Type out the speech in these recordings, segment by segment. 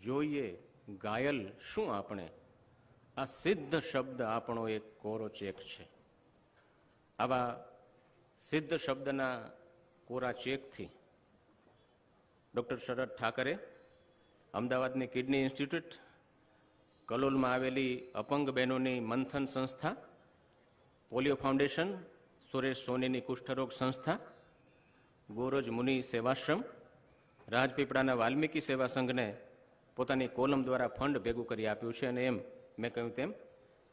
જોઈએ ઘાયલ શું આપણે, આ સિદ્ધ શબ્દ આપણો એક કોરો ચેક છે. આવા સિદ્ધ શબ્દના કોરા ચેકથી ડૉક્ટર શરદ ઠાકરે અમદાવાદની કિડની ઇન્સ્ટિટ્યૂટ, કલોલમાં આવેલી અપંગ બહેનોની મંથન સંસ્થા, પોલિયો ફાઉન્ડેશન, સુરેશ સોનીની કુષ્ઠરોગ સંસ્થા, ગોરજ મુનિ સેવાશ્રમ, રાજપીપળાના વાલ્મીકી સેવા સંઘને પોતાની કોલમ દ્વારા ફંડ ભેગું કરી આપ્યું છે. અને એમ મેં કહ્યું તેમ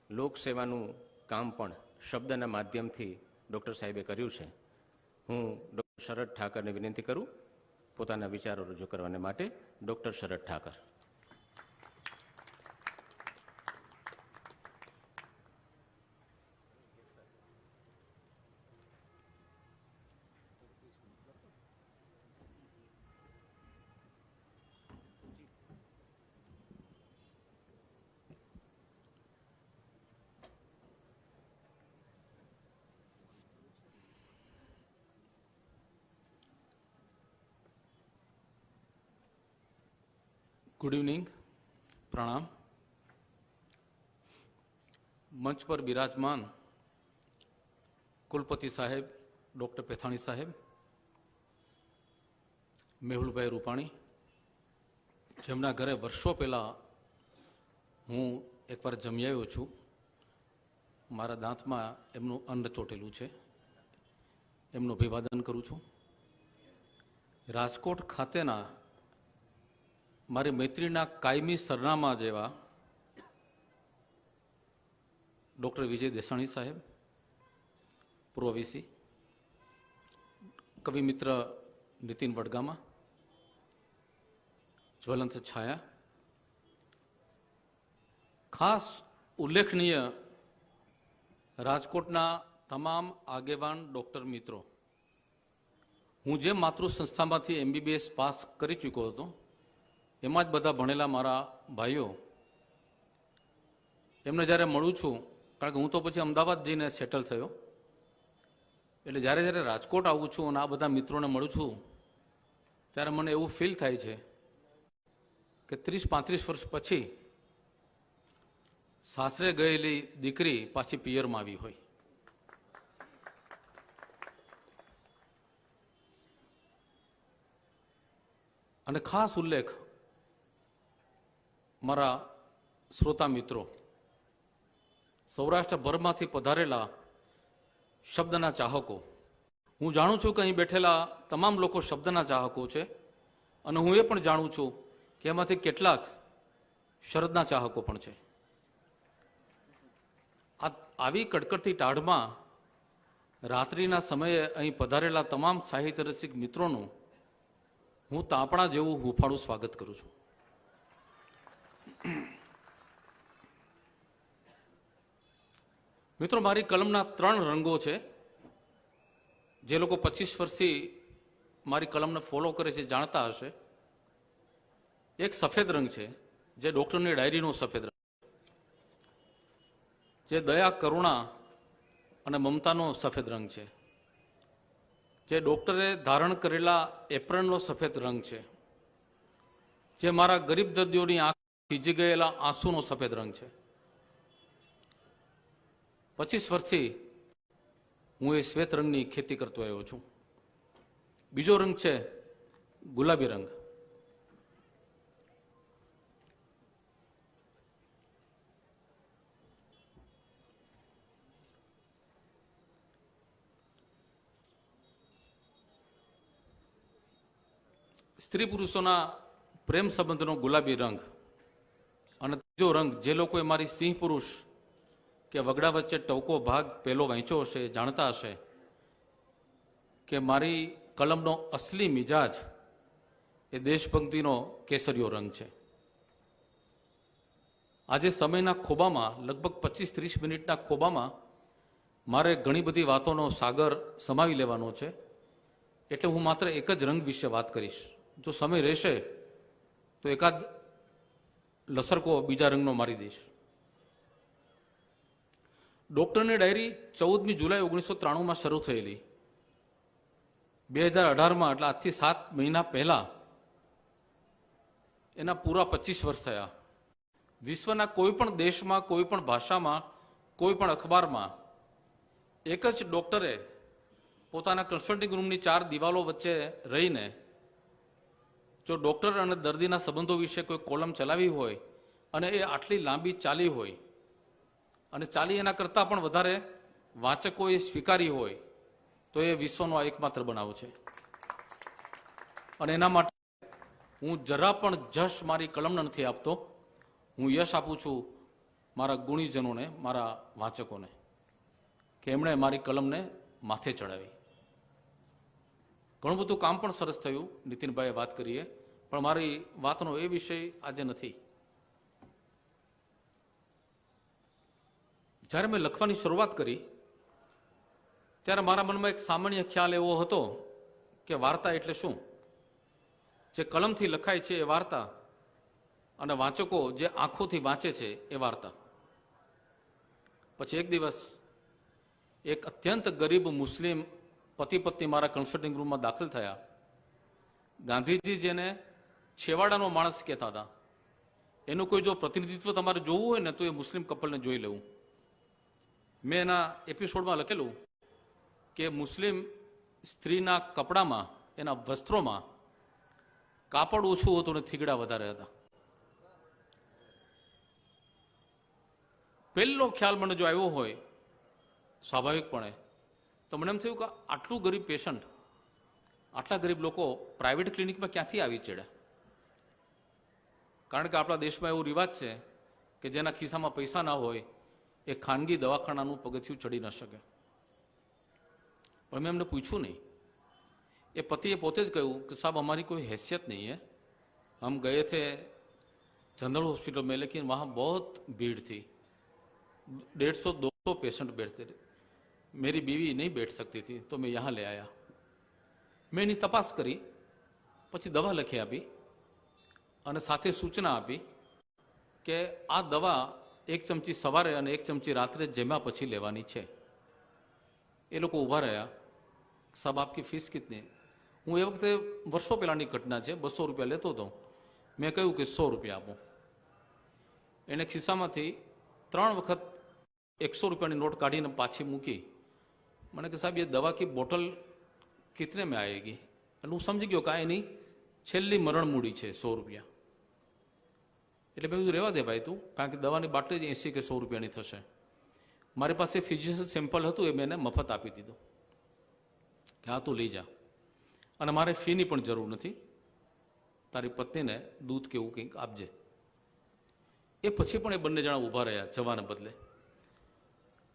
લોકસેવાનું કામ પણ શબ્દના માધ્યમથી ડૉક્ટર સાહેબે કર્યું છે. હું ડૉક્ટર શરદ ઠાકરને વિનંતી કરું પોતાના વિચારો રજૂ કરવાને માટે. ડૉક્ટર શરદ ઠાકર. गुड इवनिंग, प्रणाम. मंच पर विराजमान कुलपति साहेब डॉक्टर पेथाणी साहेब, मेहुल भाई रूपाणी, जेमना घरे वर्षों पहला हूँ एक बार जमी आव्यो छूं. मारा दांत में एमनु अन्न चोटेलू है, एमनु अभिवादन करूँ छूं. राजकोट खातेना मारी मैत्रीना कायमी सरनामा जेवा डॉक्टर विजय देसाणी साहेब, पूर्व वीसी, कवि मित्र नितिन वडगामा, ज्वलंत छाया, खास उल्लेखनीय राजकोटना तमाम आगेवान डॉक्टर मित्रों. हूँ जे मातृ संस्था में MBBS पास करी चूक्यो हतो, एमां ज बधा भणेला मारा भाईओ, एमने ज्यारे मळुं छुं, कारण के हूँ तो पछी अमदावाद जईने सेटल थयो, एटले ज्यारे ज्यारे राजकोट आવું છું અને આ બધા મિત્રોને મળું છું ત્યારે મને એવું ફીલ થાય છે કે 30-35 વર્ષ પછી સાસરે ગયેલી દીકરી પાછી પિયરમાં આવી હોય. અને ખાસ ઉલ્લેખ मारा श्रोता मित्रों, सौराष्ट्रभरमांथी पधारेला शब्दना चाहको. हूँ जाणुं छुं के अहीं बेठेला तमाम लोको शब्दना चाहको छे अने हूँ ए पण जाणुं छुं के एमांथी केटलाक शरदना चाहको पण छे. आवी कड़कड़ती टाढमां रात्रिना समये अहीं पधारेला तमाम साहित्य रसिक मित्रोनुं हूँ तापणा जेवुं हुंफाळुं स्वागत करूं छुं. मित्रों, मारी कलमना 3 रंगो है. जे लोग 25 वर्षथी मारी कलम ने फॉलो करे छे जानता हशे. एक सफेद रंग है, जे डॉक्टरनी डायरीनो सफेद रंग, जे दया करुणा अने ममतानो सफेद रंग है, जे डॉक्टरे धारण करेला एप्रननो सफेद रंग है, जे मारा गरीब दर्दीओनी आंख भीजी गयेला आंसूनो सफेद रंग है. 25 वर्षथी हूँ ए श्वेत रंगनी खेती करतो आव्यो छुं. बीजो रंग है गुलाबी रंग. स्त्री पुरुषोना प्रेम संबंधनो गुलाबी रंग. અને ત્રીજો રંગ જે લોકોએ મારી સિંહ પુરુષ કે વગડા વચ્ચે ટવકો ભાગ પહેલો વાંચ્યો હશે, જાણતા હશે કે મારી કલમનો અસલી મિજાજ એ દેશભક્તિનો કેસરીયો રંગ છે. આજે સમયના ખોબામાં લગભગ 25-30 મિનિટના ખોબામાં મારે ઘણી બધી વાતોનો સાગર સમાવી લેવાનો છે, એટલે હું માત્ર એક જ રંગ વિશે વાત કરીશ. જો સમય રહેશે તો એકાદ લસરકો બીજા રંગનો મારી દઈશ. ડૉક્ટરની ડાયરી 14મી જુલાઈ 1993 શરૂ થયેલી. 2018 એટલે આજથી 7 મહિના પહેલા એના પૂરા 25 વર્ષ થયા. વિશ્વના કોઈ પણ દેશમાં, કોઈ પણ ભાષામાં, કોઈ પણ અખબારમાં એક જ ડોક્ટરે પોતાના કન્સલ્ટિંગ રૂમની 4 દિવાલો વચ્ચે રહીને જો ડોક્ટર અને દર્દીના સંબંધો વિશે કોઈ કોલમ ચલાવી હોય અને એ આટલી લાંબી ચાલી હોય અને ચાલી એના કરતાં પણ વધારે વાચકોએ સ્વીકારી હોય તો એ વિશ્વનો આ એકમાત્ર બનાવ છે. અને એના માટે હું જરા પણ જશ મારી કલમને નથી આપતો. હું યશ આપું છું મારા ગુણીજનોને, મારા વાચકોને, કે એમણે મારી કલમને માથે ચડાવી. ઘણું બધું કામ પણ સરસ થયું, નીતિનભાઈએ વાત કરીએ, પણ મારી વાતનો એ વિષય આજે નથી. જ્યારે મેં લખવાની શરૂઆત કરી ત્યારે મારા મનમાં એક સામાન્ય ખ્યાલ એવો હતો કે વાર્તા એટલે શું? જે કલમથી લખાય છે એ વાર્તા, અને વાચકો જે આંખોથી વાંચે છે એ વાર્તા. પછી એક દિવસ એક અત્યંત ગરીબ મુસ્લિમ પતિ પત્ની મારા કન્સલ્ટિંગ રૂમમાં દાખલ થયા. ગાંધીજી જેને છેવાડાનો માણસ કહેતા હતા, એનું કોઈ જો પ્રતિનિધિત્વ તમારે જોવું હોય ને તો એ મુસ્લિમ કપલને જોઈ લેવું. મેં એના એપિસોડમાં લખેલું કે મુસ્લિમ સ્ત્રીના કપડામાં, એના વસ્ત્રોમાં કાપડ ઓછું હતું ને થીગડા વધારે હતા. પહેલો ખ્યાલ મને જો આવ્યો હોય સ્વાભાવિકપણે તો મને એમ થયું કે આટલું ગરીબ પેશન્ટ, આટલા ગરીબ લોકો પ્રાઇવેટ ક્લિનિકમાં ક્યાંથી આવી ચડ્યા? કારણ કે આપણા દેશમાં એવો રિવાજ છે કે જેના ખિસ્સામાં પૈસા ના હોય એ ખાનગી દવાખાનાનું પગથિયું ચડી ન શકે. પણ મેં એમને પૂછ્યું નહીં. એ પતિએ પોતે જ કહ્યું કે સાહેબ हमारी कोई हैसियत नहीं है, हम गए थे जनरल हॉस्पिटल में लेकिन वहाँ बहुत भीड़ थी, 150-200 पेशेंट बैठते थे, मेरी बीवी नहीं बैठ सकती थी तो मैं यहाँ ले आया. મેં એની તપાસ કરી, પછી દવા લખી આપી અને સાથે સૂચના આપી કે આ દવા 1 ચમચી સવારે અને 1 ચમચી રાત્રે જમ્યા પછી લેવાની છે. એ લોકો ઊભા રહ્યા. સાહેબ આપકી ફીસ કિતની? હું એ વખતે વર્ષો પહેલાંની ઘટના છે, 200 રૂપિયા લેતો હતો. મેં કહ્યું કે 100 રૂપિયા આપો. એણે ખિસ્સામાંથી 3 વખત 100 રૂપિયાની નોટ કાઢીને પાછી મૂકી. મને કે સાહેબ એ દવા કી બોટલ કિતને મેં આएगी? એટલે હું સમજી ગયો કે આ એની છેલ્લી મરણ મૂડી છે 100 રૂપિયા. એટલે મેં કીધું રહેવા દે ભાઈ તું, કારણ કે દવાની બાટલી જ 80 કે 100 રૂપિયાની થશે. મારી પાસે ફિઝિશિયન સેમ્પલ હતું, એ મેં એને મફત આપી દીધું કે હા તું લઈ જા, અને મારે ફીની પણ જરૂર નથી, તારી પત્નીને દૂધ કે એવું કંઈક આપજે. એ પછી પણ એ બંને જણા ઊભા રહ્યા જવાને બદલે.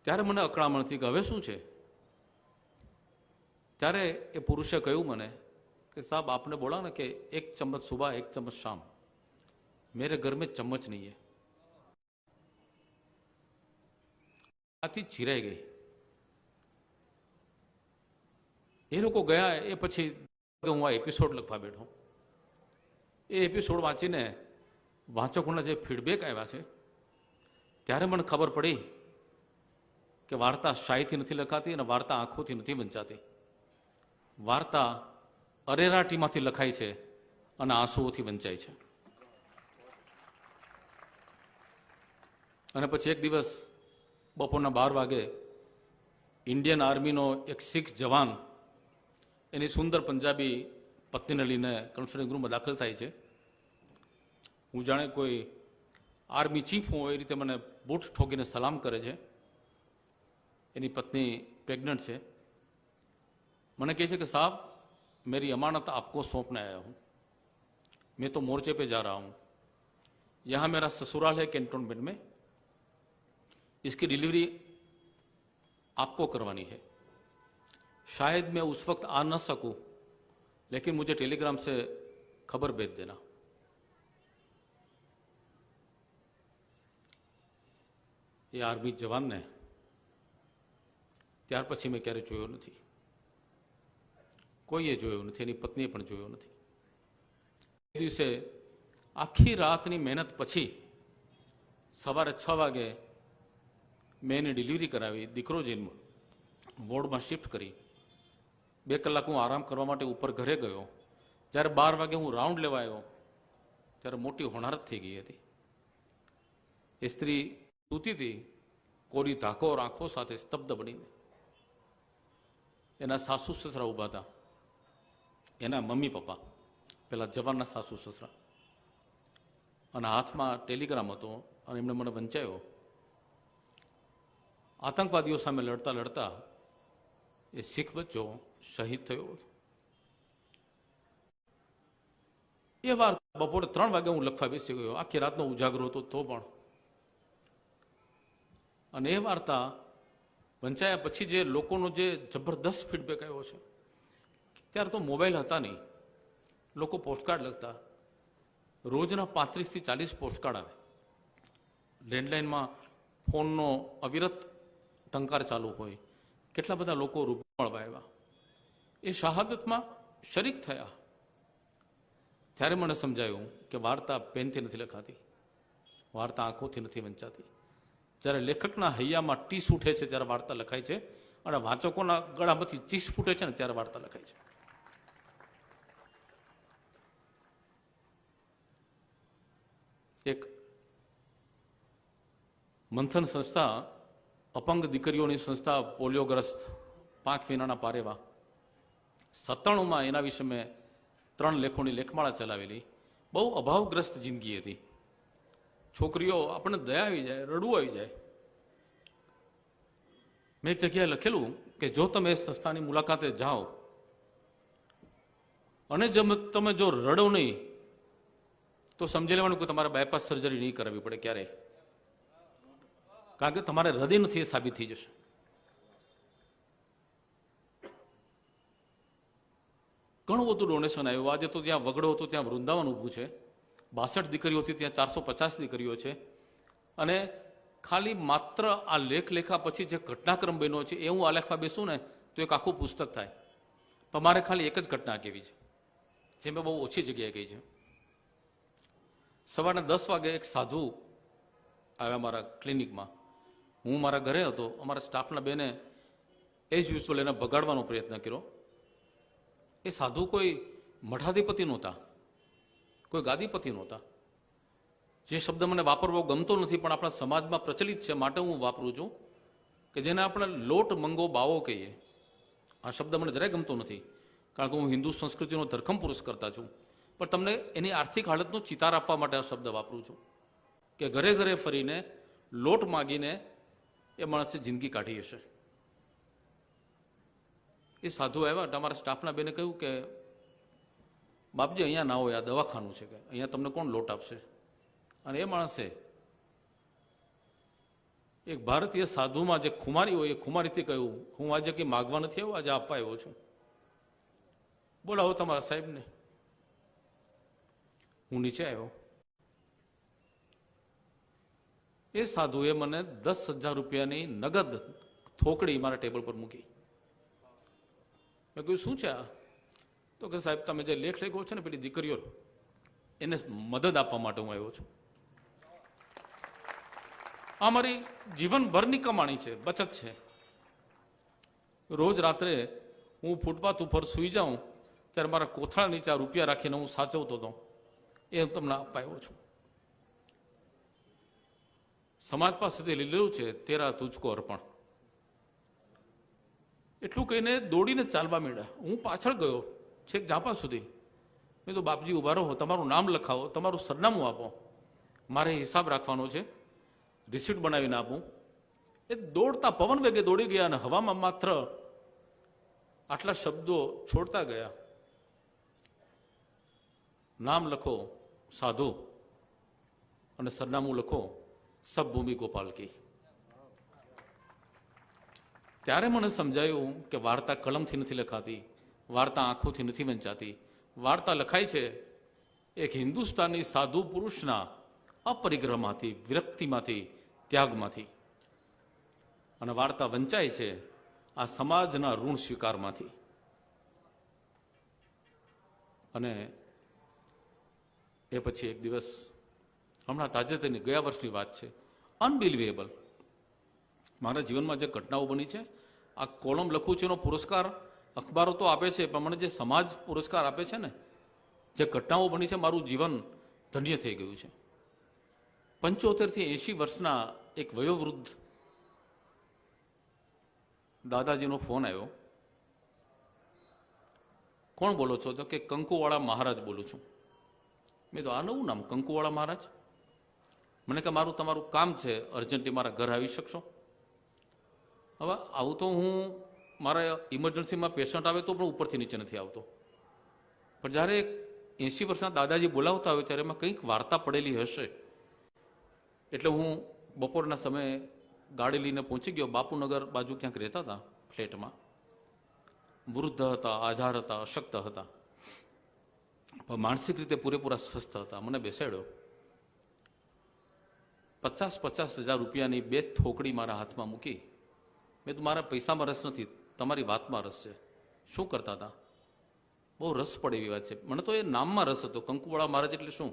ત્યારે મને અકળામણ થઈ કે હવે શું છે? ત્યારે એ પુરુષે કહ્યું મને કે સાहब आपने बोला ना कि 1 चम्मच सुबह 1 चम्मच शाम, मेरे घर में चम्मच नहीं है. આથી ચિરાઈ ગઈ. એ લોકો ગયા. એ પછી હું આ એપિસોડ લખવા બેઠો. એ એપિસોડ વાંચીને વાંચકોના જે ફીડબેક આવ્યા છે ત્યારે મને ખબર પડી કે વાર્તા શાહીથી નથી લખાતી અને વાર્તા આંખોથી નથી વંચાતી. વાર્તા અરેરાટીમાંથી લખાય છે અને આંસુઓથી વંચાય છે. અને પછી એક દિવસ બપોરના 12 વાગે ઇન્ડિયન આર્મીનો એક શીખ જવાન એની સુંદર પંજાબી પત્નીને લઈને કન્સલ્ટિંગ રૂમમાં દાખલ થાય છે. હું જાણે કોઈ આર્મી ચીફ હું એ રીતે મને બૂટ ઠોકીને સલામ કરે છે. એની પત્ની પ્રેગ્નન્ટ છે. મને કહે છે કે સાहब मेरी अमानत आपको सौंपने आया हूँ, मैं तो मोर्चे पे जा रहा हूँ, यहाँ मेरा ससुराल है कैंटोनमेंट में, इसकी डिलीवरी आपको करवानी है. शायद मैं उस वक्त आ न सकूं, लेकिन मुझे टेलीग्राम से खबर भेज देना. ये आर्मी जवान ने ત્યાર પછી મેં ક્યારે જોયો નથી, કોઈએ જોયો નથી, એની પત્નીએ પણ જોયો નથી. એ દિવસે આખી રાતની મહેનત પછી સવારે 6 વાગે મેં એની ડિલિવરી કરાવી. દીકરો જન્મ વોર્ડમાં શિફ્ટ કરી. 2 કલાક હું આરામ કરવા માટે ઉપર ઘરે ગયો. જ્યારે 12 વાગે હું રાઉન્ડ લેવા આવ્યો ત્યારે મોટી હોનારત થઈ ગઈ હતી. એ સ્ત્રી સૂતી હતી, કોરી ધાકોર આંખો સાથે સ્તબ્ધ બનીને. એના સાસુ સસરા ઊભા હતા, એના મમ્મી પપ્પા, પેલા જવાનના સાસુ સસરા, અને હાથમાં ટેલિગ્રામ હતો, અને એમણે મને વંચાયો. આતંકવાદીઓ સામે લડતા લડતા એ શીખ બચ્ચો શહીદ થયો હતો. એ વાર્તા બપોરે 3 વાગે હું લખવા બેસી ગયો. આખી રાતનો ઉજાગરો હતો તો પણ. અને એ વાર્તા વંચાયા પછી જે લોકોનો જે જબરદસ્ત ફીડબેક આવ્યો છે, ત્યારે તો મોબાઈલ હતા નહીં, લોકો પોસ્ટકાર્ડ લખતા. રોજના 35 થી 40 પોસ્ટકાર્ડ આવે. લેન્ડલાઇનમાં ફોનનો અવિરત ટંકાર ચાલુ હોય. કેટલા બધા લોકો રૂબરૂ મળવા આવ્યા. એ શહાદતમાં શરીક થયા. ત્યારે મને સમજાયું કે વાર્તા પેનથી નથી લખાતી, વાર્તા આંખોથી નથી વંચાતી. જ્યારે લેખકના હૈયામાં ટીસ ઉઠે છે ત્યારે વાર્તા લખાય છે, અને વાચકોના ગળામાંથી ચીસ ફૂટે છે ને ત્યારે વાર્તા લખાય છે. એક મંથન સંસ્થા, અપંગ દીકરીઓની સંસ્થા, પોલિયોગ્રસ્ત, 5 વિનાના પારેવા, 97માં એના વિશે મેં 3 લેખોની લેખમાળા ચલાવેલી. બહુ અભાવગ્રસ્ત જિંદગી હતી. છોકરીઓ આપણને દયા આવી જાય, રડવું આવી જાય. મેં એક જગ્યાએ લખેલું કે જો તમે એ સંસ્થાની મુલાકાતે જાઓ અને તમે જો રડો નહીં તો સમજી લેવાનું કે તમારે બાયપાસ સર્જરી નહીં કરવી પડે ક્યારેય, કારણ કે તમારે હૃદય નથી એ સાબિત થઈ જશે. ઘણું બધું ડોનેશન આવ્યું. આજે તો જ્યાં વગડો હતો ત્યાં વૃંદાવન ઊભું છે. 62 દીકરીઓ હતી, ત્યાં 450 દીકરીઓ છે. અને ખાલી માત્ર આ લેખ લેખા પછી જે ઘટનાક્રમ બન્યો છે એ હું આલેખવા બેસું ને તો એક આખું પુસ્તક થાય. પણ મારે ખાલી એક જ ઘટના કેવી છે, જે મેં બહુ ઓછી જગ્યાએ કહી છે. સવારના 10 વાગે એક સાધુ આવ્યા મારા ક્લિનિકમાં. હું મારા ઘરે હતો. અમારા સ્ટાફના બેને એજ યુઝ્યુઅલ એને બગાડવાનો પ્રયત્ન કર્યો. એ સાધુ કોઈ મઠાધિપતિ નહોતા, કોઈ ગાદીપતિ નહોતા. જે શબ્દ મને વાપરવો ગમતો નથી પણ આપણા સમાજમાં પ્રચલિત છે માટે હું વાપરું છું, કે જેને આપણે લોટ મંગો બાવો કહીએ. આ શબ્દ મને જરાય ગમતો નથી, કારણ કે હું હિન્દુ સંસ્કૃતિનો ધરખમ પુરુષ કરતા છું. પણ તમને એની આર્થિક હાલતનો ચિતાર આપવા માટે આ શબ્દ વાપરું છું, કે ઘરે ઘરે ફરીને લોટ માગીને એ માણસે જિંદગી કાઢી હશે. એ સાધુ આવ્યા, તમારા સ્ટાફના બેને કહ્યું કે બાપજી અહીંયા ના હોય, આ દવાખાનું છે, કે અહીંયા તમને કોણ લોટ આપશે. અને એ માણસે એક ભારતીય સાધુમાં જે ખુમારી હોય એ ખુમારીથી કહ્યું, હું આજે કંઈ માગવા નથી આવ્યો, આજે આપવા આવ્યો છું. બોલાવો તમારા સાહેબને. હું નીચે આવ્યો. એ સાધુએ મને 10,000 રૂપિયાની નગદ થોકડી મારા ટેબલ પર મૂકી. મેં કહ્યું શું છે આ? તો કે સાહેબ તમે જે લેખ લખ્યો છે ને પેલી દીકરીઓ, એને મદદ આપવા માટે હું આવ્યો છું. આ મારી જીવનભરની કમાણી છે, બચત છે. રોજ રાત્રે હું ફૂટપાથ ઉપર સૂઈ જાઉં ત્યારે મારા કોથળા નીચે રૂપિયા રાખીને હું સાચવતો હતો. એ હું તમને આપવા આવ્યો છું. સમાજ પાસેથી લીધેલું છે, તેરા તુજકો અર્પણ. એટલું કહીને દોડીને ચાલવા માંડ્યા. હું પાછળ ગયો છેક ઝાપા સુધી. મેં તો બાપજી ઉભા રહો, તમારું નામ લખાવો, તમારું સરનામું આપો, મારે હિસાબ રાખવાનો છે, રિસીપ્ટ બનાવીને આપું. એ દોડતા પવન વેગે દોડી ગયા અને હવામાં માત્ર આટલા શબ્દો છોડતા ગયા, નામ લખો સાધુ અને સરનામું લખો સબ ભૂમિ ગોપાલ કી. ત્યારે મને સમજાયું કે વાર્તા કલમથી નથી લખાતી, વાર્તા આંખોથી નથી વંચાતી. વાર્તા લખાય છે એક હિન્દુસ્તાની સાધુ પુરુષના અપરિગ્રહમાંથી, વિરક્તિમાંથી, ત્યાગમાંથી. અને વાર્તા વંચાય છે આ સમાજના ઋણ સ્વીકારમાંથી. અને એ પછી એક દિવસ, હમણાં તાજેતરની ગયા વર્ષની વાત છે, અનબિલિવેબલ, મારા જીવનમાં જે ઘટનાઓ બની છે, આ કોલમ લખું છું એનો પુરસ્કાર અખબારો તો આપે છે, પણ મને જે સમાજ પુરસ્કાર આપે છે ને, જે ઘટનાઓ બની છે, મારું જીવન ધન્ય થઈ ગયું છે. 75 થી 80 વર્ષના એક વયોવૃદ્ધ દાદાજીનો ફોન આવ્યો. કોણ બોલો છો? તો કે કંકુવાળા મહારાજ બોલું છું. મેં તો આ નવું નામ, કંકુવાળા મહારાજ. મને કે મારું તમારું કામ છે, અર્જન્ટલી મારા ઘર આવી શકશો? હવે આવું તો હું મારા ઇમરજન્સીમાં પેશન્ટ આવે તો પણ ઉપરથી નીચે નથી આવતો, પણ જ્યારે 80 વર્ષના દાદાજી બોલાવતા હોય ત્યારે એમાં કંઈક વાર્તા પડેલી હશે. એટલે હું બપોરના સમયે ગાડી લઈને પહોંચી ગયો. બાપુનગર બાજુ ક્યાંક રહેતા હતા ફ્લેટમાં. વૃદ્ધ હતા, આધાર હતા, અશક્ત હતા, પણ માનસિક રીતે પૂરેપૂરા સ્વસ્થ હતા. મને બેસાડ્યો. 50,000 રૂપિયાની 2 થોકડી મારા હાથમાં મૂકી. મેં તો મારા પૈસામાં રસ નથી, તમારી વાતમાં રસ છે. શું કરતા હતા? બહુ રસ પડે એવી વાત છે. મને તો એ નામમાં રસ હતો, કંકુવાળા મહારાજ એટલે શું?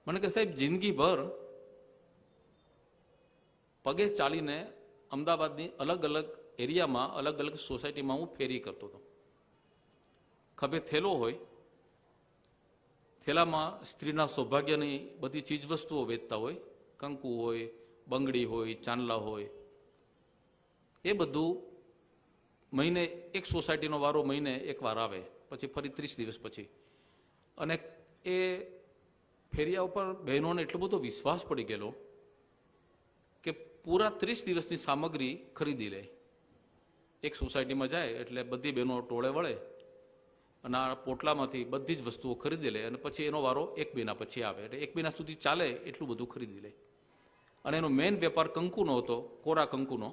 મને કે સાહેબ, જિંદગીભર પગે ચાલીને અમદાવાદની અલગ અલગ એરિયામાં, અલગ અલગ સોસાયટીમાં હું ફેરી કરતો હતો. ખભે થેલો હોય, થેલામાં સ્ત્રીના સૌભાગ્યની બધી ચીજવસ્તુઓ વેચતા હોય. કંકુ હોય, બંગડી હોય, ચાંદલા હોય. એ બધું મહિને એક સોસાયટીનો વારો મહિને એકવાર આવે, પછી ફરી 30 દિવસ પછી. અને એ ફેરિયા ઉપર બહેનોને એટલો બધો વિશ્વાસ પડી ગયેલો કે પૂરા 30 દિવસની સામગ્રી ખરીદી લે. એક સોસાયટીમાં જાય એટલે બધી બહેનો ટોળે વળે અને આ પોટલામાંથી બધી જ વસ્તુઓ ખરીદી લે, અને પછી એનો વારો 1 મહિના પછી આવે. એટલે 1 મહિના સુધી ચાલે એટલું બધું ખરીદી લે. અને એનો મેઇન વેપાર કંકુનો હતો, કોરા કંકુનો.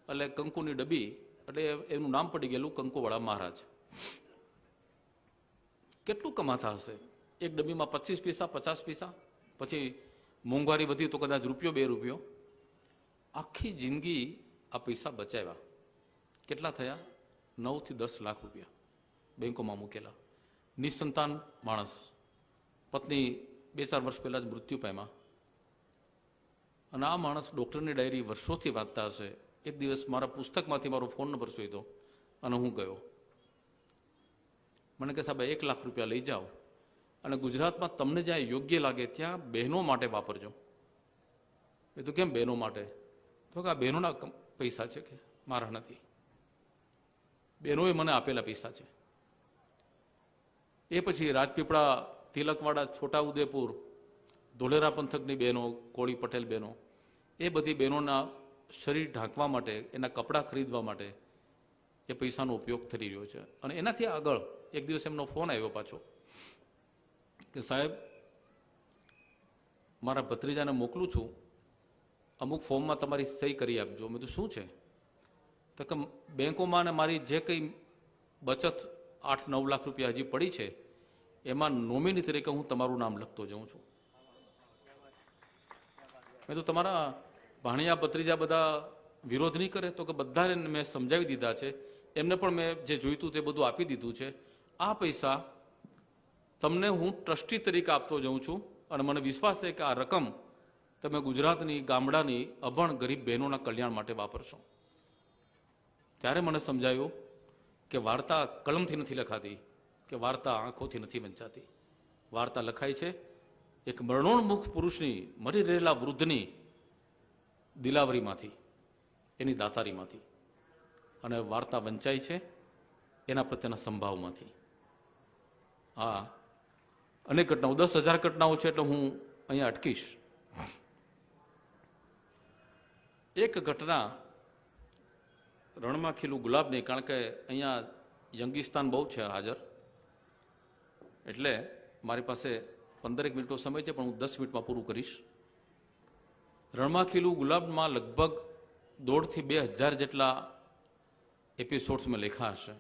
એટલે કંકુની ડબ્બી, એટલે એનું નામ પડી ગયેલું કંકુવાળા મહારાજ. કેટલું કમાતા હશે? એક ડબ્બીમાં 25 પૈસા, 50 પૈસા, પછી મોંઘવારી વધી તો કદાચ ₹1, ₹2. આખી જિંદગી આ પૈસા બચાવ્યા. કેટલા થયા? 9 થી 10 લાખ રૂપિયા બેંકોમાં મૂકેલા. નિસંતાન માણસ. પત્ની 2-4 વર્ષ પહેલા જ મૃત્યુ પામ્યા. અને આ માણસ ડૉક્ટરની ડાયરી વર્ષોથી વાંચતા હશે. એક દિવસ મારા પુસ્તકમાંથી મારો ફોન નંબર શોધ્યો અને હું ગયો. મને કહે સાહેબ 1 લાખ રૂપિયા લઈ જાઓ અને ગુજરાતમાં તમને જ્યાં યોગ્ય લાગે ત્યાં બહેનો માટે વાપરજો. એ તો કેમ બહેનો માટે? તો કે આ બહેનોના પૈસા છે, કે મારા નથી. બહેનોએ મને આપેલા પૈસા છે. એ પછી રાજપીપળા, તિલકવાડા, છોટાઉદેપુર, ધોલેરા પંથકની બહેનો, કોળી પટેલ બહેનો, એ બધી બહેનોના શરીર ઢાંકવા માટે, એના કપડાં ખરીદવા માટે એ પૈસાનો ઉપયોગ થઈ રહ્યો છે. અને એનાથી આગળ એક દિવસ એમનો ફોન આવ્યો પાછો કે સાહેબ, મારા ભત્રીજાને મોકલું છું, અમુક ફોર્મમાં તમારી સહી કરી આપજો. મેં તો શું છે? તો કે બેંકોમાં ને મારી જે કંઈ બચત 8-9 લાખ રૂપિયા હજી પડી છે, એમાં નોમિની તરીકે હું તમારું નામ લખતો જાઉં છું. મેં તો તમારા ભાણિયા ભત્રીજા બધા વિરોધ નહીં કરે? તો કે બધાને મેં સમજાવી દીધા છે, એમને પણ મેં જે જોઈતું તે બધું આપી દીધું છે. આ પૈસા તમને હું ટ્રસ્ટી તરીકે આપતો જાઉં છું અને મને વિશ્વાસ છે કે આ રકમ તમે ગુજરાતની ગામડાની અભણ ગરીબ બહેનોના કલ્યાણ માટે વાપરશો. ત્યારે મને સમજાયું કે વાર્તા કલમથી નથી લખાતી, કે વાર્તા આંખોથી નથી વંચાતી. વાર્તા લખાય છે એક મરણોન્મુખ પુરુષની, મરી રહેલા વૃદ્ધની દિલાવરીમાંથી, એની દાતારીમાંથી. અને વાર્તા વંચાય છે એના પ્રત્યેના સંભાવમાંથી. હા, અનેક ઘટનાઓ, 10,000 ઘટનાઓ છે, એટલે હું અહીંયા અટકીશ. એક ઘટના રણમાં ખીલું ગુલાબની, કારણ કે અહીંયા યંગિસ્તાન બહુ છે હાજર, એટલે મારી પાસે 15 મિનિટનો સમય છે, પણ હું 10 મિનિટમાં પૂરું કરીશ. રણમાં ખીલું ગુલાબમાં લગભગ 1.5 થી 2,000 જેટલા એપિસોડ્સ મેં લખ્યા હશે.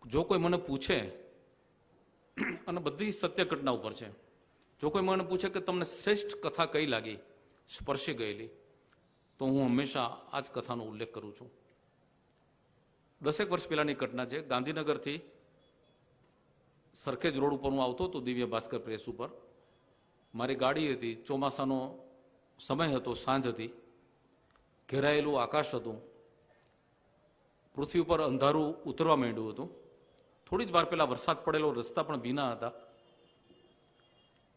જો કોઈ મને પૂછે, અને બધી સત્ય ઘટના ઉપર છે, જો કોઈ મને પૂછે કે તમને શ્રેષ્ઠ કથા કઈ લાગી, સ્પર્શી ગયેલી, તો હું હંમેશા આ જ કથાનો ઉલ્લેખ કરું છું. 10 વર્ષ પહેલાની ઘટના છે. ગાંધીનગરથી સરખેજ રોડ ઉપર હું આવતો હતો, દિવ્ય ભાસ્કર પ્રેસ ઉપર. મારી ગાડી હતી, ચોમાસાનો સમય હતો, સાંજ હતી, ઘેરાયેલું આકાશ હતું, પૃથ્વી ઉપર અંધારું ઉતરવા માંડ્યું હતું. થોડી જ વાર પહેલા વરસાદ પડેલો, રસ્તા પણ ભીના હતા.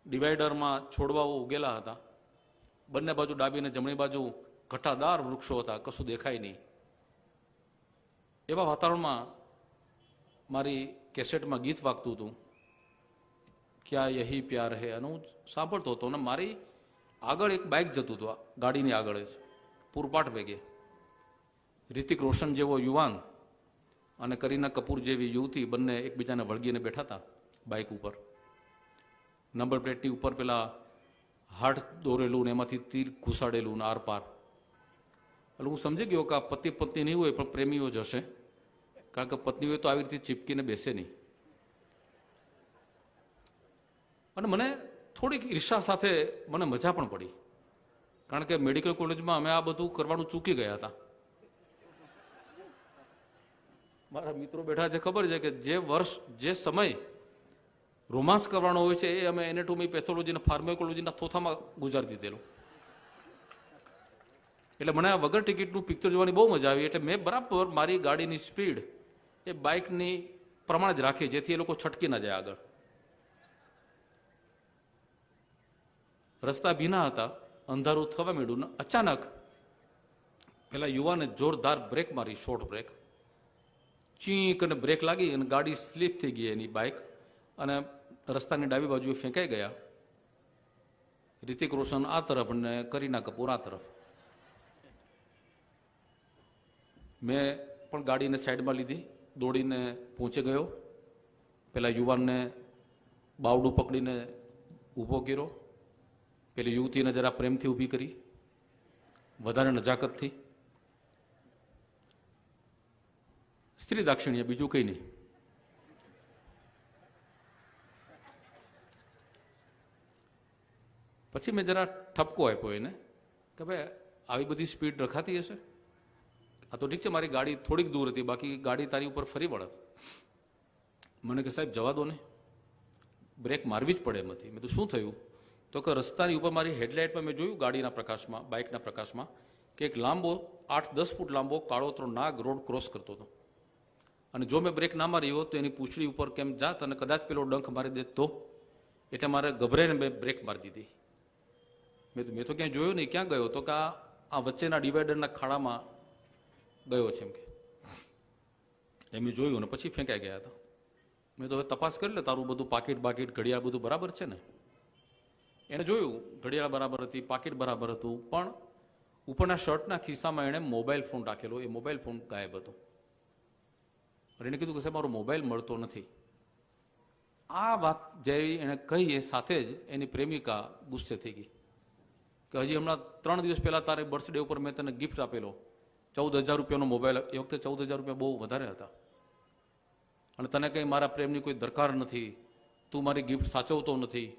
ડિવાઈડરમાં છોડવાઓ ઉગેલા હતા. બંને બાજુ ડાબી અને જમણી બાજુ ઘટાદાર વૃક્ષો હતા, કશું દેખાય નહીં. એવા વાતાવરણમાં મારી કેસેટમાં ગીત વાગતું હતું, ક્યાં યહી પ્યાર હે, અને હું સાંભળતો હતો. અને મારી આગળ એક બાઇક જતું હતું, ગાડીની આગળ જ પૂરપાટ વેગે. રિતિક રોશન જેવો યુવાન અને કરીના કપૂર જેવી યુવતી બંને એકબીજાને વળગીને બેઠા હતા બાઇક ઉપર. નંબર પ્લેટની ઉપર પેલા હાર્ટ દોરેલું ને એમાંથી તીર ઘુસાડેલું ને આર પાર. એટલે હું સમજી ગયો કે આ પતિ પત્ની નહીં હોય પણ પ્રેમીઓ જ હશે, કારણ કે પત્ની હોય તો આવી રીતે ચીપકીને બેસે નહીં. અને મને થોડીક ઈર્ષા સાથે મને મજા પણ પડી, કારણ કે મેડિકલ કોલેજમાં અમે આ બધું કરવાનું ચૂકી ગયા હતા. મારા મિત્રો બેઠા છે, ખબર છે કે જે વર્ષ જે સમય રોમાન્સ કરવાનો હોય છે એ અમે એનેટોમી, પેથોલોજી અને ફાર્માકોલોજીના થોથામાં ગુજારી દીધેલું. એટલે મને આ વગર ટિકિટનું પિક્ચર જોવાની બહુ મજા આવી. એટલે મેં બરાબર મારી ગાડીની સ્પીડ એ બાઇકની પ્રમાણે જ રાખી, જેથી એ લોકો છટકી ના જાય આગળ. રસ્તા ભીના હતા, અંધારું થવા માંડ્યું ને અચાનક પેલા યુવાને જોરદાર બ્રેક મારી, શોર્ટ બ્રેક. ચીંક અને બ્રેક લાગી અને ગાડી સ્લીપ થઈ ગઈ એની બાઇક, અને રસ્તાની ડાબી બાજુએ ફેંકાઈ ગયા. રિતિક રોશન આ તરફ અને કરીના કપૂર આ તરફ. મેં પણ ગાડીને સાઈડમાં લીધી, દોડીને પહોંચી ગયો. પેલા યુવાનને બાવડું પકડીને ઊભો કર્યો. પેલી યુવતીને જરા પ્રેમથી ઊભી કરી, વધારે નજાકતથી. સ્ત્રી દાક્ષિણ્ય, બીજું કંઈ નહીં. પછી મેં જરા ઠપકો આપ્યો એને કે ભાઈ આવી બધી સ્પીડ રખાતી હશે? આ તો ઠીક છે, મારી ગાડી થોડીક દૂર હતી, બાકી ગાડી તારી ઉપર ફરી વળત. મને કે સાહેબ જવા દો ને, બ્રેક મારવી જ પડે એમ હતી. મેં તો શું થયું? તો કે રસ્તાની ઉપર મારી હેડલાઇટમાં મેં જોયું, ગાડીના પ્રકાશમાં, બાઇકના પ્રકાશમાં, કે એક લાંબો 8-10 ફૂટ લાંબો કાળોતરો નાગ રોડ ક્રોસ કરતો હતો. અને જો મેં બ્રેક ના મારી હોત તો એની પૂંછડી ઉપર કેમ જાત અને કદાચ પેલો ડંખ મારી દેત તો. એટલે મારે ગભરાઈને મેં બ્રેક મારી દીધી. મેં તો ક્યાંય જોયું નહીં. ક્યાં ગયો? તો કે આ વચ્ચેના ડિવાઈડરના ખાડામાં ગયો છે એમ કે. એમ જોયું ને પછી ફેંકાઈ ગયા હતા. મેં તો હવે તપાસ કરી લે, તારું બધું પાકીટ બાકીટ ઘડિયાળ બધું બરાબર છે ને? એણે જોયું, ઘડિયાળ બરાબર હતી, પાકીટ બરાબર હતું, પણ ઉપરના શર્ટના ખિસ્સામાં એણે મોબાઈલ ફોન રાખેલો. એ મોબાઈલ ફોન ગાયબ હતો. અને એને કીધું કે સાહેબ મારો મોબાઈલ મળતો નથી. આ વાત જ્યારે એણે કહી એ સાથે જ એની પ્રેમિકા ગુસ્સે થઈ ગઈ કે હજી હમણાં 3 દિવસ પહેલા તારે બર્થડે ઉપર મેં તને ગિફ્ટ આપેલો 14,000 રૂપિયાનો મોબાઈલ. એ વખતે 14,000 રૂપિયા બહુ વધારે હતા, અને તને કંઈ મારા પ્રેમની કોઈ દરકાર નથી, તું મારી ગિફ્ટ સાચવતો નથી,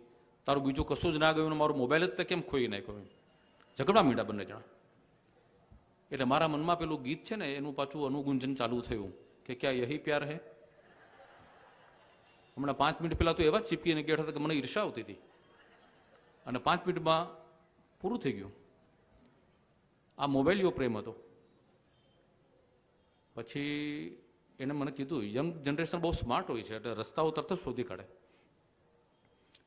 તારું બીજું કશું જ ના ગયું, મારો મોબાઈલ જ તે કેમ ખોઈ નાખ્યો? ઝઘડા મીંડા બંને જણા. એટલે મારા મનમાં પેલું ગીત છે ને એનું પાછું અનુગુંજન ચાલુ થયું કે ક્યાં યહી પ્યાર હે. હમણાં 5 મિનિટ પહેલા તો એવા જ ચીપકીને બેઠા હતા કે મને ઈર્ષા આવતી હતી, અને 5 મિનિટમાં પૂરું થઈ ગયું. આ મોબાઈલિયો પ્રેમ હતો. પછી એને મને કીધું, યંગ જનરેશન બહુ સ્માર્ટ હોય છે, એટલે રસ્તાઓ તરત જ શોધી કાઢે.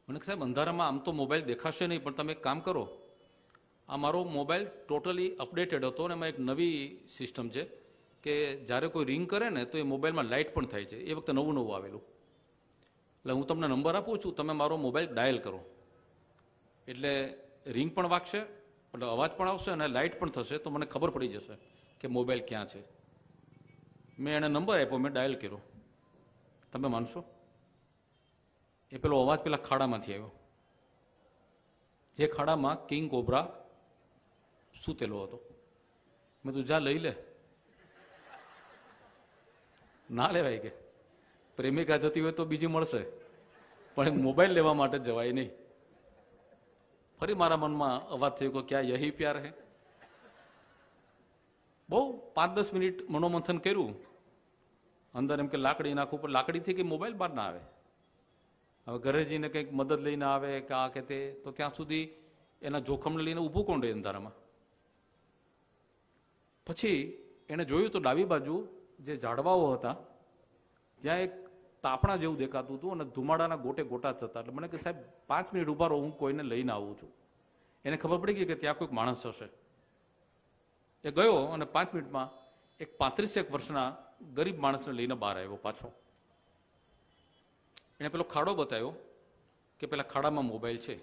મને સાહેબ અંધારામાં આમ તો મોબાઈલ દેખાશે નહીં, પણ તમે એક કામ કરો, આ મારો મોબાઈલ ટોટલી અપડેટેડ હતો, અને એમાં એક નવી સિસ્ટમ છે કે જ્યારે કોઈ રિંગ કરે ને તો એ મોબાઈલમાં લાઇટ પણ થાય છે. એ વખતે નવું આવેલું. એટલે હું તમને નંબર આપું છું, તમે મારો મોબાઈલ ડાયલ કરો, એટલે રિંગ પણ વાગશે, એટલે અવાજ પણ આવશે અને લાઇટ પણ થશે, તો મને ખબર પડી જશે કે મોબાઈલ ક્યાં છે. મેં એને નંબર આપ્યો, મેં ડાયલ કર્યો. તમે માનશો, એ પેલો અવાજ પેલા ખાડામાંથી આવ્યો, જે ખાડામાં કિંગ કોબ્રા સૂતેલો હતો. મેં તું જા લઈ લે. ના લેવાય કે પ્રેમિકા જતી હોય તો બીજી મળશે, પણ મોબાઈલ લેવા માટે જવાય નહીં. ફરી મારા મનમાં અવાજ થયો કે ક્યાં યહી પ્યાર હે. બહુ 5-10 મિનિટ મનોમંથન કર્યું. અંદર એમ કે લાકડી નાખવું, પણ લાકડીથી કે મોબાઈલ બહાર ના આવે. હવે ઘરે જઈને કંઈક મદદ લઈને આવે કે આ કે તે, તો ત્યાં સુધી એના જોખમને લઈને ઊભું કોણ રહે અંધારામાં? પછી એને જોયું તો ડાબી બાજુ જે ઝાડવાઓ હતા ત્યાં એક તાપણા જેવું દેખાતું હતું અને ધુમાડાના ગોટે ગોટા થતા. એટલે મને કે સાહેબ 5 મિનિટ ઉભા રહો, હું કોઈને લઈને આવું છું. એને ખબર પડી ગઈ કે ત્યાં કોઈક માણસ હશે. એ ગયો અને 5 મિનિટમાં એક 35 વર્ષના ગરીબ માણસને લઈને બહાર આવ્યો પાછો. એને પેલો ખાડો બતાવ્યો કે પેલા ખાડામાં મોબાઈલ છે,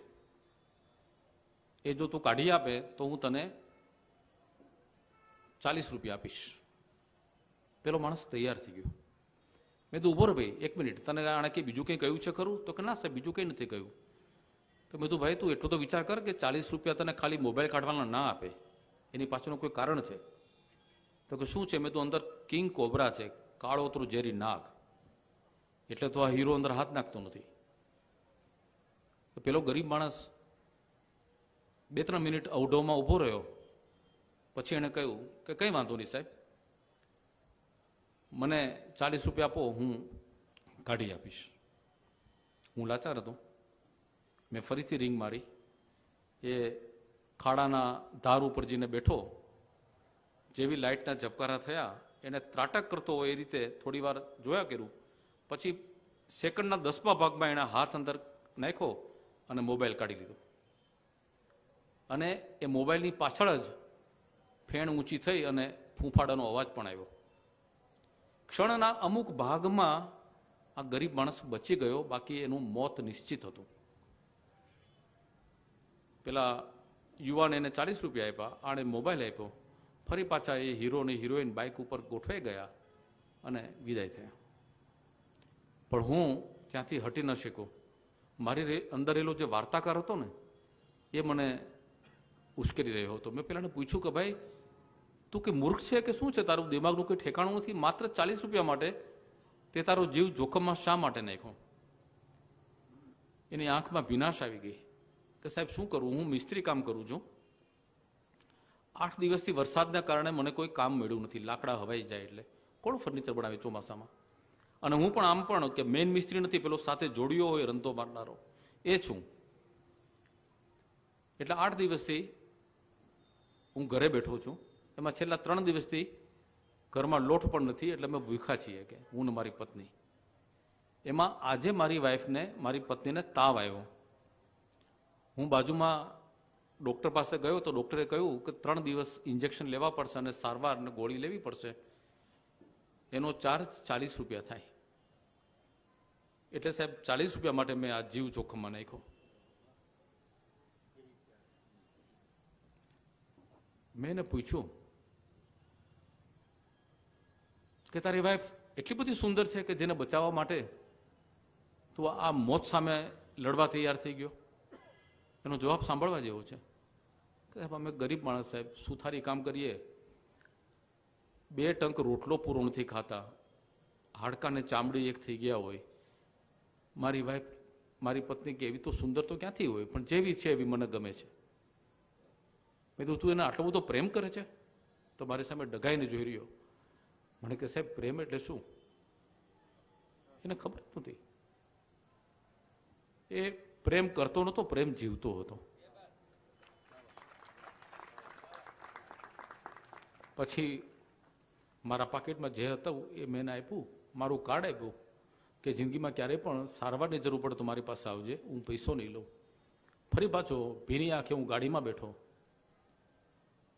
એ જો તું કાઢી આપે તો હું તને 40 રૂપિયા આપીશ. પેલો માણસ તૈયાર થઈ ગયો. મેં તો ઉભો રહો ભાઈ, 1 મિનિટ, તને આણે કે બીજું કંઈ કહ્યું છે ખરું? તો કે ના સાહેબ, બીજું કંઈ નથી કહ્યું. તો મેં તો ભાઈ તું એટલો તો વિચાર કર કે 40 રૂપિયા તને ખાલી મોબાઈલ કાઢવાના ના આપે, એની પાછળનું કોઈ કારણ છે. તો કે શું છે? મેં તો અંદર કિંગ કોબરા છે, કાળોતરું ઝેરી નાગ, એટલે તો આ હીરો અંદર હાથ નાખતો નથી. પેલો ગરીબ માણસ 2-3 મિનિટ અવઢવમાં ઊભો રહ્યો. પછી એણે કહ્યું કે કંઈ વાંધો નહીં સાહેબ, મને 40 રૂપિયા આપો, હું કાઢી આપીશ. હું લાચાર હતો. મેં ફરીથી રિંગ મારી. એ ખાડાના ધાર ઉપર જઈને બેઠો. જેવી લાઇટના ઝબકારા થયા, એને ત્રાટક કરતો હોય એ રીતે થોડી વાર જોયા કર્યું. પછી સેકન્ડના 10મા ભાગમાં એના હાથ અંદર નાખ્યો અને મોબાઈલ કાઢી લીધો. અને એ મોબાઈલની પાછળ જ ફેણ ઊંચી થઈ અને ફૂંફાડાનો અવાજ પણ આવ્યો. ક્ષણના અમુક ભાગમાં આ ગરીબ માણસ બચી ગયો, બાકી એનું મોત નિશ્ચિત હતું. પેલા યુવાને એને 40 રૂપિયા આપ્યા, આણે મોબાઈલ આપ્યો. ફરી પાછા એ હીરો અને હિરોઈન બાઇક ઉપર ગોઠવાઈ ગયા અને વિદાય થયા. પણ હું ત્યાંથી હટી ન શક્યો. મારી અંદર એલો જે વાર્તાકાર હતો ને, એ મને ઉશ્કેરી રહ્યો હતો. મેં પેલાને પૂછ્યું કે ભાઈ તું કે મૂર્ખ છે કે શું છે? તારું દિમાગનું કોઈ ઠેકાણું નથી. માત્ર 40 રૂપિયા માટે તે તારો જીવ જોખમમાં શા માટે નાખ્યો? એની આંખમાં ભીનાશ આવી ગઈ કે સાહેબ શું કરું, હું મિસ્ત્રી કામ કરું છું. 8 દિવસથી વરસાદના કારણે મને કોઈ કામ મળ્યું નથી. લાકડા હવાઈ જાય એટલે કોણ ફર્નિચર બનાવે ચોમાસામાં? અને હું પણ આમ પણ કે મેઇન મિસ્ત્રી નથી, પેલો સાથે જોડિયો હોય રંતો મારનારો, એ છું. એટલે 8 દિવસથી હું ઘરે બેઠો છું. એમાં છેલ્લા 3 દિવસથી ઘરમાં લોટ પણ નથી, એટલે અમે ભૂખા છીએ કે હું ને મારી પત્ની. એમાં આજે મારી વાઈફને, મારી પત્નીને તાવ આવ્યો. હું બાજુમાં ડૉક્ટર પાસે ગયો તો ડૉક્ટરે કહ્યું કે 3 દિવસ ઇન્જેક્શન લેવા પડશે અને સારવાર અને ગોળી લેવી પડશે. એનો ચાર્જ 40 રૂપિયા થાય. એટલે સાહેબ 40 રૂપિયા માટે મેં આ જીવ જોખમમાં નાખ્યો. મેં એને પૂછ્યું કે તારી વાઈફ એટલી બધી સુંદર છે કે જેને બચાવવા માટે તું આ મોત સામે લડવા તૈયાર થઈ ગયો? એનો જવાબ સાંભળવા જેવો છે કે સાહેબ અમે ગરીબ માણસ, સાહેબ સુથારી કામ કરીએ, 2 ટંક રોટલો પૂરો નથી ખાતા, હાડકાને ચામડી એક થઈ ગયા હોય. મારી વાઈફ, મારી પત્ની કે એવી તો સુંદર તો ક્યાંથી હોય, પણ જેવી છે એવી મને ગમે છે. મેં કીધું તું એને આટલો બધો પ્રેમ કરે છે? તો મારી સામે ડઘાઈને જોઈ રહ્યો. મને કે સાહેબ પ્રેમ એટલે શું? એને ખબર જ નથી. એ પ્રેમ કરતો નહોતો, પ્રેમ જીવતો હતો. પછી મારા પાકેટમાં જે હતું એ મેં એને આપ્યું, મારું કાર્ડ આપ્યું કે જિંદગીમાં ક્યારેય પણ સારવારની જરૂર પડે તો મારી પાસે આવજે, હું પૈસો નહીં લઉં. ફરી પાછો ભીની આંખે હું ગાડીમાં બેઠો.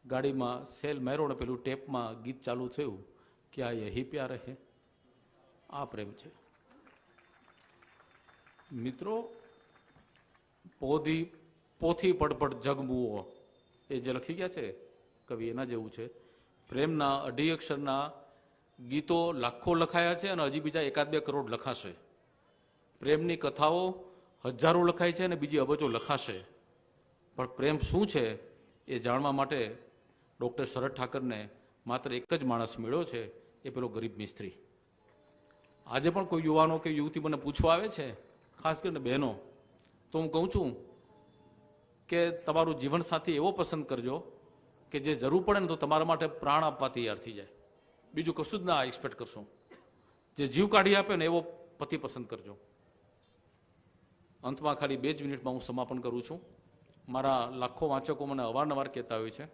ગાડીમાં સેલ માર્યો ને પેલું ટેપમાં ગીત ચાલુ થયું કે આ યહી પ્યાર હે. આ પ્રેમ છે મિત્રો. પોથી પડપડ જગમુઓ, એ જે લખી ગયા છે કવિ, એના જેવું છે. પ્રેમના 2.5 અક્ષરના ગીતો લાખો લખાયા છે અને હજી બીજા 1-2 કરોડ લખાશે. પ્રેમની કથાઓ હજારો લખાય છે અને બીજી અબજો લખાશે. પણ પ્રેમ શું છે એ જાણવા માટે ડૉક્ટર શરદ ઠાકરને માત્ર એક જ માણસ મળ્યો છે, એ પેલો ગરીબ મિસ્ત્રી. આજે પણ કોઈ યુવાનો કે યુવતી મને પૂછવા આવે છે, ખાસ કરીને બહેનો, તો હું કહું છું કે તમારું જીવનસાથી એવો પસંદ કરજો કે જે જરૂર પડે ને તો તમારા માટે પ્રાણ આપવા તૈયાર થઈ જાય. બીજું કશું જ ના એક્સપેક્ટ કરશો. જે જીવ કાઢી આપે ને એવો પતિ પસંદ કરજો. અંતમાં ખાલી 2 જ મિનિટમાં હું સમાપન કરું છું. મારા લાખો વાંચકો મને અવારનવાર કહેતા હોય છે,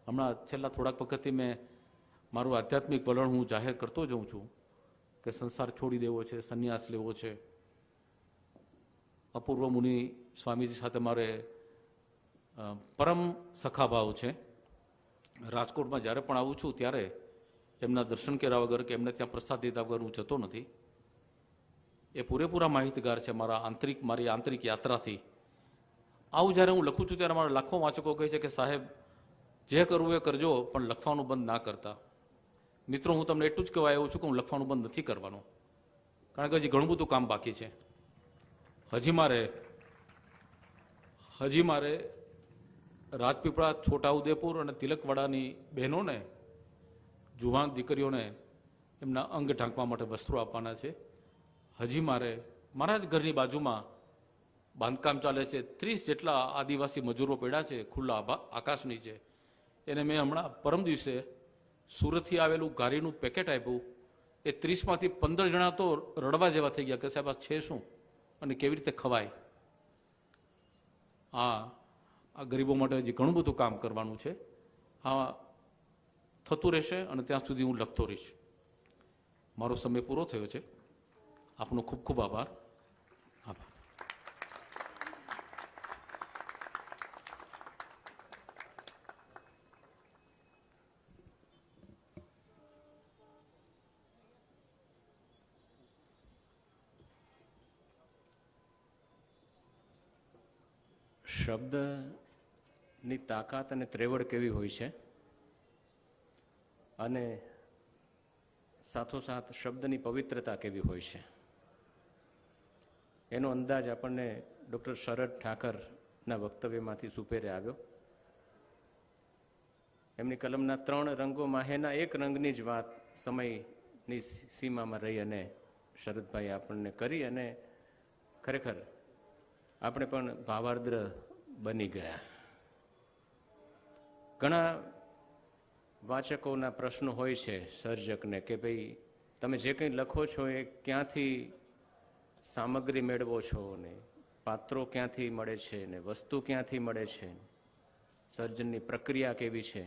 હમણાં છેલ્લા થોડાક વખતથી મેં મારું આધ્યાત્મિક વલણ હું જાહેર કરતો જાઉં છું કે સંસાર છોડી દેવો છે, સંન્યાસ લેવો છે. અપૂર્વ મુનિ સ્વામીજી સાથે મારે પરમ સખાભાવ છે. રાજકોટમાં જ્યારે પણ આવું છું ત્યારે એમના દર્શન કર્યા વગર કે એમને ત્યાં પ્રસાદ દીધા વગર હું જતો નથી. એ પૂરેપૂરા માહિતગાર છે મારી આંતરિક યાત્રાથી. આવું જ્યારે હું લખું છું ત્યારે મારા લાખો વાંચકો કહે છે કે સાહેબ જે કરવું એ કરજો પણ લખવાનું બંધ ના કરતા. મિત્રો, હું તમને એટલું જ કહેવા આવ્યો છું કે હું લખવાનું બંધ નથી કરવાનું, કારણ કે હજી ઘણું બધું કામ બાકી છે. હજી મારે રાજપીપળા, છોટાઉદેપુર અને તિલકવાડાની બહેનોને, જુવાન દીકરીઓને એમના અંગ ઢાંકવા માટે વસ્ત્રો આપવાના છે. હજી મારા જ ઘરની બાજુમાં બાંધકામ ચાલે છે. 30 જેટલા આદિવાસી મજૂરો પડ્યા છે, ખુલ્લા આકાશ નીચે. એને મેં હમણાં પરમ દિવસે સુરતથી આવેલું ગારીનું પેકેટ આપ્યું. એ 30માંથી 15 જણા તો રડવા જેવા થઈ ગયા કે સાહેબ આ છે શું અને કેવી રીતે ખવાય. આ ગરીબો માટે હજી ઘણું બધું કામ કરવાનું છે. આ થતું રહેશે અને ત્યાં સુધી હું લખતો રહીશ. મારો સમય પૂરો થયો છે. આપનો ખૂબ ખૂબ આભાર. શબ્દની તાકાત અને ત્રેવડ કેવી હોય છે, અને સાથોસાથ શબ્દની પવિત્રતા કેવી હોય છે, એનો અંદાજ આપણને ડૉક્ટર શરદ ઠાકરના વક્તવ્યમાંથી સુપેરે આવ્યો. એમની કલમના 3 રંગો માહેના એક રંગની જ વાત સમયની સીમામાં રહી અને શરદભાઈ આપણને કરી, અને ખરેખર આપણે પણ ભાવાર્દ્ર બની ગયા. ઘણા વાચકોના પ્રશ્નો હોય છે સર્જકને કે ભાઈ તમે જે કંઈ લખો છો એ ક્યાંથી સામગ્રી મેળવો છો, ને પાત્રો ક્યાંથી મળે છે, ને વસ્તુ ક્યાંથી મળે છે, સર્જનની પ્રક્રિયા કેવી છે,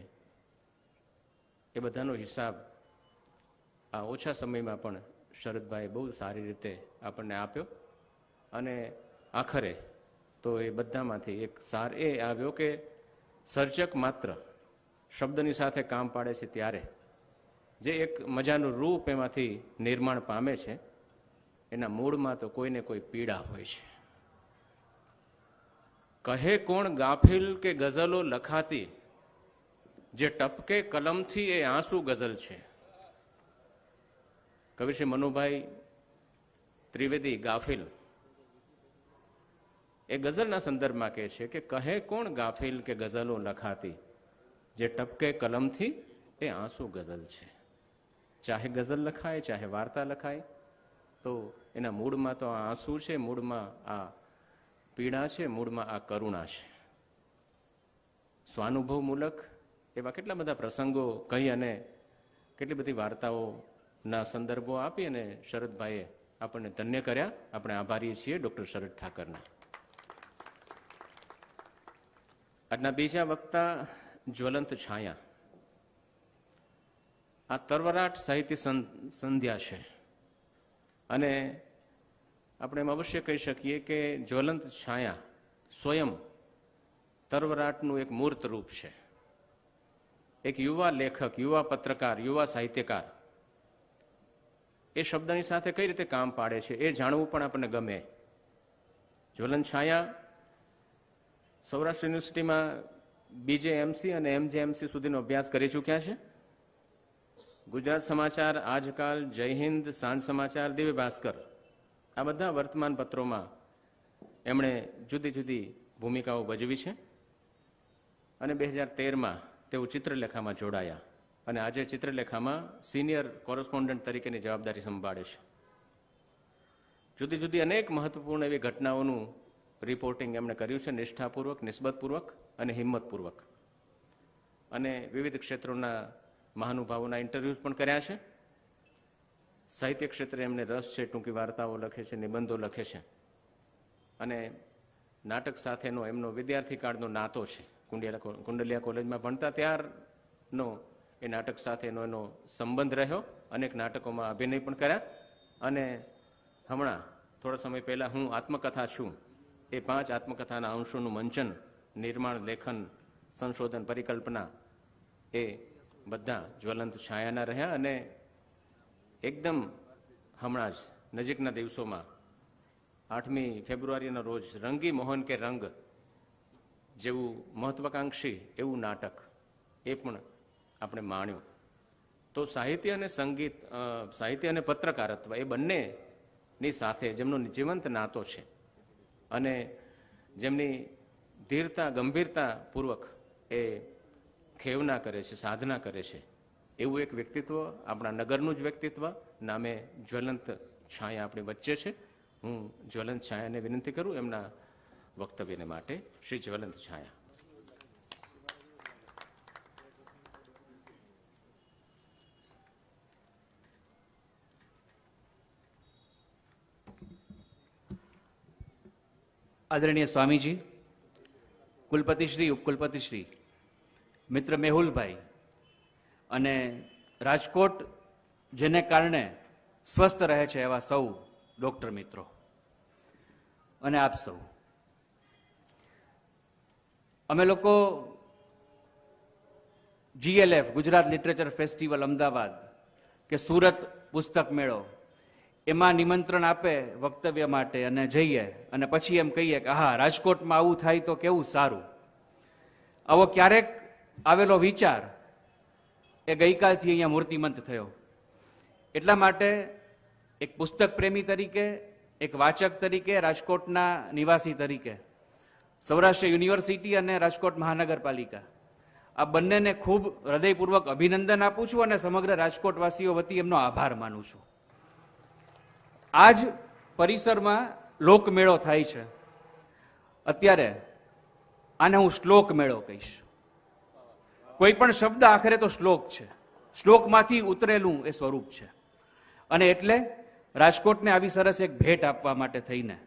એ બધાનો હિસાબ આ ઓછા સમયમાં પણ શરદભાઈ બહુ સારી રીતે આપણને આપ્યો. અને આખરે તો એ બધામાંથી એક સાર એ આવ્યો કે સર્જક માત્ર શબ્દની સાથે કામ પાડે છે ત્યારે જે એક મજાનું રૂપ એમાંથી નિર્માણ પામે છે, એના મૂળમાં તો કોઈને કોઈ પીડા હોય છે. કહે કોણ ગાફિલ કે ગઝલો લખાતી, જે ટપકે કલમથી એ આંસુ ગઝલ છે. કવિ શ્રી મનુભાઈ ત્રિવેદી ગાફિલ એ ગઝલના સંદર્ભમાં કહે છે કે કહે કોણ ગાફિલ કે ગઝલો લખાતી, જે ટપકે કલમથી એ આંસુ ગઝલ છે. ચાહે ગઝલ લખાય, ચાહે વાર્તા લખાય, તો એના મૂળમાં તો આ આંસુ છે, મૂળમાં આ પીડા છે, મૂળમાં આ કરુણા છે. સ્વાનુભવમૂલક એવા કેટલા બધા પ્રસંગો કહી અને કેટલી બધી વાર્તાઓના સંદર્ભો આપી અને શરદભાઈએ આપણને ધન્ય કર્યા. આપણે આભારી છીએ ડૉક્ટર શરદ ઠાકરના. આજના બીજા વક્તા જ્વલંત છાયા. આ તરવરાટ સાહિત્ય સંધ્યા છે, અને આપણે એમ અવશ્ય કહી શકીએ કે જ્વલંત છાયા સ્વયં તરવરાટનું એક મૂર્ત રૂપ છે. એક યુવા લેખક, યુવા પત્રકાર, યુવા સાહિત્યકાર એ શબ્દની સાથે કઈ રીતે કામ પાડે છે એ જાણવું પણ આપણને ગમે. જ્વલંત છાયા સૌરાષ્ટ્ર યુનિવર્સિટીમાં BJMC અને MJMC સુધીનો અભ્યાસ કરી ચૂક્યા છે. ગુજરાત સમાચાર, આજકાલ, જય હિન્દ, સાંજ સમાચાર, દિવ્ય ભાસ્કર, આ બધા વર્તમાન પત્રોમાં એમણે જુદી જુદી ભૂમિકાઓ ભજવી છે. અને 2013માં તેઓ ચિત્રલેખામાં જોડાયા અને આજે ચિત્રલેખામાં સિનિયર કોરસ્પોન્ડન્ટ તરીકેની જવાબદારી સંભાળે છે. જુદી જુદી અનેક મહત્વપૂર્ણ એવી ઘટનાઓનું રિપોર્ટિંગ એમણે કર્યું છે, નિષ્ઠાપૂર્વક, નિસ્બતપૂર્વક અને હિંમતપૂર્વક. અને વિવિધ ક્ષેત્રોના મહાનુભાવોના ઇન્ટરવ્યૂઝ પણ કર્યા છે. સાહિત્ય ક્ષેત્રે એમને રસ છે, ટૂંકી વાર્તાઓ લખે છે, નિબંધો લખે છે. અને નાટક સાથેનો એમનો વિદ્યાર્થી કાળનો નાતો છે. કુંડલિયા કોલેજમાં ભણતા ત્યારનો એ નાટક સાથેનો એનો સંબંધ રહ્યો. અનેક નાટકોમાં અભિનય પણ કર્યા અને હમણાં થોડા સમય પહેલાં હું આત્મકથા છું એ 5 આત્મકથાના અંશોનું મંચન, નિર્માણ, લેખન, સંશોધન, પરિકલ્પના એ બધા જ્વલંત છાયાના રહ્યા. અને એકદમ હમણાં જ નજીકના દિવસોમાં 8મી ફેબ્રુઆરીના રોજ રંગી મોહન કે રંગ જેવું મહત્વાકાંક્ષી એવું નાટક એ પણ આપણે માણ્યું. તો સાહિત્ય અને સંગીત, સાહિત્ય અને પત્રકારત્વ એ બંનેની સાથે જેમનો જીવંત નાતો છે અને જેમની ધીરતા, ગંભીરતા પૂર્વક એ ખેવના કરે છે, સાધના કરે છે, એવું એક વ્યક્તિત્વ, આપણા નગરનું જ વ્યક્તિત્વ, નામે જ્વલંત છાયા આપણી વચ્ચે છે. હું જ્વલંત છાયાને વિનંતી કરું એમના વક્તવ્યને માટે. શ્રી જ્વલંત છાયા. આદરણીય સ્વામીજી, કુલપતિશ્રી, ઉપકુલપતિશ્રી, મિત્ર મેહુલભાઈ અને રાજકોટ જેને કારણે સ્વસ્થ રહે છે એવા સૌ ડોક્ટર મિત્રો અને આપ સૌ, અમે લોકો GLF Gujarat literature festival Ahmedabad કે સુરત પુસ્તક મેળો એમાં નિમંત્રણ આપે વક્તવ્ય માટે અને જઈએ અને પછી એમ કહીએ કે હા, રાજકોટમાં આવું થાય તો કેવું સારું. આવો ક્યારેક આવેલો વિચાર એ ગઈકાલથી અહીંયા મૂર્તિમંત થયો. એટલા માટે એક પુસ્તક પ્રેમી તરીકે, એક વાચક તરીકે, રાજકોટના નિવાસી તરીકે સૌરાષ્ટ્ર યુનિવર્સિટી અને રાજકોટ મહાનગરપાલિકા આ બંનેને ખૂબ હૃદયપૂર્વક અભિનંદન આપું છું અને સમગ્ર રાજકોટવાસીઓ વતી એમનો આભાર માનું છું. આ જ પરિસરમાં લોકમેળો થાય છે. અત્યારે આને હું શ્લોક મેળો કહીશ. કોઈ પણ શબ્દ આખરે તો શ્લોક છે, શ્લોકમાંથી ઉતરેલું એ સ્વરૂપ છે. અને એટલે રાજકોટને આવી સરસ એક ભેટ આપવા માટે થઈને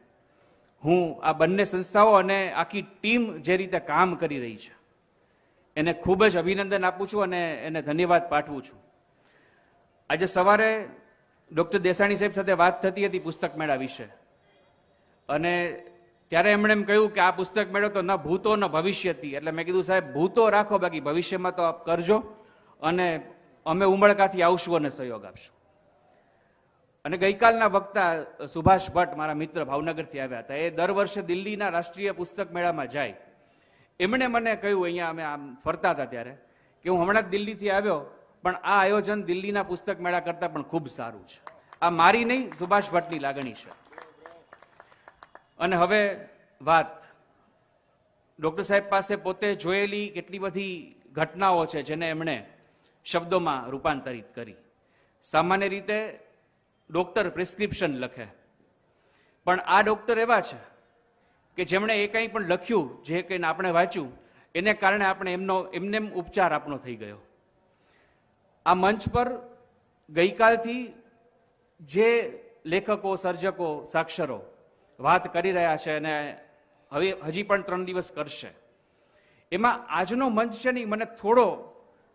હું આ બંને સંસ્થાઓ અને આખી ટીમ જે રીતે કામ કરી રહી છે એને ખૂબ જ અભિનંદન આપું છું અને એને ધન્યવાદ પાઠવું છું. આજે સવારે ડૉક્ટર દેસાણી સાહેબ સાથે વાત થતી હતી પુસ્તક મેળા વિશે અને ત્યારે એમણે એમ કહ્યું કે આ પુસ્તક મેળો તો ન ભૂતો ન ભવિષ્યથી. એટલે મેં કીધું સાહેબ, ભૂતો રાખો, બાકી ભવિષ્યમાં તો આપ કરજો અને અમે ઉમળકાથી આવશું અને સહયોગ આપશું. અને ગઈકાલના વક્તા સુભાષ ભટ્ટ, મારા મિત્ર, ભાવનગરથી આવ્યા હતા. એ દર વર્ષે દિલ્હીના રાષ્ટ્રીય પુસ્તક મેળામાં જાય. એમણે મને કહ્યું, અહીંયા અમે આમ ફરતા હતા ત્યારે, કે હું હમણાં જ દિલ્હીથી આવ્યો પણ આ આયોજન દિલ્હીના પુસ્તક મેળા કરતાં પણ ખૂબ સારું છે. આ મારી નહીં, સુભાષ ભટ્ટની લાગણી છે. અને હવે વાત ડૉક્ટર સાહેબ પાસે પોતે જોયેલી કેટલી બધી ઘટનાઓ છે જેને એમણે શબ્દોમાં રૂપાંતરિત કરી. સામાન્ય રીતે ડૉક્ટર પ્રિસ્ક્રિપ્શન લખે, પણ આ ડૉક્ટર એવા છે કે જેમણે એ કંઈ પણ લખ્યું, જે કંઈ આપણે વાંચ્યું, એને કારણે આપણે એમને ઉપચાર આપણો થઈ ગયો. આ મંચ પર ગઈકાલથી જે લેખકો, સર્જકો, સાક્ષરો વાત કરી રહ્યા છે અને હવે હજી પણ 3 દિવસ કરશે, એમાં આજનો મંચ છે ને મને થોડો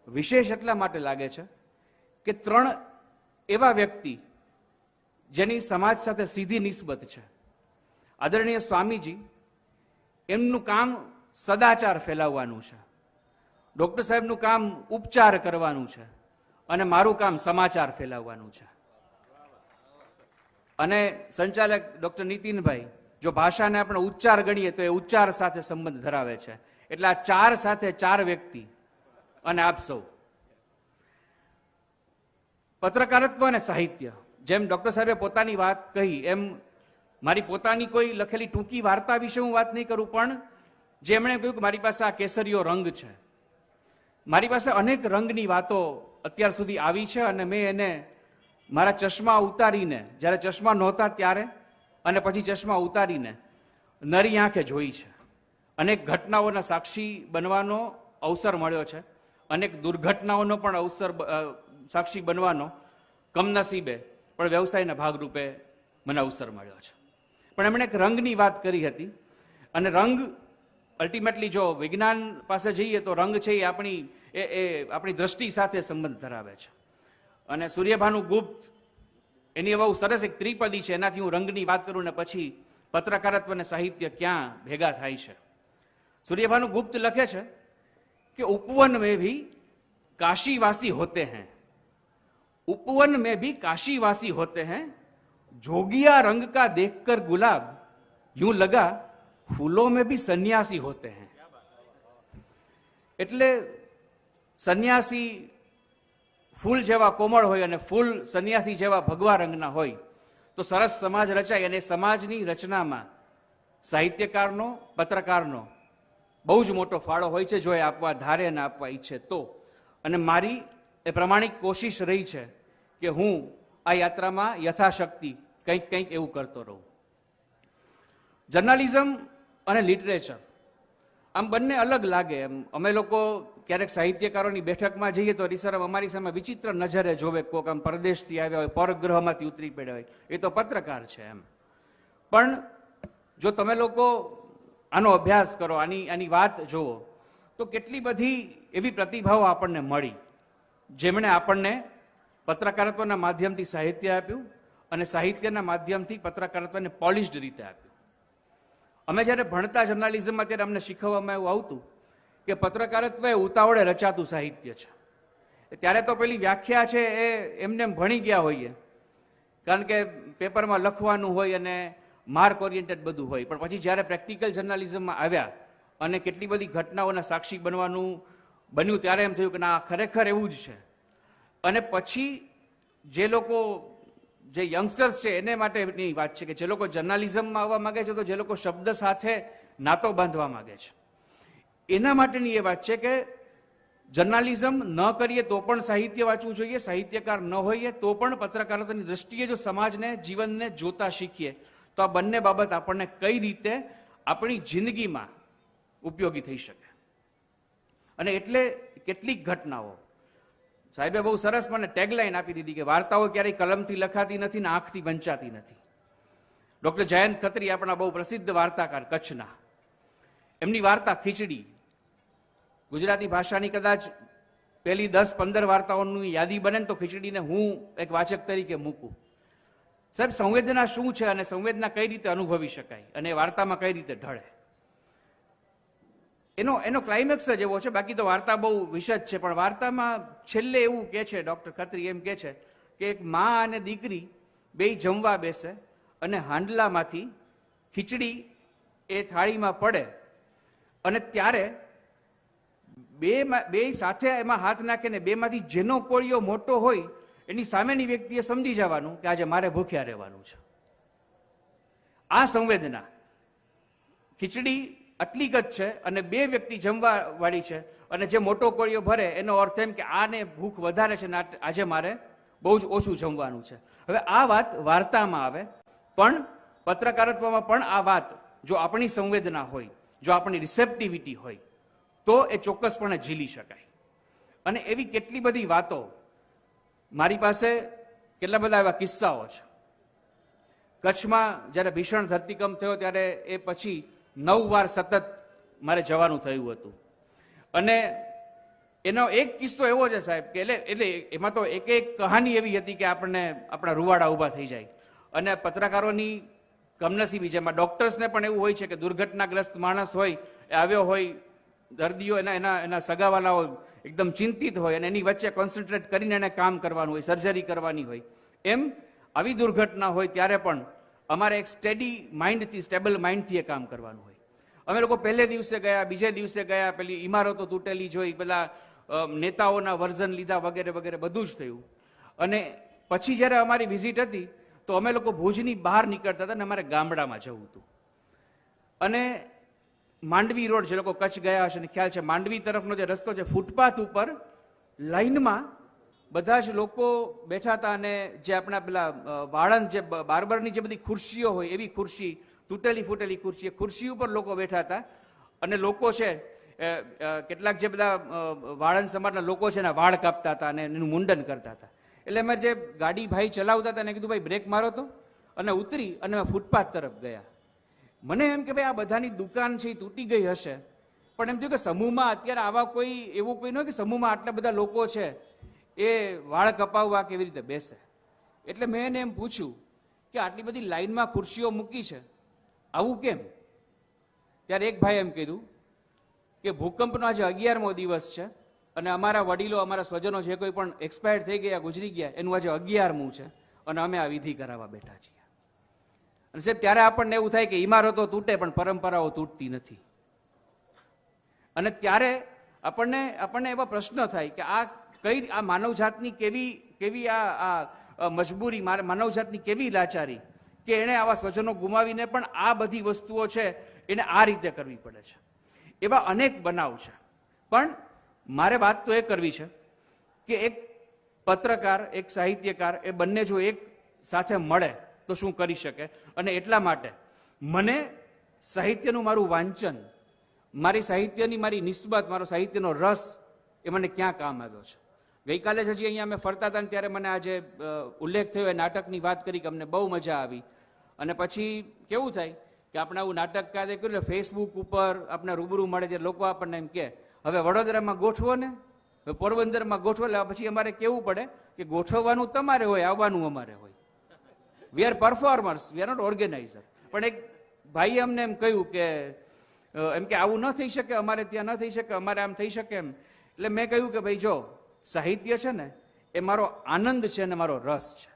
વિશેષ એટલા માટે લાગે છે કે 3 એવા વ્યક્તિ જેની સમાજ સાથે સીધી નિસ્બત છે. આદરણીય સ્વામીજી, એમનું કામ સદાચાર ફેલાવવાનું છે, ડૉક્ટર સાહેબનું કામ ઉપચાર કરવાનું છે અને મારું કામ સમાચાર ફેલાવવાનું છે. અને સંચાલક ડૉક્ટર નીતિનભાઈ, જો ભાષાને આપણે ઉચ્ચાર ગણીએ તો એ ઉચ્ચાર સાથે સંબંધ ધરાવે છે. એટલે આ 4 સાથે 4 વ્યક્તિ અને આપ સૌ. પત્રકારત્વ અને સાહિત્ય, જેમ ડૉક્ટર સાહેબે પોતાની વાત કહી એમ મારી પોતાની કોઈ લખેલી ટૂંકી વાર્તા વિશે હું વાત નહીં કરું, પણ જે એમણે કહ્યું કે મારી પાસે આ કેસરીયો રંગ છે, મારી પાસે અનેક રંગની વાતો અત્યાર સુધી આવી છે અને મેં એને મારા ચશ્મા ઉતારીને, જ્યારે ચશ્મા નહોતા ત્યારે અને પછી ચશ્મા ઉતારીને નરી આંખે જોઈ છે. અનેક ઘટનાઓના સાક્ષી બનવાનો અવસર મળ્યો છે, અનેક દુર્ઘટનાઓનો પણ અવસર સાક્ષી બનવાનો કમનસીબે પણ વ્યવસાયના ભાગરૂપે મને અવસર મળ્યો છે. પણ એમણે એક રંગની વાત કરી હતી અને રંગ અલ્ટિમેટલી જો વિજ્ઞાન પાસે જઈએ તો રંગ છે એ આપણી દ્રષ્ટિ સાથે સંબંધ ધરાવે છે. અને સૂર્યભાનુ ગુપ્ત એની બહુ સરસ એક ત્રિપદી છે, એનાથી હું રંગની વાત કરું ને પછી પત્રકારત્વ અને સાહિત્ય ક્યાં ભેગા થાય છે. સૂર્યભાનુ ગુપ્ત લખે છે કે ઉપવન में भी काशीवासी होते हैं, उपवन में भी काशीवासी होते हैं, जोगिया रंग का देखकर गुलाब यूं लगा फूलों में भी सन्यासी होते हैं. એટલે સન્યાસી ફૂલ જેવા કોમળ હોય અને ફૂલ સન્યાસી જેવા ભગવા રંગના હોય તો સરસ સમાજ રચાય. અને સમાજની રચનામાં સાહિત્યકારનો, પત્રકારનો બહુ જ મોટો ફાળો હોય છે, જો એ આપવા ધારે અને આપવા ઈચ્છે તો. અને મારી એ પ્રમાણિક કોશિશ રહી છે કે હું આ યાત્રામાં યથાશક્તિ કંઈક એવું કરતો રહું. જર્નાલિઝમ અને લિટરેચર આમ બંને અલગ લાગે. એમ અમે લોકો ક્યારેક સાહિત્યકારોની બેઠકમાં જઈએ તો રીસરમ અમારી સામે વિચિત્ર નજરે જોવે, કોક આમ પરદેશથી આવ્યા હોય, પરગ્રહમાંથી ઉતરી પડ્યા હોય, એ તો પત્રકાર છે એમ. પણ જો તમે લોકો આનો અભ્યાસ કરો, આની વાત જુઓ, તો કેટલી બધી એવી પ્રતિભાઓ આપણને મળી જેમણે આપણને પત્રકારત્વના માધ્યમથી સાહિત્ય આપ્યું અને સાહિત્યના માધ્યમથી પત્રકારત્વને પોલિશ્ડ રીતે આપ્યું. અમે જ્યારે ભણતા જર્નાલિઝમમાં ત્યારે અમને શીખવવામાં એવું આવતું કે પત્રકારત્વ એ ઉતાવળે રચાતું સાહિત્ય છે. ત્યારે તો પેલી વ્યાખ્યા છે એ એમને ભણી ગયા હોઈએ, કારણ કે પેપરમાં લખવાનું હોય અને માર્ક ઓરિએન્ટેડ બધું હોય. પણ પછી જ્યારે પ્રેક્ટિકલ જર્નાલિઝમમાં આવ્યા અને કેટલી બધી ઘટનાઓના સાક્ષી બન્યું ત્યારે એમ થયું કે ના, ખરેખર એવું જ છે. અને પછી જે લોકો, જે યંગસ્ટર્સ છે એને માટેની વાત છે કે જે લોકો જર્નાલિઝમમાં આવવા માંગે છે, તો જે લોકો શબ્દ સાથે નાતો બાંધવા માંગે છે, એના માટેની એ વાત છે કે જર્નાલિઝમ ન કરીએ તો પણ સાહિત્ય વાંચવું જોઈએ, સાહિત્યકાર ન હોઈએ તો પણ પત્રકારત્વની દ્રષ્ટિએ જો સમાજને, જીવનને જોતા શીખીએ તો આ બંને બાબત આપણને કઈ રીતે આપણી જિંદગીમાં ઉપયોગી થઈ શકે. અને એટલે કેટલીક ઘટનાઓ સાહેબે બહુ સરસ મને ટેગલાઈન આપી દીધી કે વાર્તાઓ ક્યારેય કલમથી લખાતી નથી ને આંખથી વંચાતી નથી. ડોક્ટર જયંત ખત્રી, આપણા બહુ પ્રસિદ્ધ વાર્તાકાર કચ્છના, એમની વાર્તા ખીચડી ગુજરાતી ભાષાની કદાચ પહેલી 10-15 વાર્તાઓની યાદી બને તો ખીચડીને હું એક વાચક તરીકે મૂકું. સાહેબ, સંવેદના શું છે અને સંવેદના કઈ રીતે અનુભવી શકાય અને વાર્તામાં કઈ રીતે ઢળે, એનો ક્લાઇમેક્સ જ એવો છે. બાકી તો વાર્તા બહુ વિશદ છે, પણ વાર્તામાં છેલ્લે એવું કે છે ડોક્ટર ખત્રી, એમ કે છે કે એક મા અને દીકરી બેય જમવા બેસે અને હાંડલામાંથી ખીચડી એ થાળીમાં પડે અને ત્યારે બે સાથે એમાં હાથ નાખે ને બેમાંથી જેનો કોળિયો મોટો હોય એની સામેની વ્યક્તિએ સમજી જવાનું કે આજે મારે ભૂખ્યા રહેવાનું છે. આ સંવેદના ખીચડી આટલી જ છે અને બે વ્યક્તિ જમવા વાળી છે અને જે મોટો કોળિયો ભરે એનો અર્થ એમ કે આને ભૂખ વધારે છે ને આજે મારે બહુ જ ઓછું જમવાનું છે. હવે આ વાત વાર્તામાં આવે, પણ પત્રકારત્વમાં પણ આ વાત જો આપણી સંવેદના હોય, જો આપણી રિસેપ્ટિવિટી હોય તો એ ચોક્કસપણે ઝીલી શકાય. અને એવી કેટલી બધી વાતો મારી પાસે, કેટલા બધા એવા કિસ્સાઓ છે. કચ્છમાં જ્યારે ભીષણ ધરતીકંપ થયો ત્યારે એ પછી 9 વાર સતત મારે જવાનું થયું હતું. અને એનો એક કિસ્સો એવો છે સાહેબ કે એટલે એમાં તો એક કહાની એવી હતી કે આપણને આપણા રૂવાડા ઊભા થઈ જાય. અને પત્રકારોની કમનસીબી, જેમાં ડોક્ટર્સને પણ એવું હોય છે કે દુર્ઘટનાગ્રસ્ત માણસ હોય, એ આવ્યો હોય, દર્દીઓ એના સગાવાલાઓ એકદમ ચિંતિત હોય અને એની વચ્ચે કોન્સન્ટ્રેટ કરીને એને કામ કરવાનું હોય, સર્જરી કરવાની હોય. એમ આવી દુર્ઘટના હોય ત્યારે પણ અમારે એક સ્ટેબલ માઇન્ડથી એ કામ કરવાનું હોય. અમે લોકો પહેલે દિવસે ગયા, બીજે દિવસે ગયા, પેલી ઇમારતો તૂટેલી જોઈ, પેલા નેતાઓના વર્ઝન લીધા, વગેરે વગેરે બધું જ થયું. અને પછી જ્યારે અમારી વિઝિટ હતી તો અમે લોકો ભુજની બહાર નીકળતા હતા અને અમારે ગામડામાં જવું હતું. અને માંડવી રોડ, જે લોકો કચ્છ ગયા હશે ને ખ્યાલ છે, માંડવી તરફનો જે રસ્તો છે, ફૂટપાથ ઉપર લાઈનમાં બધા જ લોકો બેઠા હતા અને જે આપણા પેલા વાળંદ, જે બાર્બરની જે બધી ખુરશીઓ હોય એવી ખુરશી, તૂટેલી ફૂટેલી ખુરશી, ખુરશી ઉપર લોકો બેઠા હતા. અને લોકો છે કેટલાક જે બધા વાળંદ સમાજના લોકો છે ને વાળ કાપતા હતા અને એનું મુંડન કરતા હતા. એટલે અમે જે ગાડી ભાઈ ચલાવતા હતા એને કીધું ભાઈ બ્રેક મારો તો, અને ઉતરી અને ફૂટપાથ તરફ ગયા. મને એમ કે ભાઈ આ બધાની દુકાન છે એ તૂટી ગઈ હશે, પણ એમ થયું કે સમૂહમાં અત્યારે આવા કોઈ એવું કોઈ ન હોય કે સમૂહમાં આટલા બધા લોકો છે એ વાળ કપાવવા કેવી રીતે બેસે. એટલે મેં એને એમ પૂછ્યું કે આટલી બધી લાઈનમાં ખુરશીઓ મૂકી છે, આવું કેમ? ત્યારે એક ભાઈ એમ કીધું કે ભૂકંપનો આજે 11મો દિવસ છે અને અમારા વડીલો, અમારા સ્વજનો જે કોઈ પણ એક્સપાયર થઈ ગયા, ગુજરી ગયા, એનું આજે 11મું છે અને અમે આ વિધિ કરાવવા બેઠા છીએ. અને સાહેબ ત્યારે આપણને એવું થાય કે ઇમારતો તૂટે પણ પરંપરાઓ તૂટતી નથી. અને ત્યારે આપણને એવા પ્રશ્ન થાય કે આ માનવજાતની કેવી આ મજબૂરી, માનવજાતની કેવી લાચારી કે એણે આવા સ્વજનો ગુમાવીને પણ આ બધી વસ્તુઓ છે એને આ રીતે કરવી પડે છે. એવા અનેક બનાવ છે. પણ મારે વાત તો એ કરવી છે કે એક પત્રકાર, એક સાહિત્યકાર, એ બંને જો એક સાથે મળે તો શું કરી શકે. અને એટલા માટે મને સાહિત્યનું મારું વાંચન, મારી સાહિત્યની મારી નિસ્બત, મારો સાહિત્યનો રસ એ મને ક્યાં કામ આવ્યો છે. ગઈકાલે જ હજી અહીંયા અમે ફરતા હતા ત્યારે મને આજે ઉલ્લેખ થયો, એ નાટકની વાત કરી કે અમને બહુ મજા આવી. અને પછી કેવું થાય કે આપણે આવું નાટક કાદે કર્યું, ફેસબુક ઉપર આપણે રૂબરૂ મળે ત્યારે લોકો આપણને એમ કે હવે વડોદરામાં ગોઠવો ને, હવે પોરબંદરમાં ગોઠવો. એટલે પછી અમારે કેવું પડે કે ગોઠવવાનું તમારે હોય, આવવાનું અમારે હોય. We are performers, we are not organizer. પણ એક ભાઈએ અમને એમ કહ્યું કે એમ કે આવું ન થઈ શકે, અમારે ત્યાં ન થઈ શકે, અમારે આમ થઈ શકે એમ. એટલે મેં કહ્યું કે ભાઈ જો સાહિત્ય છે ને એ મારો આનંદ છે અને મારો રસ છે.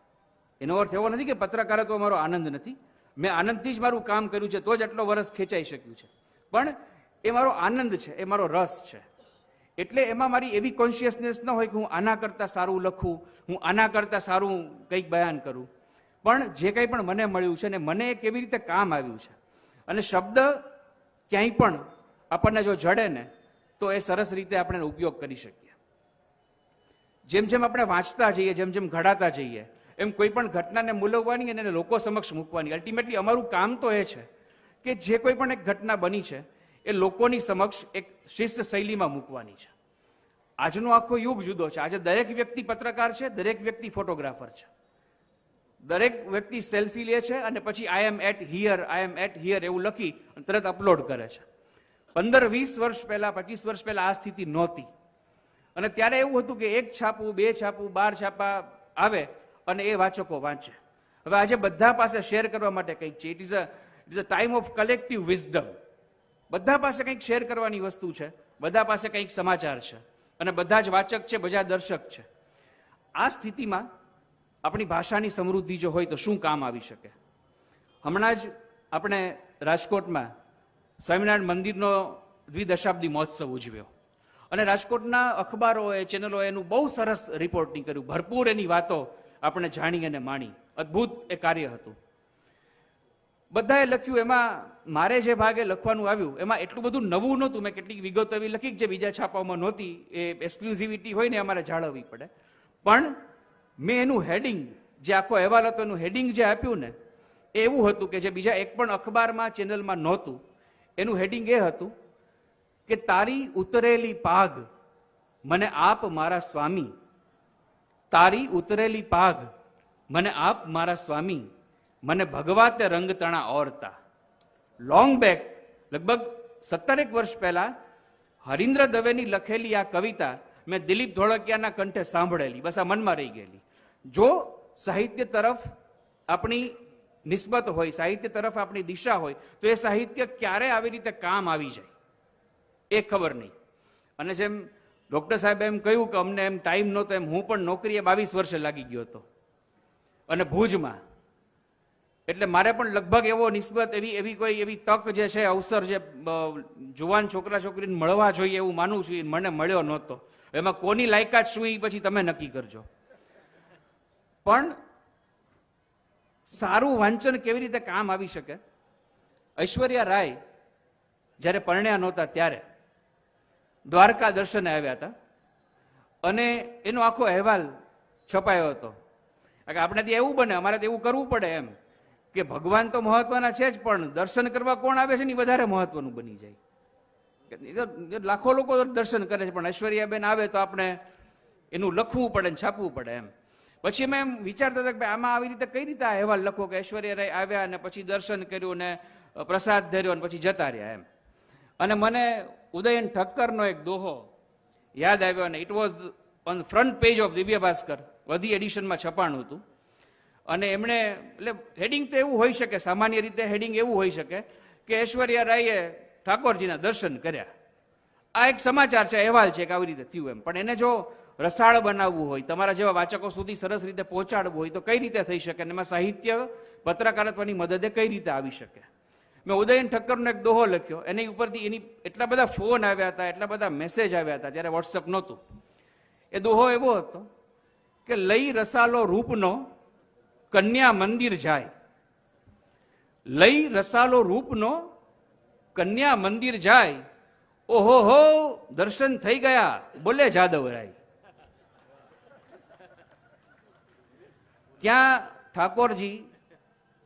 એનો અર્થ એવો નથી કે પત્રકારત્વ મારો આનંદ નથી. મેં આનંદથી જ મારું કામ કર્યું છે તો જ આટલો વર્ષ ખેંચાઈ શક્યું છે. પણ એ મારો આનંદ છે, એ મારો રસ છે. એટલે એમાં મારી એવી કોન્શિયસનેસ ન હોય કે હું આના કરતાં સારું લખું, હું આના કરતાં સારું કંઈક બયાન કરું. પણ જે કંઈ પણ મને મળ્યું છે ને મને કેવી રીતે કામ આવ્યું છે. અને શબ્દ ક્યાંય પણ આપણને જો જડે ને તો એ સરસ રીતે આપણે એનો ઉપયોગ કરી શકીએ. જેમ જેમ આપણે વાંચતા જઈએ, જેમ જેમ ઘડાતા જઈએ, એમ કોઈ પણ ઘટનાને મૂલવવાની અને એને લોકો સમક્ષ મૂકવાની. અલ્ટિમેટલી અમારું કામ તો એ છે કે જે કોઈ પણ એક ઘટના બની છે એ લોકોની સમક્ષ એક શિસ્ત શૈલીમાં મૂકવાની છે. આજનો આખો યુગ જુદો છે. આજે દરેક વ્યક્તિ પત્રકાર છે, દરેક વ્યક્તિ ફોટોગ્રાફર છે, દરેક વ્યક્તિ સેલ્ફી લે છે અને પછી આઈ એમ એટ હિયર એવું લખી તરત અપલોડ કરે છે. 15-20 વર્ષ પહેલા, 25 વર્ષ પહેલા આ સ્થિતિ નહોતી. અને ત્યારે એવું હતું કે 1 છાપું, 2 છાપું, 12 છાપા આવે અને એ વાચકો વાંચે. હવે આજે બધા પાસે શેર કરવા માટે કંઈક છે. It is a time of collective wisdom. બધા પાસે કંઈક શેર કરવાની વસ્તુ છે, બધા પાસે કંઈક સમાચાર છે અને બધા જ વાચક છે, બધા દર્શક છે. આ સ્થિતિમાં આપણી ભાષાની સમૃદ્ધિ જો હોય તો શું કામ આવી શકે. હમણાં જ આપણે રાજકોટમાં સ્વામિનારાયણ મંદિરનો દ્વિદશાબ્દી મહોત્સવ ઉજવ્યો અને રાજકોટના અખબારોએ, ચેનલોએ એનું બહુ સરસ રિપોર્ટિંગ કર્યું. ભરપૂર એની વાતો આપણે જાણી અને માણી. અદ્ભુત એ કાર્ય હતું. બધાએ લખ્યું. એમાં મારે જે ભાગે લખવાનું આવ્યું એમાં એટલું બધું નવું નહોતું. મેં કેટલીક વિગતો એવી લખી જે બીજા છાપાઓમાં નહોતી. એ એક્સક્લુઝિવિટી હોય ને અમારે જાળવવી પડે. પણ મેં એનું હેડિંગ, જે આખો અહેવાલ હતો એનું હેડિંગ જે આપ્યું ને એ એવું હતું કે જે બીજા એક પણ અખબારમાં, ચેનલમાં નહોતું. એનું હેડિંગ એ હતું કે તારી ઉતરેલી પાઘ મને આપ મારા સ્વામી, તારી ઉતરેલી પાઘ મને આપ મારા સ્વામી, મને ભગવા તે રંગ તણા ઓરતા. લોંગ બેક, લગભગ 17 વર્ષ પહેલા હરીન્દ્ર દવેની લખેલી આ કવિતા મેં દિલીપ ધોળકિયાના કંઠે સાંભળેલી, બસ આ મનમાં રહી ગયેલી. જો સાહિત્ય તરફ આપણી નિસ્બત હોય, સાહિત્ય તરફ આપણી દિશા હોય તો એ સાહિત્ય ક્યારે આવી રીતે કામ આવી જાય એ ખબર નહીં. અને જેમ ડોક્ટર સાહેબે એમ કહ્યું કે અમને એમ ટાઈમ નહોતો, એમ હું પણ નોકરીએ 22 વર્ષે લાગી ગયો હતો અને ભુજમાં. એટલે મારે પણ લગભગ એવો નિસ્બત, એવી કોઈ એવી તક જે છે, અવસર જે જુવાન છોકરા છોકરીને મળવા જોઈએ એવું માનું છું, મને મળ્યો નહોતો. એમાં કોની લાયકાત શું એ પછી તમે નક્કી કરજો. પણ સારું વાંચન કેવી રીતે કામ આવી શકે. ઐશ્વર્યા રાય જ્યારે પરણ્યા નહોતા ત્યારે દ્વારકા દર્શને આવ્યા હતા અને એનો આખો અહેવાલ છપાયો હતો. આપણે ત્યાં એવું બને, અમારે ત્યાં એવું કરવું પડે એમ કે ભગવાન તો મહત્વના છે જ, પણ દર્શન કરવા કોણ આવે છે ને વધારે મહત્વનું બની જાય. લાખો લોકો દર્શન કરે છે પણ ઐશ્વર્યાબેન આવે તો આપણે એનું લખવું પડે ને છાપવું પડે એમ. પછી અમે એમ વિચારતા હતા કે આમાં આવી રીતે કઈ રીતે આ અહેવાલ લખો કે ઐશ્વર્યા રાય આવ્યા અને પછી દર્શન કર્યું ને પ્રસાદ ધર્યો અને પછી જતા રહ્યા એમ. અને મને ઉદયન ઠક્કરનો એક દોહો યાદ આવ્યો અને it was on front page of Divya Bhaskar, બધી એડિશનમાં છપાણું હતું અને એમણે એટલે હેડિંગ તો એવું હોઈ શકે, સામાન્ય રીતે હેડિંગ એવું હોઈ શકે કે ઐશ્વર્યા રાયે ઠાકોરજીના દર્શન કર્યા. આ એક સમાચાર છે, અહેવાલ છે કે આવી રીતે થયું એમ. પણ એને જો રસાળ બનાવવું હોય, તમારા જેવા વાચકો સુધી સરસ રીતે પહોંચાડવું હોય તો કઈ રીતે થઈ શકે? અને એમાં સાહિત્ય પત્રકારત્વની મદદે કઈ રીતે આવી શકે? મેં ઉદયન ઠક્કરનો એક દોહો લખ્યો, એની ઉપરથી એની એટલા બધા ફોન આવ્યા હતા, એટલા બધા મેસેજ આવ્યા હતા, ત્યારે વોટ્સઅપ નહોતું. એ દોહો એવો હતો કે લઈ રસાલો રૂપનો કન્યા મંદિર જાય, લઈ રસાલો રૂપનો કન્યા મંદિર જાય, ઓહો હો દર્શન થઈ ગયા, બોલે જાદવરાય. ક્યાં ઠાકોરજી,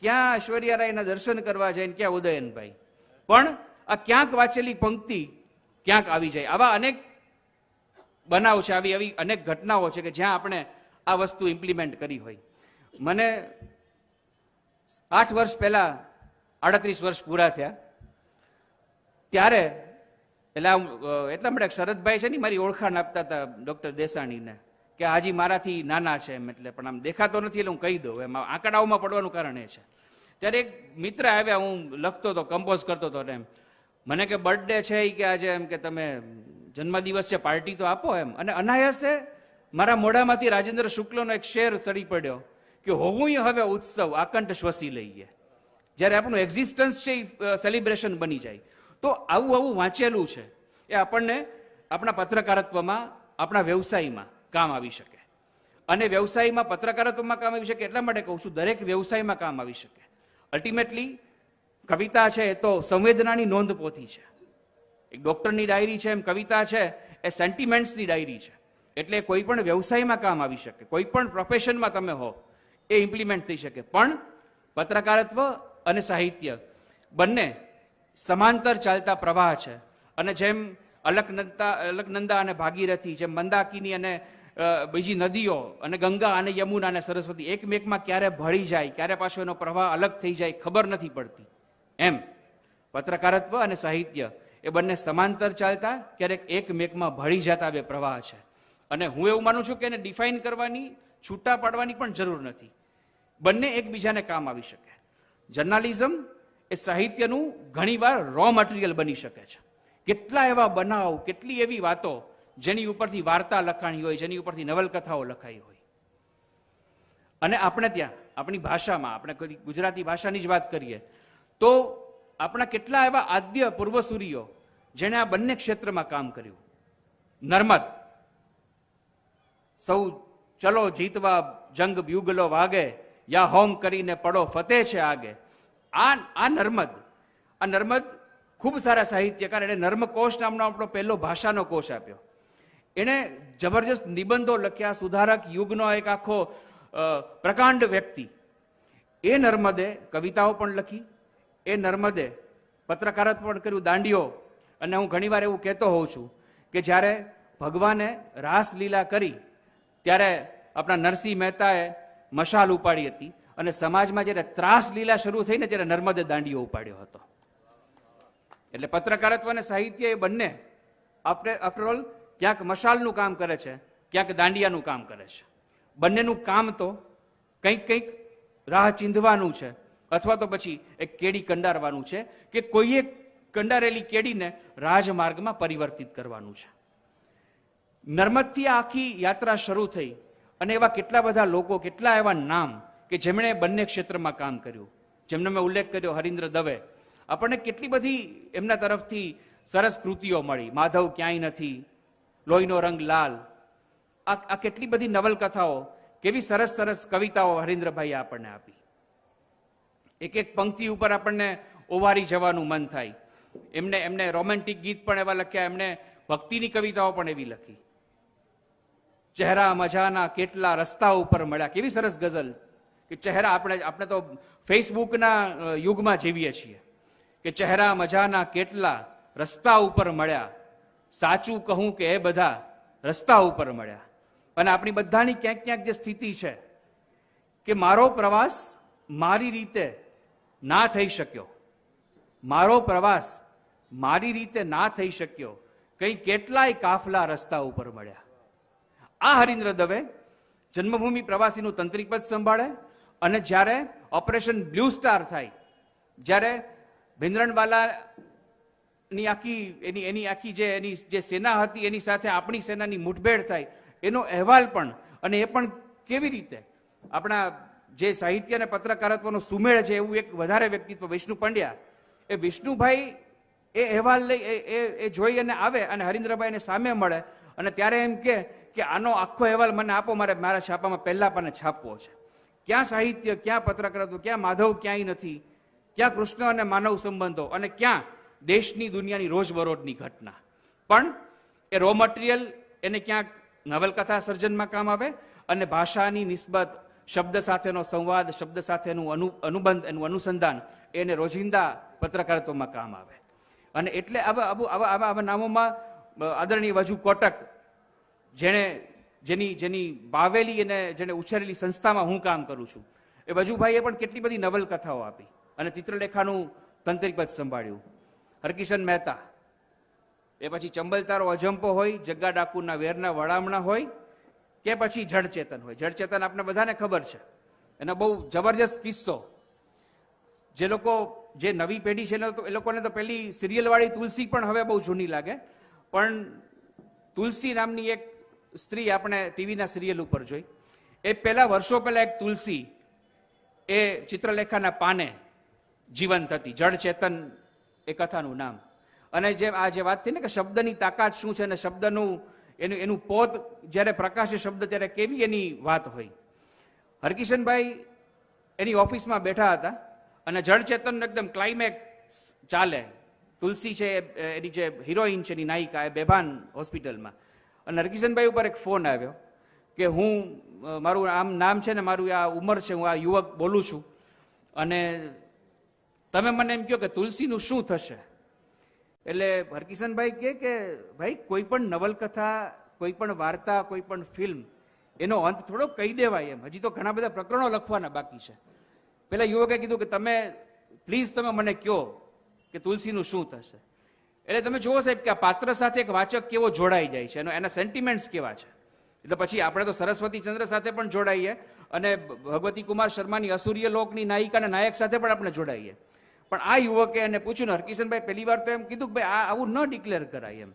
ક્યાં ઐશ્વર્યા રાયના દર્શન કરવા જાય, ક્યાં ઉદયનભાઈ? પણ આ ક્યાંક વાંચેલી પંક્તિ ક્યાંક આવી જાય. આવા અનેક બનાવ છે, આવી અનેક ઘટનાઓ છે કે જ્યાં આપણે આ વસ્તુ ઇમ્પ્લિમેન્ટ કરી હોય. મને 8 વર્ષ પહેલા 38 વર્ષ પૂરા થયા ત્યારે એટલા માટે શરદભાઈ છે ને મારી ઓળખાણ આપતા હતા ડોક્ટર દેસાણીને કે હાજી મારાથી નાના છે એમ, એટલે પણ આમ દેખાતો નથી એટલે હું કહી દઉં એમ, આંકડાઓમાં પડવાનું કારણ એ છે. ત્યારે એક મિત્ર આવ્યા, હું લખતો હતો, કમ્પોઝ કરતો હતો એમ, મને કે બર્થડે છે એ કે આજે એમ કે તમે જન્મદિવસ છે પાર્ટી તો આપો એમ. અને અનાયાસે મારા મોઢામાંથી રાજેન્દ્ર શુક્લનો એક શેર સડી પડ્યો કે હોવું હવે ઉત્સવ આકંઠ શ્વસી લઈએ. જ્યારે આપણું એક્ઝિસ્ટન્સ છે એ સેલિબ્રેશન બની જાય. તો આવું વાંચેલું છે એ આપણને આપણા પત્રકારત્વમાં, આપણા વ્યવસાયમાં કામ આવી શકે. અને વ્યવસાયમાં, પત્રકારત્વમાં કામ આવી શકે એટલા માટે કહું છું, દરેક વ્યવસાયમાં કામ આવી શકે. અલ્ટિમેટલી કવિતા છે એ તો સંવેદનાની નોંધપોથી છે. એક ડોક્ટરની ડાયરી છે એમ કવિતા છે એ સેન્ટિમેન્ટ્સની ડાયરી છે. એટલે કોઈ પણ વ્યવસાયમાં કામ આવી શકે, કોઈ પણ પ્રોફેશનમાં તમે હો એ ઇમ્પ્લિમેન્ટ થઈ શકે. પણ પત્રકારત્વ અને સાહિત્ય બંને સમાંતર ચાલતા પ્રવાહ છે. અને જેમ અલકનંદા અને ભાગીરથી, જેમ મંદાકિની અને બીજી નદીઓ અને ગંગા અને યમુના અને સરસ્વતી એકમેકમાં ક્યારે ભળી જાય, ક્યારે પાછો એનો પ્રવાહ અલગ થઈ જાય ખબર નથી પડતી, એમ પત્રકારત્વ અને સાહિત્ય એ બંને સમાંતર ચાલતા, ક્યારેક એકમેકમાં ભળી જતા બે પ્રવાહ છે. અને હું એવું માનું છું કે એને ડિફાઇન કરવાની, છૂટા પાડવાની પણ જરૂર નથી. બંને એકબીજાને કામ આવી શકે. જર્નાલિઝમ એ સાહિત્યનું ઘણીવાર રો મટીરિયલ બની શકે છે. કેટલા એવા બનાવ, કેટલી એવી વાતો જેની ઉપરથી વાર્તા લખાણી હોય, જેની ઉપરથી નવલકથાઓ લખાઈ હોય. અને આપણે ત્યાં આપણી ભાષામાં, આપણે કોઈ ગુજરાતી ભાષાની જ વાત કરીએ તો આપણા કેટલા એવા આદ્ય પૂર્વસૂરીઓ જેણે આ બંને ક્ષેત્રમાં કામ કર્યું. નર્મદ, સૌ ચલો જીતવા જંગ બ્યુગલો વાગે, યા હોમ કરીને પડો ફતેહ છે આગે. આ નર્મદ ખૂબ સારા સાહિત્યકાર. એને નર્મકોશ નામનો આપણો પહેલો ભાષાનો કોશ આપ્યો. એને જબરજસ્ત નિબંધો લખ્યા, સુધારક યુગનો એક આખો પ્રકાંડ વ્યક્તિ. એ નર્મદે કવિતાઓ પણ લખી, એ નર્મદે પત્રકારત્વ પણ કર્યું, દાંડીઓ. અને હું ઘણીવાર એવું કહેતો હોઉં છું કે જ્યારે ભગવાને રાસલીલા કરી ત્યારે આપણા નરસિંહ મહેતાએ મશાલ ઉપાડી હતી, અને સમાજમાં જ્યારે ત્રાસ લીલા શરૂ થઈ ને ત્યારે નર્મદે દાંડીઓ ઉપાડ્યો હતો. એટલે પત્રકારત્વ અને સાહિત્ય એ બંને આફ્ટર ઓલ ક્યાંક મશાલનું કામ કરે છે, ક્યાંક દાંડિયાનું કામ કરે છે. બંનેનું કામ તો કંઈક રાહ ચીંધવાનું છે, અથવા તો પછી એક કેડી કંડારવાનું છે કે કોઈએ કંડારેલી કેડીને રાજમાર્ગમાં પરિવર્તિત કરવાનું છે. નર્મદથી આખી યાત્રા શરૂ થઈ અને એવા કેટલા બધા લોકો, કેટલા એવા નામ કે જેમણે બંને ક્ષેત્રમાં કામ કર્યું. જેમનો મેં ઉલ્લેખ કર્યો, હરીન્દ્ર દવે. આપણને કેટલી બધી એમના તરફથી સરસ કૃતિઓ મળી. માધવ ક્યાંય નથી, લોહીનો રંગ લાલ, આ કેટલી બધી નવલકથાઓ, કેવી સરસ સરસ કવિતાઓ હરીન્દ્રભાઈએ આપણને આપી. એક એક પંક્તિ ઉપર આપણને ઓવારી જવાનું મન થાય. એમને રોમેન્ટિક ગીત પણ એવા લખ્યા, એમને ભક્તિની કવિતાઓ પણ એવી લખી. ચહેરા મજાના કેટલા રસ્તા ઉપર મળ્યા, કેવી સરસ ગઝલ કે ચહેરા, આપણે તો ફેસબુકના યુગમાં જીવીએ છીએ કે ચહેરા મજાના કેટલા રસ્તા ઉપર મળ્યા, સાચું કહું કે એ બધા રસ્તા ઉપર મળ્યા. અને આપણી બધાની ક્યાંક ક્યાંક જે સ્થિતિ છે કે મારો પ્રવાસ મારી રીતે ના થઈ શક્યો, મારો પ્રવાસ મારી રીતે ના થઈ શક્યો, કંઈ કેટલાય કાફલા રસ્તા ઉપર મળ્યા. આ હરીન્દ્ર દવે જન્મભૂમિ પ્રવાસીનું તંત્રીપદ સંભાળે અને જ્યારે ઓપરેશન બ્લુ સ્ટાર થાય, જ્યારે ભિંદ્રનવાલાની એની આખી જે સેના હતી એની સાથે આપણી સેનાની મુઠભેડ થાય, એનો અહેવાલ પણ, અને એ પણ કેવી રીતે આપણા જે સાહિત્ય અને પત્રકારત્વનો સુમેળ છે એવું એક વધારે વ્યક્તિત્વ વિષ્ણુ પંડ્યા, એ વિષ્ણુભાઈ એ અહેવાલ લઈ એ જોઈ અને આવે અને હરીન્દ્રભાઈને સામે મળે અને ત્યારે એમ કે આનો આખો અહેવાલ મને આપો, મારે મારા છાપામાં પહેલા પાને છાપવો છે. ક્યાં સાહિત્ય, ક્યાં પત્રકારત્વ, ક્યાં માધવ ક્યાંય નથી, ક્યાં કૃષ્ણ અને માનવ સંબંધો, અને ક્યાં દેશની દુનિયાની રોજબરોજની ઘટના. પણ એ રો મટીરિયલ એને ક્યાંક નવલકથા સર્જનમાં કામ આવે અને ભાષાની નિસ્બત, શબ્દ સાથેનો સંવાદ, શબ્દ સાથેનું અનુબંધ, એનું અનુસંધાન એને રોજિંદા પત્રકારત્વમાં કામ આવે. અને એટલે આવા નામોમાં આદરણીય વજુ કોટક, જેની બાવેલી અને જેને ઉછેરેલી સંસ્થામાં હું કામ કરું છું, એ વજુભાઈએ પણ કેટલી બધી નવલકથાઓ આપી અને ચિત્રલેખાનું તંત્રીપદ સંભાળ્યું. હરકિશન મહેતા, એ પછી ચંબલતારો અજંપો હોય, જગ્ગા ડાકુના વેરના વળામણા હોય, કે પછી જળચેતન હોય. જળચેતન આપણે બધાને ખબર છે, એનો બહુ જબરજસ્ત કિસ્સો. જે નવી પેઢી છે એ લોકોને તો પેલી સિરિયલવાળી તુલસી પણ હવે બહુ જૂની લાગે, પણ તુલસી નામની એક સ્ત્રી આપણે ટીવીના સિરિયલ ઉપર જોઈ. એ વર્ષો પહેલા એક તુલસી એ ચિત્રલેખાના પાને જીવંત હતી. જળચેતન એ કથાનું નામ. અને આ જે વાત થઈ ને કે શબ્દની તાકાત શું છે અને શબ્દનું એનું પોત જ્યારે પ્રકાશે શબ્દ ત્યારે કેવી એની વાત હોય. હરકિશનભાઈ એની ઓફિસમાં બેઠા હતા અને જળચેતન એકદમ ક્લાઇમેક્સ ચાલે. તુલસી છે એની જે હિરોઈન છે એની નાયિકા, એ બેભાન હોસ્પિટલમાં. અને હરકિશનભાઈ ઉપર એક ફોન આવ્યો કે મારું આમ નામ છે ને મારું આ ઉંમર છે, હું આ યુવક બોલું છું, અને તમે મને એમ કહો કે તુલસીનું શું થશે. એટલે હરકિશનભાઈ કે ભાઈ કોઈ પણ નવલકથા, કોઈ પણ વાર્તા, કોઈ પણ ફિલ્મ, એનો અંત થોડો કહી દેવાય એમ. હજી તો ઘણા બધા પ્રકરણો લખવાના બાકી છે. પેલા યુવકે કીધું કે તમે મને કહો કે તુલસીનું શું થશે. એટલે તમે જુઓ સાહેબ કે આ પાત્ર સાથે એક વાચક કેવો જોડાઈ જાય છે, એના સેન્ટિમેન્ટ્સ કેવા છે. એટલે પછી આપણે તો સરસ્વતી ચંદ્ર સાથે પણ જોડાઈએ અને ભગવતી કુમાર શર્માની અસુર્ય લોકની નાયિકાના નાયક સાથે પણ આપણે જોડાઈએ. પણ આ યુવકે એને પૂછ્યું ને, હરકિશનભાઈ પહેલી વાર તો એમ કીધું કે ભાઈ આવું ન ડિક્લેર કરાય એમ.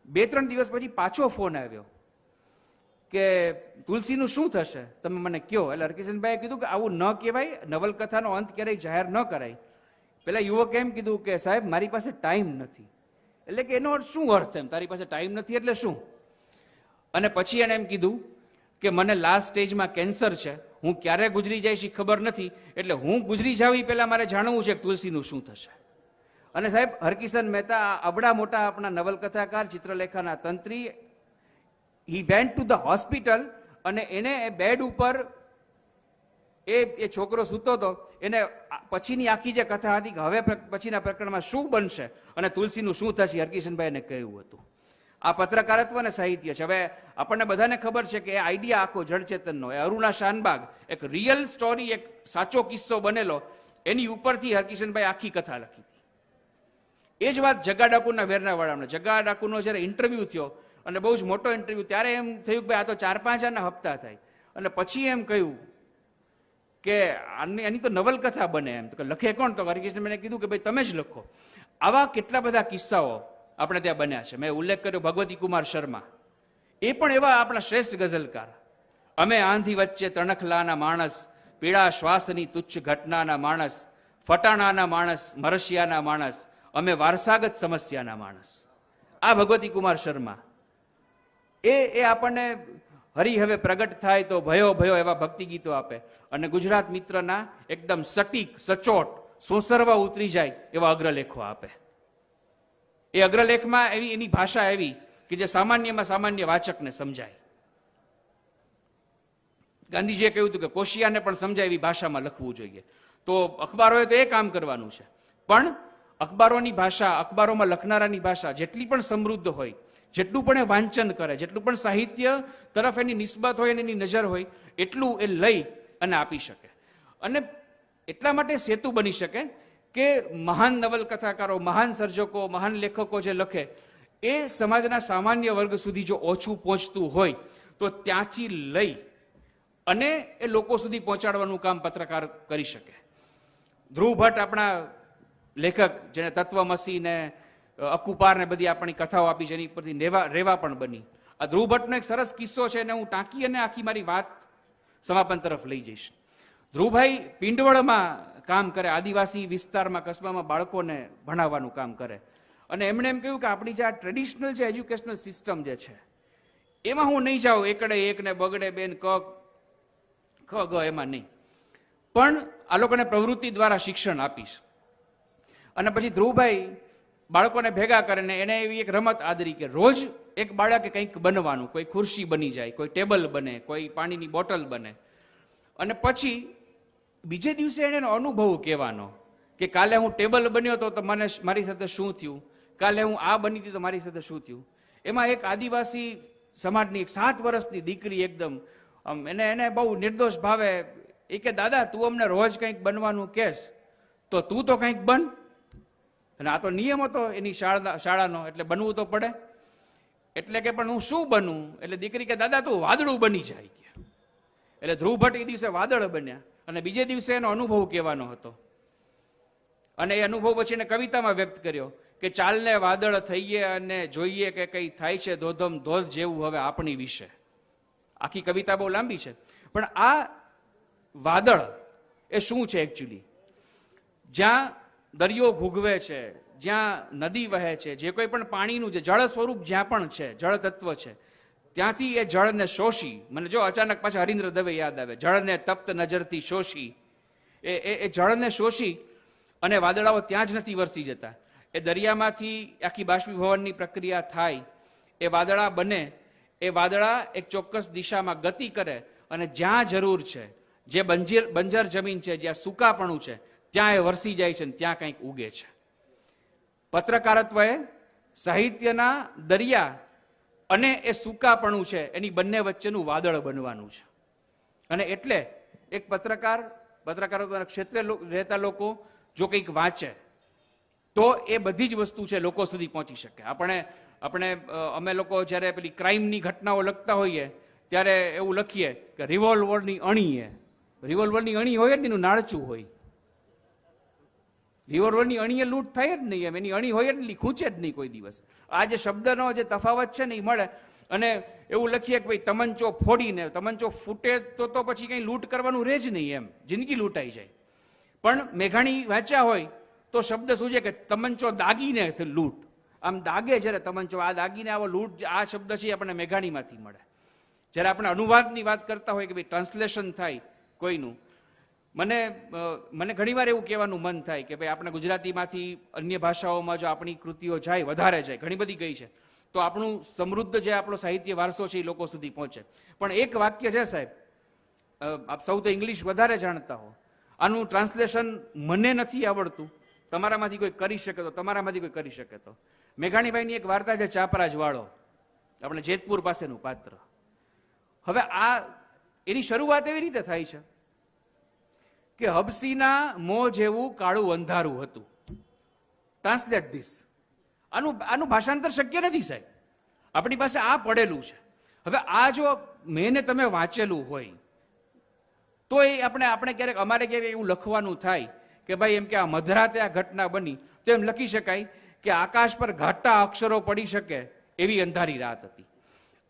2-3 દિવસ પછી પાછો ફોન આવ્યો કે તુલસીનું શું થશે, તમે મને કહો. એટલે હરકિશનભાઈએ કીધું કે આવું ન કહેવાય, નવલકથાનો અંત ક્યારેય જાહેર ન કરાય. પેલા યુવકે એમ કીધું કે સાહેબ મારી પાસે ટાઈમ નથી. એટલે કે એનો શું અર્થ એમ, તારી પાસે ટાઈમ નથી એટલે શું? અને પછી એને એમ કીધું કે મને લાસ્ટ સ્ટેજમાં કેન્સર છે, હું ક્યારે ગુજરી જઈશ ખબર નથી, એટલે હું ગુજરી જાવ એ પહેલા મારે જાણવું છે કે તુલસીનું શું થશે. અને સાહેબ હરકિશન મહેતા અબડા મોટા આપણા નવલકથાકાર, ચિત્રલેખાના તંત્રી, he went to the hospital અને એને એ બેડ ઉપર એ છોકરો સૂતો હતો, એને પછીની આખી જે કથા હતી કે હવે પછીના પ્રકરણમાં શું બનશે અને તુલસીનું શું થશે, હરકિશનભાઈને કહ્યું હતું. આ પત્રકારત્વ અને સાહિત્ય છે. હવે આપણને બધાને ખબર છે કે એ આઈડિયા આખો જળચેતનનો, એ અરુણા શાનબાગ, એક રિયલ સ્ટોરી, એક સાચો કિસ્સો બનેલો, એની ઉપરથી હરકિશનભાઈ આખી કથા લખી હતી. એ જ વાત જગ્ગા ડાકુના વેરના વળામણે. જગ્ગા ડાકુનો જ્યારે ઇન્ટરવ્યુ થયો અને બહુ જ મોટો ઇન્ટરવ્યુ, ત્યારે એમ થયું કે આ તો 4-5 આના હપ્તા થાય. અને પછી એમ કહ્યું કે આની તો નવલકથા બને એમ. તો લખે કોણ? તો હરકિશનભાઈને કીધું કે ભાઈ તમે જ લખો. આવા કેટલા બધા કિસ્સાઓ આપણે ત્યાં બન્યા છે. મેં ઉલ્લેખ કર્યો ભગવતી કુમાર શર્મા, એ પણ એવા આપણા શ્રેષ્ઠ ગઝલકાર. અમે આંધી વચ્ચે તણખલાના માણસ, પીળા શ્વાસની તુચ્છ ઘટનાના માણસ, ફટાણાના માણસ, મરશિયાના માણસ, અમે વારસાગત સમસ્યાના માણસ. આ ભગવતી કુમાર શર્મા એ આપણને હરી હવે પ્રગટ થાય તો ભયો ભયો એવા ભક્તિ ગીતો આપે અને ગુજરાત મિત્રના એકદમ સટીક, સચોટ, સોસરવા ઉતરી જાય એવા અગ્રલેખો આપે. એ અગ્રલેખમાં એની ભાષા એવી કે જે સામાન્યમાં સામાન્ય વાચકને સમજાય. ગાંધીજીએ કહ્યું હતું કે કોશિયાને પણ સમજાય એવી ભાષામાં લખવું જોઈએ. તો અખબારોએ તો એ કામ કરવાનું છે. પણ અખબારોની ભાષા, અખબારોમાં લખનારાની ભાષા જેટલી પણ સમૃદ્ધ હોય, જેટલું પણ એ વાંચન કરે, જેટલું પણ સાહિત્ય તરફ એની નિસ્બત હોય અને એની નજર હોય, એટલું એ લઈ અને આપી શકે. અને એટલા માટે સેતુ બની શકે કે મહાન નવલકથાકારો, મહાન સર્જકો, મહાન લેખકો જે લખે એ સમાજના સામાન્ય વર્ગ સુધી જો ઓછું પહોંચતું હોય તો ત્યાંથી લઈ અને એ લોકો સુધી પહોંચાડવાનું કામ પત્રકાર કરી શકે. ધ્રુવ ભટ્ટ આપણા લેખક, જેને તત્વમસી ને અકુપાર ને બધી આપણી કથાઓ આપી, જેની પરથી રેવા પણ બની. આ ધ્રુવ ભટ્ટનો એક સરસ કિસ્સો છે, અને હું ટાંકી અને આખી મારી વાત સમાપન તરફ લઈ જઈશ. ધ્રુવભાઈ પિંડવળમાં કામ કરે, આદિવાસી વિસ્તારમાં, કસ્બામાં બાળકોને ભણાવવાનું કામ કરે. અને એમણે એમ કહ્યું કે આપણી જે આ ટ્રેડિશનલ જે એજ્યુકેશનલ સિસ્ટમ જે છે, એમાં હું નહીં જાઉં એકડે એક ને બગડે બેન ક ખ ગ, એમાં નહીં, પણ આ લોકોને પ્રવૃત્તિ દ્વારા શિક્ષણ આપીશ. અને પછી ધ્રુવભાઈ બાળકોને ભેગા કરે ને એને એવી એક રમત આદરી કે રોજ એક બાળકે કંઈક બનવાનું, કોઈ ખુરશી બની જાય, કોઈ ટેબલ બને, કોઈ પાણીની બોટલ બને. અને પછી બીજે દિવસે એને એનો અનુભવ કહેવાનો કે કાલે હું ટેબલ બન્યો તો મને મારી સાથે શું થયું, કાલે હું આ બની હતી તો મારી સાથે શું થયું. એમાં એક આદિવાસી સમાજની એક 7 વર્ષની દીકરી એકદમ એને બહુ નિર્દોષ ભાવે એ કે દાદા તું અમને રોજ કંઈક બનવાનું કહેશ તો તું તો કંઈક બન. અને આ તો નિયમ હતો એની શાળાનો, એટલે બનવું તો પડે. એટલે કે પણ હું શું બનું? એટલે દીકરી કે દાદા તું વાદળું બની જાય. એટલે ધ્રુવ ભટ્ટ એ દિવસે વાદળ બન્યા, અને બીજે દિવસે એનો અનુભવ કહેવાનો હતો. અને એ અનુભવ પછી એને કવિતામાં વ્યક્ત કર્યો કે ચાલને વાદળ થઈએ અને જોઈએ કે કઈ થાય છે ધોધમ ધોધ જેવું હવે આપણી વિશે. આખી કવિતા બહુ લાંબી છે, પણ આ વાદળ એ શું છે એકચ્યુઅલી? જ્યાં દરિયો ઘૂઘવે છે, જ્યાં નદી વહે છે, જે કોઈ પણ પાણીનું જે જળ સ્વરૂપ જ્યાં પણ છે, જળ તત્વ છે, ત્યાંથી એ જળને શોષી, મને જો અચાનક પાછા હરીન્દ્ર દવે યાદ આવે, જળને તપ્ત નજરથી શોષી, એ જળને શોષી અને વાદળાઓ ત્યાં જ નથી વરસી જતા. એ દરિયામાંથી આખી બાષ્પીભવનની પ્રક્રિયા થાય, એ વાદળા બને, એ વાદળા એક ચોક્કસ દિશામાં ગતિ કરે અને જ્યાં જરૂર છે, જે બંજર જમીન છે, જ્યાં સૂકાપણું છે, ત્યાં એ વરસી જાય છે અને ત્યાં કંઈક ઉગે છે. પત્રકારત્વ એ સાહિત્યના દરિયા અને એ સૂકાપણું છે, એની બંને વચ્ચેનું વાદળ બનવાનું છે. અને એટલે એક પત્રકારત્વના ક્ષેત્રે રહેતા લોકો જો કંઈક વાંચે તો એ બધી જ વસ્તુ છે લોકો સુધી પહોંચી શકે. અમે લોકો જ્યારે પેલી ક્રાઇમની ઘટનાઓ લખતા હોઈએ ત્યારે એવું લખીએ કે રિવોલ્વરની અણી હોય જ એનું નાળચું હોય. રિવોલ્વરની અણીએ લૂંટ થાય જ નહીં, એમ એની અણી હોય જ નહીં, ખૂંચે જ નહીં કોઈ દિવસ. આ જે શબ્દનો જે તફાવત છે ને એ મળે. અને એવું લખીએ કે ભાઈ તમંચો ફોડીને, તમંચો ફૂટે તો પછી કંઈ લૂંટ કરવાનું રહે જ નહીં, એમ જિંદગી લૂંટાઈ જાય. પણ મેઘાણી વાંચ્યા હોય તો શબ્દ શું છે કે તમંચો દાગીને લૂંટ, આમ દાગે જ્યારે તમંચો, આ દાગીને આવો લૂંટ, આ શબ્દ છે આપણને મેઘાણીમાંથી મળે. જ્યારે આપણે અનુવાદની વાત કરતા હોય કે ભાઈ ટ્રાન્સલેશન થાય કોઈનું, મને ઘણીવાર એવું કહેવાનું મન થાય કે ભાઈ આપણે ગુજરાતીમાંથી અન્ય ભાષાઓમાં જો આપણી કૃતિઓ જાય, વધારે જાય, ઘણી બધી ગઈ છે, તો આપણું સમૃદ્ધ જે આપણો સાહિત્ય વારસો છે એ લોકો સુધી પહોંચે. પણ એક વાક્ય છે સાહેબ, આપ સૌ તો ઇંગ્લિશ વધારે જાણતા હો, આનું ટ્રાન્સલેશન મને નથી આવડતું, તમારામાંથી કોઈ કરી શકે તો, તમારામાંથી કોઈ કરી શકે તો. મેઘાણીભાઈની એક વાર્તા છે ચાપરાજ વાળો, આપણે જેતપુર પાસેનું પાત્ર. હવે આ એની શરૂઆત એવી રીતે થાય છે કે હબસીના મોં જેવું કાળું અંધારું હતું. Translate this. આનું ભાષાંતર શક્ય નથી સાહેબ, આપણી પાસે આ પડેલું છે. હવે આ જો મેં તમે વાંચેલું હોય તો એ આપણે ક્યારેક અમારે ક્યારેક એવું લખવાનું થાય કે ભાઈ એમ કે આ મધરાતે આ ઘટના બની, તો એમ લખી શકાય કે આકાશ પર ઘાટા અક્ષરો પડી શકે એવી અંધારી રાત હતી.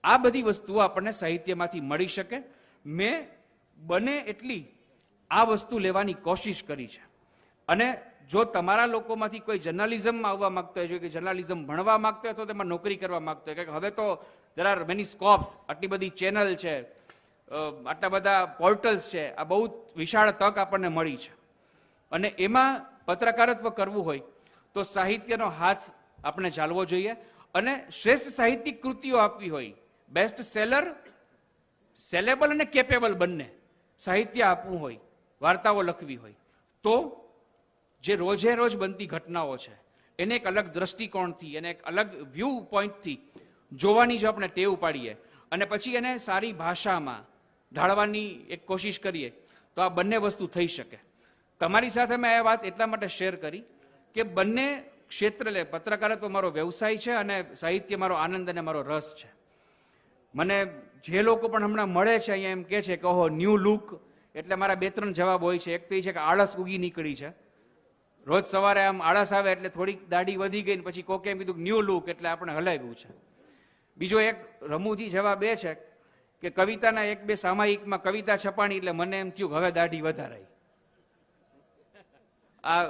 આ બધી વસ્તુઓ આપણને સાહિત્યમાંથી મળી શકે. મેં બને એટલી આ વસ્તુ લેવાની કોશિશ કરી છે. અને જો તમારા લોકોમાંથી કોઈ જર્નલિઝમમાં આવવા માંગતો હોય, કે જર્નલિઝમ ભણવા માંગતો હોય, તો તેમાં નોકરી કરવા માંગતો હોય, કે હવે તો દેર આર મેની સ્કોપ્સ, આટલી બધી ચેનલ છે, આટલા બધા પોર્ટલ્સ છે, આ બહુ વિશાળ તક આપણને મળી છે. અને એમાં પત્રકારત્વ કરવું હોય તો સાહિત્યનો હાથ આપણે ચાલવો જોઈએ. અને શ્રેષ્ઠ સાહિત્યિક કૃતિઓ આપવી હોય, બેસ્ટ સેલર, સેલેબલ અને કેપેબલ બંને સાહિત્ય આપવું હોય, વાર્તાઓ લખવી હોય, તો જે રોજે રોજ બનતી ઘટનાઓ છે એને એક અલગ દ્રષ્ટિકોણથી, એને એક અલગ વ્યૂ પોઈન્ટથી જોવાની જો આપણે ટેવ પાડીએ અને પછી એને સારી ભાષામાં ઢાળવાની એક કોશિશ કરીએ તો આ બંને વસ્તુ થઈ શકે. તમારી સાથે મેં આ વાત એટલા માટે શેર કરી કે બંને ક્ષેત્ર, પત્રકારત્વ મારો વ્યવસાય છે અને સાહિત્ય મારો આનંદ અને મારો રસ છે. મને જે લોકો પણ હમણાં મળે છે અહીંયા એમ કે છે કે ઓહો ન્યૂ લુક, એટલે મારા 2-3 જવાબ હોય છે. એક તો એ છે કે આળસ ઉગી નીકળી છે. રોજ સવારે આમ આળસ આવે એટલે થોડીક દાઢી વધી ગઈ ને પછી કોકે એમ કીધું ન્યૂ લુક એટલે આપણે હલાવ્યું છે. બીજો એક રમૂજી જવાબ એ છે કે કવિતાના 1-2 સામાયિકમાં કવિતા છપાણી એટલે મને એમ થયું કે હવે દાઢી વધારાઈ. આ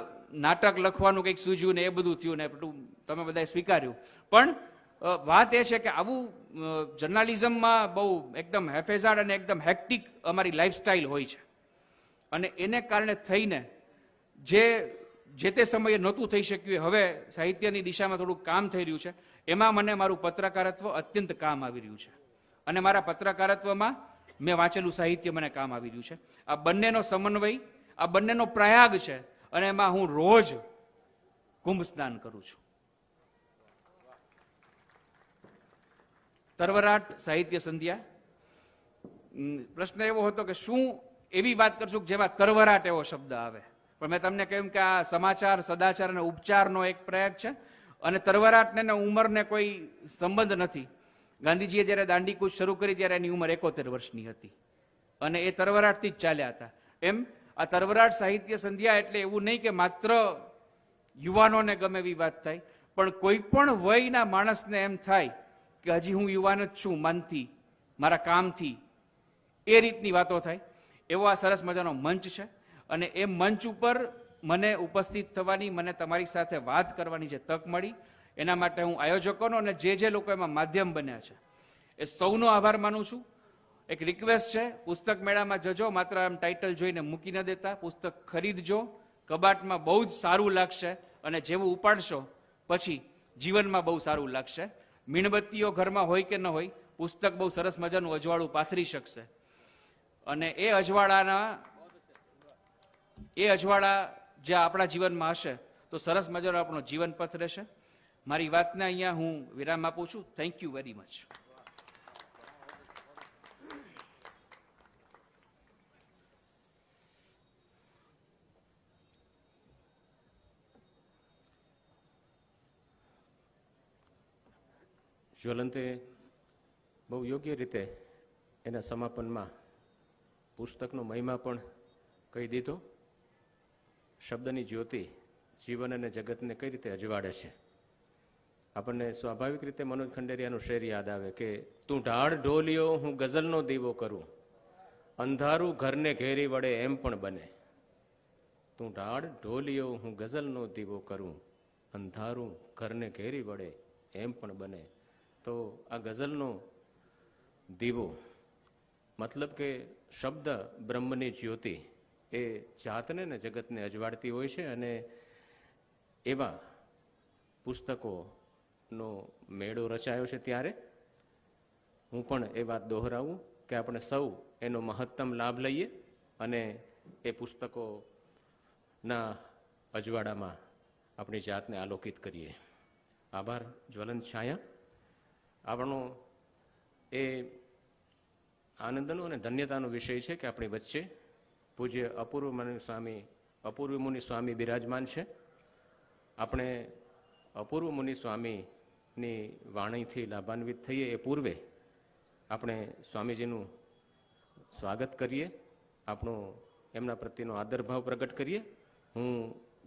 નાટક લખવાનું કંઈક સૂઝ્યું ને એ બધું થયું ને બધું તમે બધાએ સ્વીકાર્યું. પણ વાત એ છે કે આવું જર્નાલિઝમમાં બહુ એકદમ હેફેઝાડ અને એકદમ હેક્ટિક અમારી લાઈફસ્ટાઈલ હોય છે. અને એને કારણે થઈને જે તે સમયે નહોતું થઈ શક્યું, હવે સાહિત્યની દિશામાં થોડું કામ થઈ રહ્યું છે. એમાં મને મારું પત્રકારત્વ અત્યંત કામ આવી રહ્યું છે. અને મારા પત્રકારત્વમાં મેં વાંચેલું સાહિત્ય મને કામ આવી રહ્યું છે. આ બંનેનો સમન્વય, આ બંનેનો પ્રયાગ છે. અને એમાં હું રોજ કુંભ સ્નાન કરું છું. તરવરાટ સાહિત્ય સંધ્યા. પ્રશ્ન એવો હતો કે શું એવી વાત કરશું કે જેમાં તરવરાટ એવો શબ્દ આવે. પણ મેં તમને કહ્યું કે આ સમાચાર, સદાચાર અને ઉપચારનો એક પ્રયાગ છે. અને તરવરાટને ને ઉંમરને કોઈ સંબંધ નથી. ગાંધીજીએ જ્યારે દાંડીકૂચ શરૂ કરી ત્યારે એની ઉંમર 71 વર્ષની હતી. અને એ તરવરાટથી જ ચાલ્યા હતા. એમ આ તરવરાટ સાહિત્ય સંધ્યા એટલે એવું નહીં કે માત્ર યુવાનોને ગમે એવી વાત થાય, પણ કોઈ પણ વયના માણસને એમ થાય કે હજી હું યુવાન જ છું મનથી, મારા કામથી, એ રીતની વાતો થાય. એવો આ સરસ મજાનો મંચ છે. અને એ મંચ ઉપર મને ઉપસ્થિત થવાની, મને તમારી સાથે વાત કરવાની જે તક મળી, એના માટે હું આયોજકોનો અને જે લોકો એમાં માધ્યમ બન્યા છે એ સૌનો આભાર માનું છું. એક રિક્વેસ્ટ છે, પુસ્તક મેળામાં જજો, માત્ર આમ ટાઇટલ જોઈને મૂકી ન દેતા, પુસ્તક ખરીદજો. કબાટમાં બહુ જ સારું લાગશે અને જેવું ઉપાડશો પછી જીવનમાં બહુ સારું લાગશે. મીણબત્તીઓ ઘરમાં હોય કે ન હોય, પુસ્તક બહુ સરસ મજાનું અજવાળું પાથરી શકશે. અને એ અજવાળા જે આપણા જીવનમાં હશે તો સરસ મજાનો આપણો જીવન પથ રહેશે. મારી વાતને અહીંયા હું વિરામ આપું છું. Thank you very much. જ્વલંતે બહુ યોગ્ય રીતે એના સમાપનમાં પુસ્તકનો મહિમા પણ કહી દીધો. શબ્દની જ્યોતિ જીવન અને જગતને કઈ રીતે અજવાડે છે. આપણને સ્વાભાવિક રીતે મનોજ ખંડેરિયાનું શેર યાદ આવે કે તું ઢાળ ઢોલિયો હું ગઝલનો દીવો કરું, અંધારું ઘરને ઘેરી વળે એમ પણ બને. તું ઢાળ ઢોલિયો હું ગઝલનો દીવો કરું, અંધારું ઘરને ઘેરી વળે એમ પણ બને. તો આ ગઝલનો દીવો મતલબ કે શબ્દ બ્રહ્મની જ્યોતિ એ જાતને ને જગતને અજવાડતી હોય છે. અને એવા પુસ્તકોનો મેળો રચાયો છે. ત્યારે હું પણ એ વાત દોહરાવું કે આપણે સૌ એનો મહત્તમ લાભ લઈએ અને એ પુસ્તકોના અજવાડામાં આપણી જાતને આલોકિત કરીએ. આભાર જ્વલંત છાયા. આપણો એ આનંદનો અને ધન્યતાનો વિષય છે કે આપણી વચ્ચે પૂજ્ય અપૂર્વ મુનિ સ્વામી બિરાજમાન છે. આપણે અપૂર્વ મુનિ સ્વામીની વાણીથી લાભાન્વિત થઈએ એ પૂર્વે આપણે સ્વામીજીનું સ્વાગત કરીએ, આપણો એમના પ્રત્યેનો આદરભાવ પ્રગટ કરીએ. હું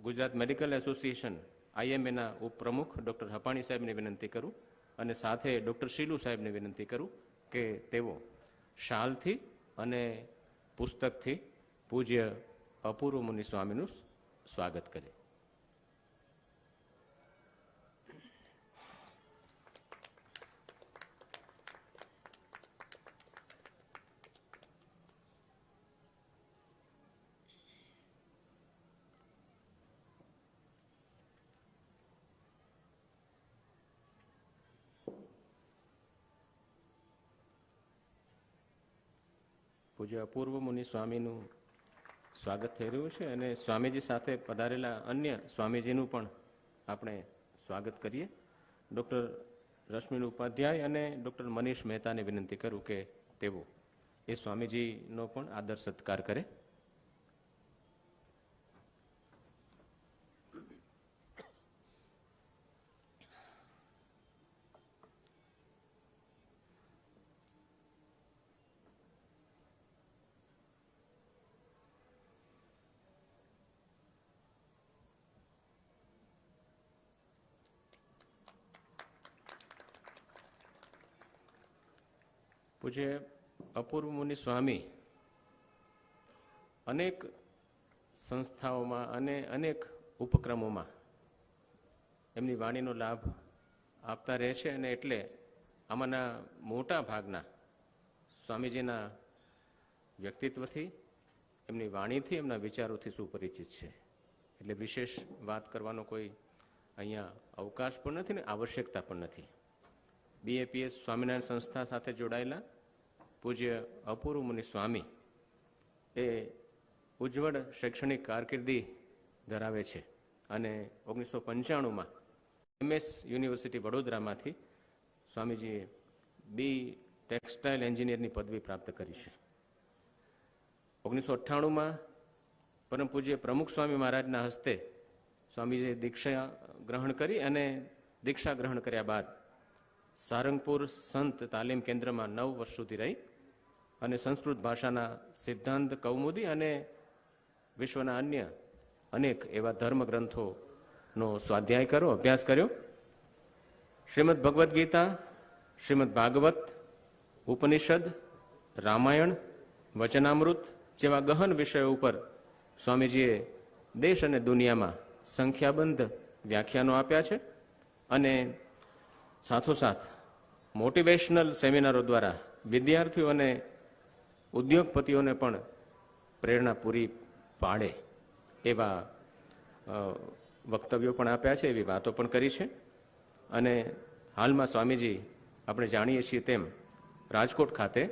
ગુજરાત મેડિકલ એસોસિએશન IMAના ઉપપ્રમુખ ડૉક્ટર હપાણી સાહેબને વિનંતી કરું અને સાથે ડૉક્ટર શીલુ સાહેબને વિનંતી કરું કે તેઓ શાલથી અને પુસ્તકથી પૂજ્ય અપૂર્વ મુનિ સ્વામીનું સ્વાગત કરે. પૂજ્ય અપૂર્વ મુનિ સ્વામીનું સ્વાગત થઈ રહ્યું છે અને સ્વામીજી સાથે પધારેલા અન્ય સ્વામીજીનું પણ આપણે સ્વાગત કરીએ. ડૉક્ટર રશ્મિન ઉપાધ્યાય અને ડૉક્ટર મનીષ મહેતાને વિનંતી કરું કે તેઓ એ સ્વામીજીનો પણ આદર સત્કાર કરે. પૂજ્ય અપૂર્વ મુનિ સ્વામી અનેક સંસ્થાઓમાં અને અનેક ઉપક્રમોમાં એમની વાણીનો લાભ આપતા રહે છે અને એટલે આમાંના મોટા ભાગના સ્વામીજીના વ્યક્તિત્વથી, એમની વાણીથી, એમના વિચારોથી સુપરિચિત છે. એટલે વિશેષ વાત કરવાનો કોઈ અહીંયા અવકાશ પણ નથી ને આવશ્યકતા પણ નથી. BAPS સ્વામિનારાયણ સંસ્થા સાથે જોડાયેલા પૂજ્ય અપૂર્વ મુનિ સ્વામી એ ઉજ્જવળ શૈક્ષણિક કારકિર્દી ધરાવે છે અને 1995માં MS યુનિવર્સિટી વડોદરામાંથી સ્વામીજીએ બી ટેક્સટાઇલ એન્જિનિયરની પદવી પ્રાપ્ત કરી છે. 1998માં પરમ પૂજ્ય પ્રમુખ સ્વામી મહારાજના હસ્તે સ્વામીજીએ દીક્ષા ગ્રહણ કરી અને દીક્ષા ગ્રહણ કર્યા બાદ સારંગપુર સંત તાલીમ કેન્દ્રમાં 9 વર્ષ સુધી રહી અને સંસ્કૃત ભાષાના સિદ્ધાંત કૌમુદી અને વિશ્વના અન્ય અનેક એવા ધર્મ ગ્રંથોનો સ્વાધ્યાય કર્યો, અભ્યાસ કર્યો. શ્રીમદ ભગવદ્ ગીતા, શ્રીમદ ભાગવત, ઉપનિષદ, રામાયણ, વચનામૃત જેવા ગહન વિષયો ઉપર સ્વામીજીએ દેશ અને દુનિયામાં સંખ્યાબંધ વ્યાખ્યાનો આપ્યા છે અને સાથોસાથ મોટિવેશનલ સેમિનારો દ્વારા વિદ્યાર્થીઓ અને ઉદ્યોગપતિઓને પણ પ્રેરણા પૂરી પાડે એવા વક્તવ્યો પણ આપ્યા છે, એવી વાતો પણ કરી છે. અને હાલમાં સ્વામીજી આપણે જાણીએ છીએ તેમ રાજકોટ ખાતે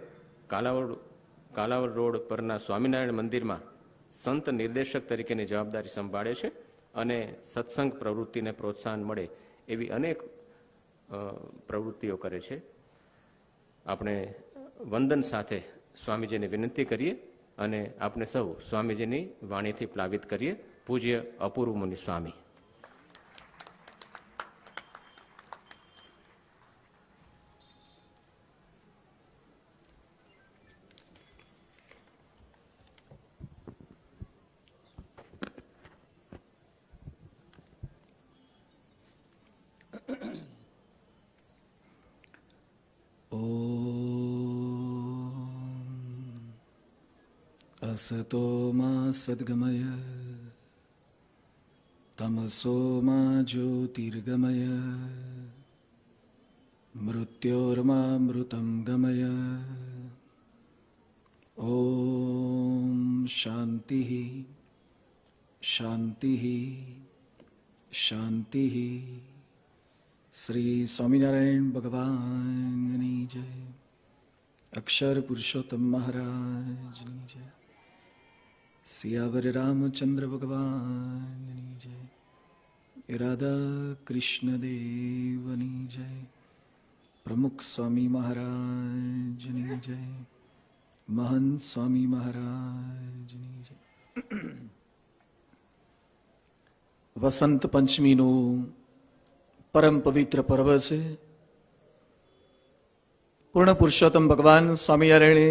કાલાવડ રોડ પરના સ્વામિનારાયણ મંદિરમાં સંત નિર્દેશક તરીકેની જવાબદારી સંભાળે છે અને સત્સંગ પ્રવૃત્તિને પ્રોત્સાહન મળે એવી અનેક પ્રવૃત્તિઓ કરે છે. આપણે વંદન સાથે સ્વામીજીને વિનંતી કરીએ અને આપણે સૌ સ્વામીજીની વાણીથી પ્લાવિત કરીએ. પૂજ્ય અપૂર્વ મુનિ સ્વામી. असतो मा सद्गमय तमसो मा ज्योतिर्गमय मृत्योर्मामृतं गमय. ओम शांति शांति शांति. श्री स्वामिनारायण भगवाननी जय. अक्षर पुरुषोत्तम महाराजनी जय. सियावर रामचंद्र भगवाननी जय. राधा कृष्ण देवनी जय. प्रमुख स्वामी महाराजनी जय. महंत स्वामी महाराजनी जय. વસંત પંચમીનું પરમ પવિત્ર પર્વ છે. પૂર્ણ પુરુષોત્તમ ભગવાન સ્વામિનારાયણે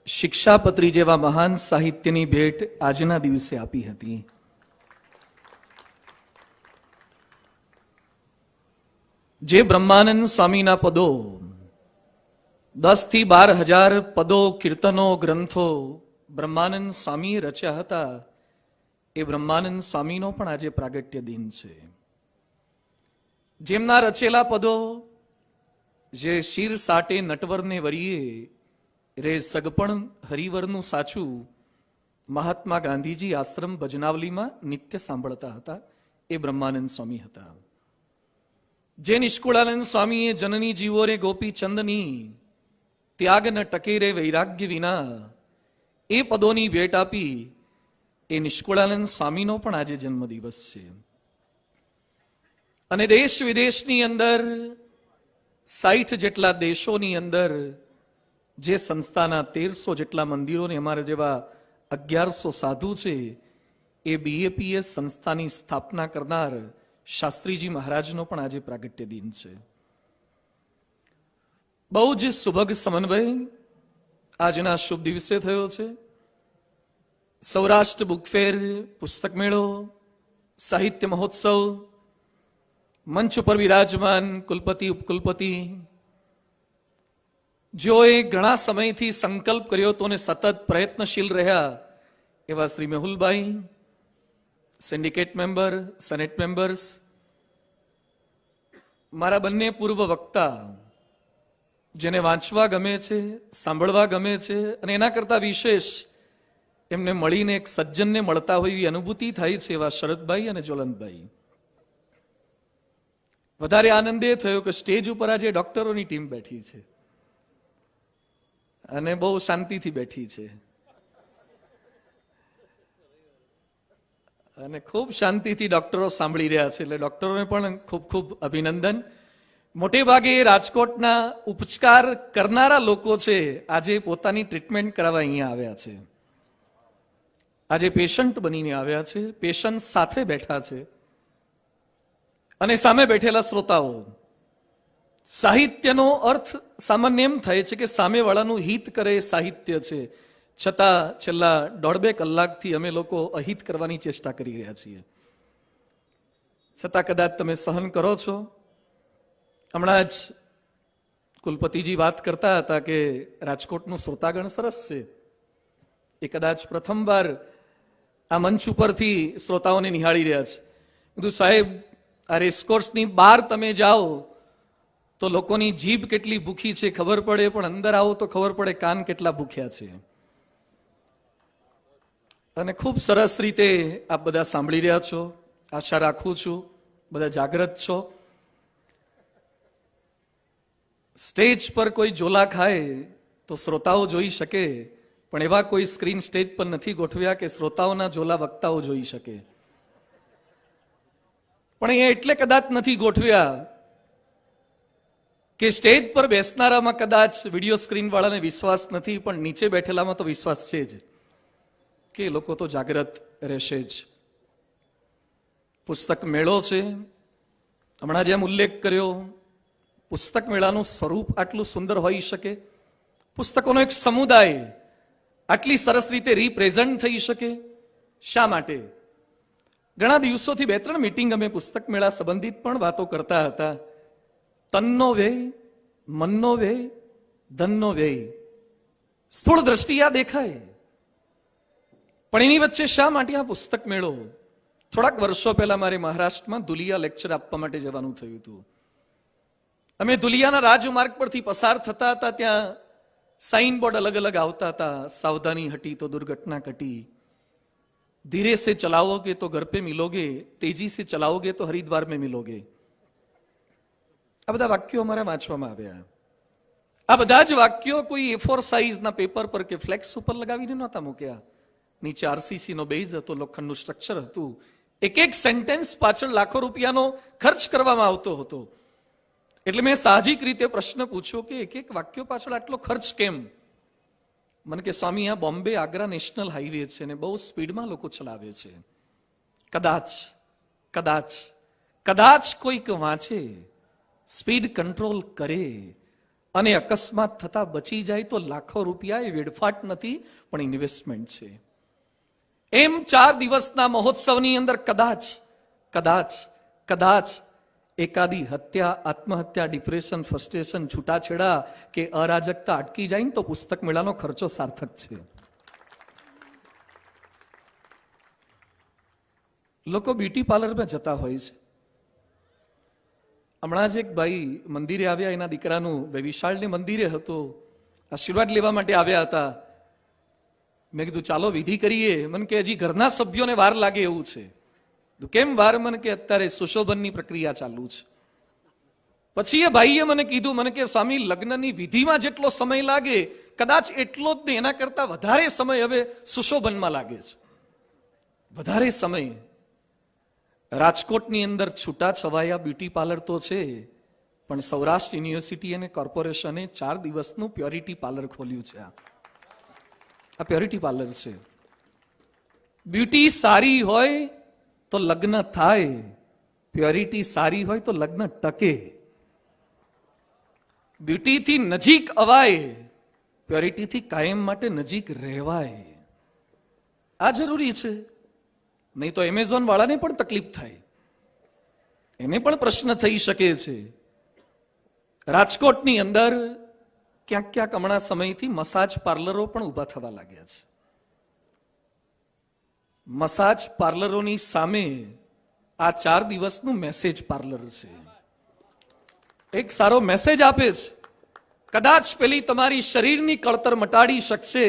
શિક્ષાપત્રી જેવા મહાન સાહિત્યની ભેટ આજના દિવસે આપી હતી. જે બ્રહ્માનંદ સ્વામીના પદો 10 થી 12,000 પદો, કીર્તનો, ગ્રંથો બ્રહ્માનંદ સ્વામી રચ્યા હતા, એ બ્રહ્માનંદ સ્વામીનો પણ આજે પ્રાગટ્ય દિન છે. જેમના રચેલા પદો જે શિર સાટે નટવરને વરીએ રે સગપણ હરિવરનું સાચું મહાત્મા ગાંધીજી આશ્રમ ભજનાવલીમાં નિત્ય સાંભળતા હતા, એ બ્રહ્માનંદ સ્વામી હતા. જે નિષ્કુળાનંદ સ્વામીએ જનની જીવો રે ગોપીચંદની ત્યાગ ન ટકે રે વૈરાગ્ય વિના એ પદોની ભેટ આપી, એ નિષ્કુળાનંદ સ્વામીનો પણ આજે જન્મદિવસ છે. અને દેશ વિદેશની અંદર 60 જેટલા દેશોની અંદર જે સંસ્થાના 1300 જેટલા મંદિરોને અમારા જેવા 1100 સાધુ છે, એ BAPS સંસ્થાની સ્થાપના કરનાર શાસ્ત્રીજી મહારાજનો પણ આજે પ્રાગટ્ય દિન છે. બહુ જ સુભગ સમન્વય આજના શુભ દિવસે થયો છે. સૌરાષ્ટ્ર બુક ફેર, પુસ્તક મેળો, સાહિત્ય મહોત્સવ, મંચ ઉપર વિરાજમાન કુલપતિ, ઉપકુલપતિ, જેઓએ ઘણા સમયથી સંકલ્પ કર્યો હતો અને સતત પ્રયત્નશીલ રહ્યા એવા શ્રી મેહુલભાઈ, સિન્ડિકેટ મેમ્બર, સેનેટ મેમ્બર્સ, મારા બંને પૂર્વ વક્તા જેને વાંચવા ગમે છે, સાંભળવા ગમે છે, અને એના કરતા વિશેષ એમને મળીને એક સજ્જનને મળતા હોય એવી અનુભૂતિ થાય છે એવા શરદભાઈ અને જ્વલંતભાઈ. વધારે આનંદ એ થયો કે સ્ટેજ ઉપર આજે ડોક્ટરોની ટીમ બેઠી છે અને બહુ શાંતિથી બેઠી છે અને ખૂબ શાંતિથી ડોક્ટરો સાંભળી રહ્યા છે. એટલે ડોક્ટરોને પણ ખૂબ ખૂબ અભિનંદન. મોટે ભાગે રાજકોટના ઉપચાર કરનારા લોકો છે આજે પોતાની ટ્રીટમેન્ટ કરાવવા અહીંયા આવ્યા છે, આજે પેશન્ટ બનીને આવ્યા છે, પેશન્ટ સાથે બેઠા છે. અને સામે બેઠેલા શ્રોતાઓ, સાહિત્યનો અર્થ સામાન્ય એમ થાય છે કે સામેવાળાનું હિત કરે એ સાહિત્ય છે, છતાં છેલ્લા 1.5-2 કલાકથી અમે લોકો અહિત કરવાની ચેષ્ટા કરી રહ્યા છીએ. છતાં કદાચ તમે સહન કરો છો. હમણાં જ કુલપતિજી વાત કરતા હતા કે રાજકોટનું શ્રોતાગણ સરસ છે. એ કદાચ પ્રથમવાર આ મંચ ઉપરથી શ્રોતાઓને નિહાળી રહ્યા છે. કીધું સાહેબ, આ રેસકોર્સની બહાર તમે જાઓ તો લોકોની જીભ કેટલી ભૂખી છે ખબર પડે, પણ અંદર આવો તો ખબર પડે કાન કેટલા ભૂખ્યા છે. અને ખૂબ સરસ રીતે આપ બધા સાંભળી રહ્યા છો. આશા રાખું છું બધા જાગૃત છો. સ્ટેજ પર કોઈ ઝોલા ખાય તો શ્રોતાઓ જોઈ શકે, પણ એવા કોઈ સ્ક્રીન સ્ટેજ પર નથી ગોઠવ્યા કે શ્રોતાઓના ઝોલા વક્તાઓ જોઈ શકે. પણ એ એટલે કદાચ નથી ગોઠવ્યા કે સ્ટેજ પર બેસનારામાં કદાચ વિડીયો સ્ક્રીન વાળાને વિશ્વાસ નથી, પણ નીચે બેઠેલામાં તો વિશ્વાસ છે જ કે લોકો તો જાગૃત રહેશે જ. પુસ્તક મેળો છે, હમણાં જેમ ઉલ્લેખ કર્યો, પુસ્તક મેળાનું સ્વરૂપ આટલું સુંદર હોઈ શકે, પુસ્તકોનો એક સમુદાય આટલી સરસ રીતે રિપ્રેઝન્ટ થઈ શકે, શા માટે? ઘણા દિવસોથી 2-3 મીટિંગ અમે પુસ્તક મેળા સંબંધિત પણ વાતો કરતા હતા. તનનો વ્યય, મનનો વ્યય, ધનનો વ્યય સ્થૂળ દ્રષ્ટિ આ દેખાય, પણ એની વચ્ચે શા માટે આ પુસ્તક મેળો? થોડાક વર્ષો પહેલા મારે મહારાષ્ટ્રમાં દુલિયા લેક્ચર આપવા માટે જવાનું થયું હતું. અમે દુલિયાના રાજમાર્ગ પરથી પસાર થતા હતા, ત્યાં સાઇન બોર્ડ અલગ અલગ આવતા હતા. સાવધાની હટી તો દુર્ઘટના ઘટી, ધીરે સે ચલાઓગે તો ઘર पे मिलोगे, तेजी से चलाओगे तो हरिद्वार में मिलोगे. આ બધા વાક્યો અમારા વાંચવામાં આવ્યા. આ બધા જ વાક્યો કોઈ A4 સાઇઝના પેપર પર કે ફ્લેક્સ ઉપર લગાવીને નહોતા મૂક્યા. નીચે આરસીસી નો બેઝ હતો, લોખંડનું સ્ટ્રક્ચર હતું. એક એક સેન્ટેન્સ પાછળ લાખો રૂપિયાનો ખર્ચ કરવામાં આવતો હતો. એટલે મેં સાહજિક રીતે પ્રશ્ન પૂછ્યો કે એક એક વાક્યો પાછળ આટલો ખર્ચ કેમ? મને કે સ્વામી, આ બોમ્બે આગ્રા નેશનલ હાઈવે છે ને બહુ સ્પીડમાં લોકો ચલાવે છે. કદાચ કદાચ કદાચ કોઈક વાંચે, સ્પીડ કંટ્રોલ કરે અને અકસ્માત થતા બચી જાય તો લાખો રૂપિયા એ વેડફાટ નથી, પણ ઇન્વેસ્ટમેન્ટ છે. એમ 4 દિવસના મહોત્સવની અંદર કદાચ કદાચ કદાચ એકાદી હત્યા, આત્મહત્યા, ડિપ્રેશન, ફ્રસ્ટ્રેશન, છૂટાછેડા કે અરાજકતા અટકી જાય ને તો પુસ્તક મેળાનો ખર્ચો સાર્થક છે. લોકો બ્યુટી પાર્લરમાં જતા હોય છે. હમણાં જ એક ભાઈ મંદિરે આવ્યા, એના દીકરાનું વિશાળને મંદિરે હતો, આશીર્વાદ લેવા માટે આવ્યા હતા. મેં કીધું ચાલો વિધિ કરીએ. મને કે હજી ઘરના સભ્યોને વાર લાગે એવું છે. કેમ વાર? મને કે અત્યારે સુશોભનની પ્રક્રિયા ચાલુ છે. પછી એ ભાઈએ મને કીધું, મને કે સ્વામી, લગ્નની વિધિમાં જેટલો સમય લાગે કદાચ એટલો જ નહીં, એના કરતા વધારે સમય હવે સુશોભનમાં લાગે છે. વધારે સમય. રાજકોટની અંદર છૂટા છવાયા બ્યુટી પાર્લર તો છે, પણ સૌરાષ્ટ્ર યુનિવર્સિટી અને કોર્પોરેશને 4 દિવસનું પ્યોરિટી પાર્લર ખોલ્યું છે. આ પ્યોરિટી પાર્લર છે. બ્યુટી સારી હોય તો લગ્ન થાય, પ્યોરિટી સારી હોય તો લગ્ન ટકે. બ્યુટીથી નજીક અવાય, પ્યોરિટીથી કાયમ માટે નજીક રહેવાય. આ જરૂરી છે. નહીં તો એમેઝોન વાળાને પણ તકલીફ થાય, એને પણ પ્રશ્ન થઈ શકે છે. રાજકોટની અંદર ક્યાંક ક્યાંક હમણાં સમયથી મસાજ પાર્લરો પણ ઊભા થવા લાગ્યા છે. મસાજ પાર્લરોની સામે આ 4 દિવસનું મેસેજ પાર્લર છે. એક સારો મેસેજ આપે છે, કદાચ પેલી તમારી શરીરની કળતર મટાડી શકશે,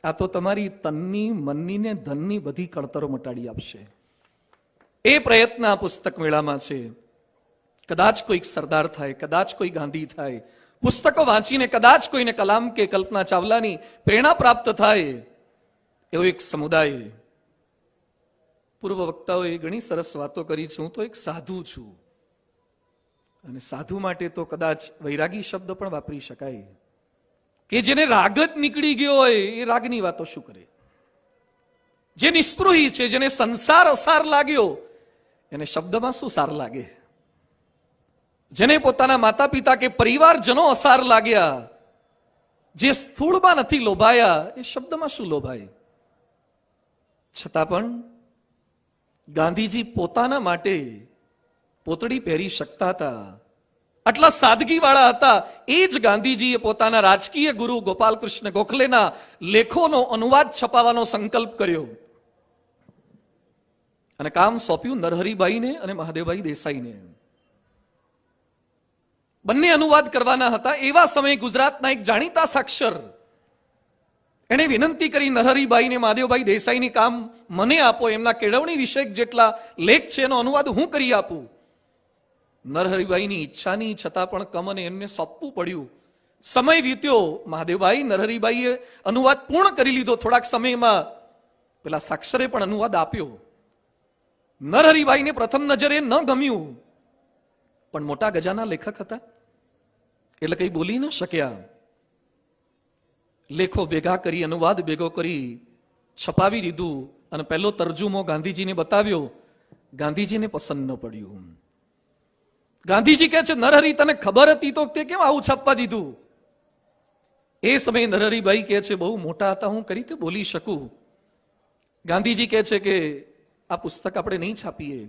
આ તો તમારી તનની, મનની ને ધનની બધી કળતરો મટાડી આપશે. એ પ્રયત્ન આ પુસ્તક મેળામાં છે. કદાચ કોઈક સરદાર થાય, કદાચ કોઈ ગાંધી થાય, પુસ્તકો વાંચીને કદાચ કોઈને કલામ કે કલ્પના ચાવલાની પ્રેરણા પ્રાપ્ત થાય, એવો એક સમુદાય. પૂર્વ વક્તાઓએ ઘણી સરસ વાતો કરી છે. હું તો એક સાધુ છું, અને સાધુ માટે તો કદાચ વૈરાગી શબ્દ પણ વાપરી શકાય, કે જેને રાગ જ નીકળી ગયો હોય એ રાગની વાતો શું કરે. જે નિસ્પૃહી છે, જેને સંસાર અસાર લાગ્યો, એને શબ્દમાં શું સાર લાગે. જેને પોતાના માતા પિતા કે પરિવારજનો અસાર લાગ્યા, જે સ્થૂળમાં નથી લોભાયા, એ શબ્દમાં શું લોભાય. છતાં પણ ગાંધીજી પોતાના માટે પોતડી પહેરી શકતા હતા, આટલા સાદગી વાળા હતા. એ જ ગાંધીજીએ પોતાના રાજકીય ગુરુ ગોપાલકૃષ્ણ ગોખલેના લેખોનો અનુવાદ છપાવવાનો સંકલ્પ કર્યો અને કામ સોંપ્યું નરહરિભાઈને અને મહાદેવભાઈ દેસાઈને. બંને અનુવાદ કરવાના હતા. એવા સમયે ગુજરાતના એક જાણીતા સાક્ષર એણે વિનંતી કરી નરહરિભાઈને, મહાદેવભાઈ દેસાઈની કામ મને આપો, એમના કેળવણી વિષયક જેટલા લેખ છે એનો અનુવાદ હું કરી આપું. નરહરિભાઈની ઈચ્છાની છતાં પણ કમને એમને સોંપવું પડ્યું. સમય વીત્યો. મહાદેવભાઈ, નરહરિભાઈએ અનુવાદ પૂર્ણ કરી લીધો. થોડાક સમયમાં પેલા સાક્ષરે પણ અનુવાદ આપ્યો. નરહરિભાઈને પ્રથમ નજરે ન ગમ્યું, પણ મોટા ગજાના લેખક હતા એટલે કઈ બોલી ન શક્યા. લેખો ભેગા કરી, અનુવાદ ભેગો કરી છપાવી દીધું અને પહેલો તર્જુમો ગાંધીજીને બતાવ્યો. ગાંધીજીને પસંદ ન પડ્યું. ગાંધીજી કહે છે, નરહરિ તને ખબર હતી તો તે કેમ આવું છાપવા દીધું. એ સમયે નરહરિભાઈ કહે છે, બહુ મોટા હતા, હું કરી રીતે બોલી શકું. ગાંધીજી કહે છે કે આ પુસ્તક આપણે નહીં છાપીએ.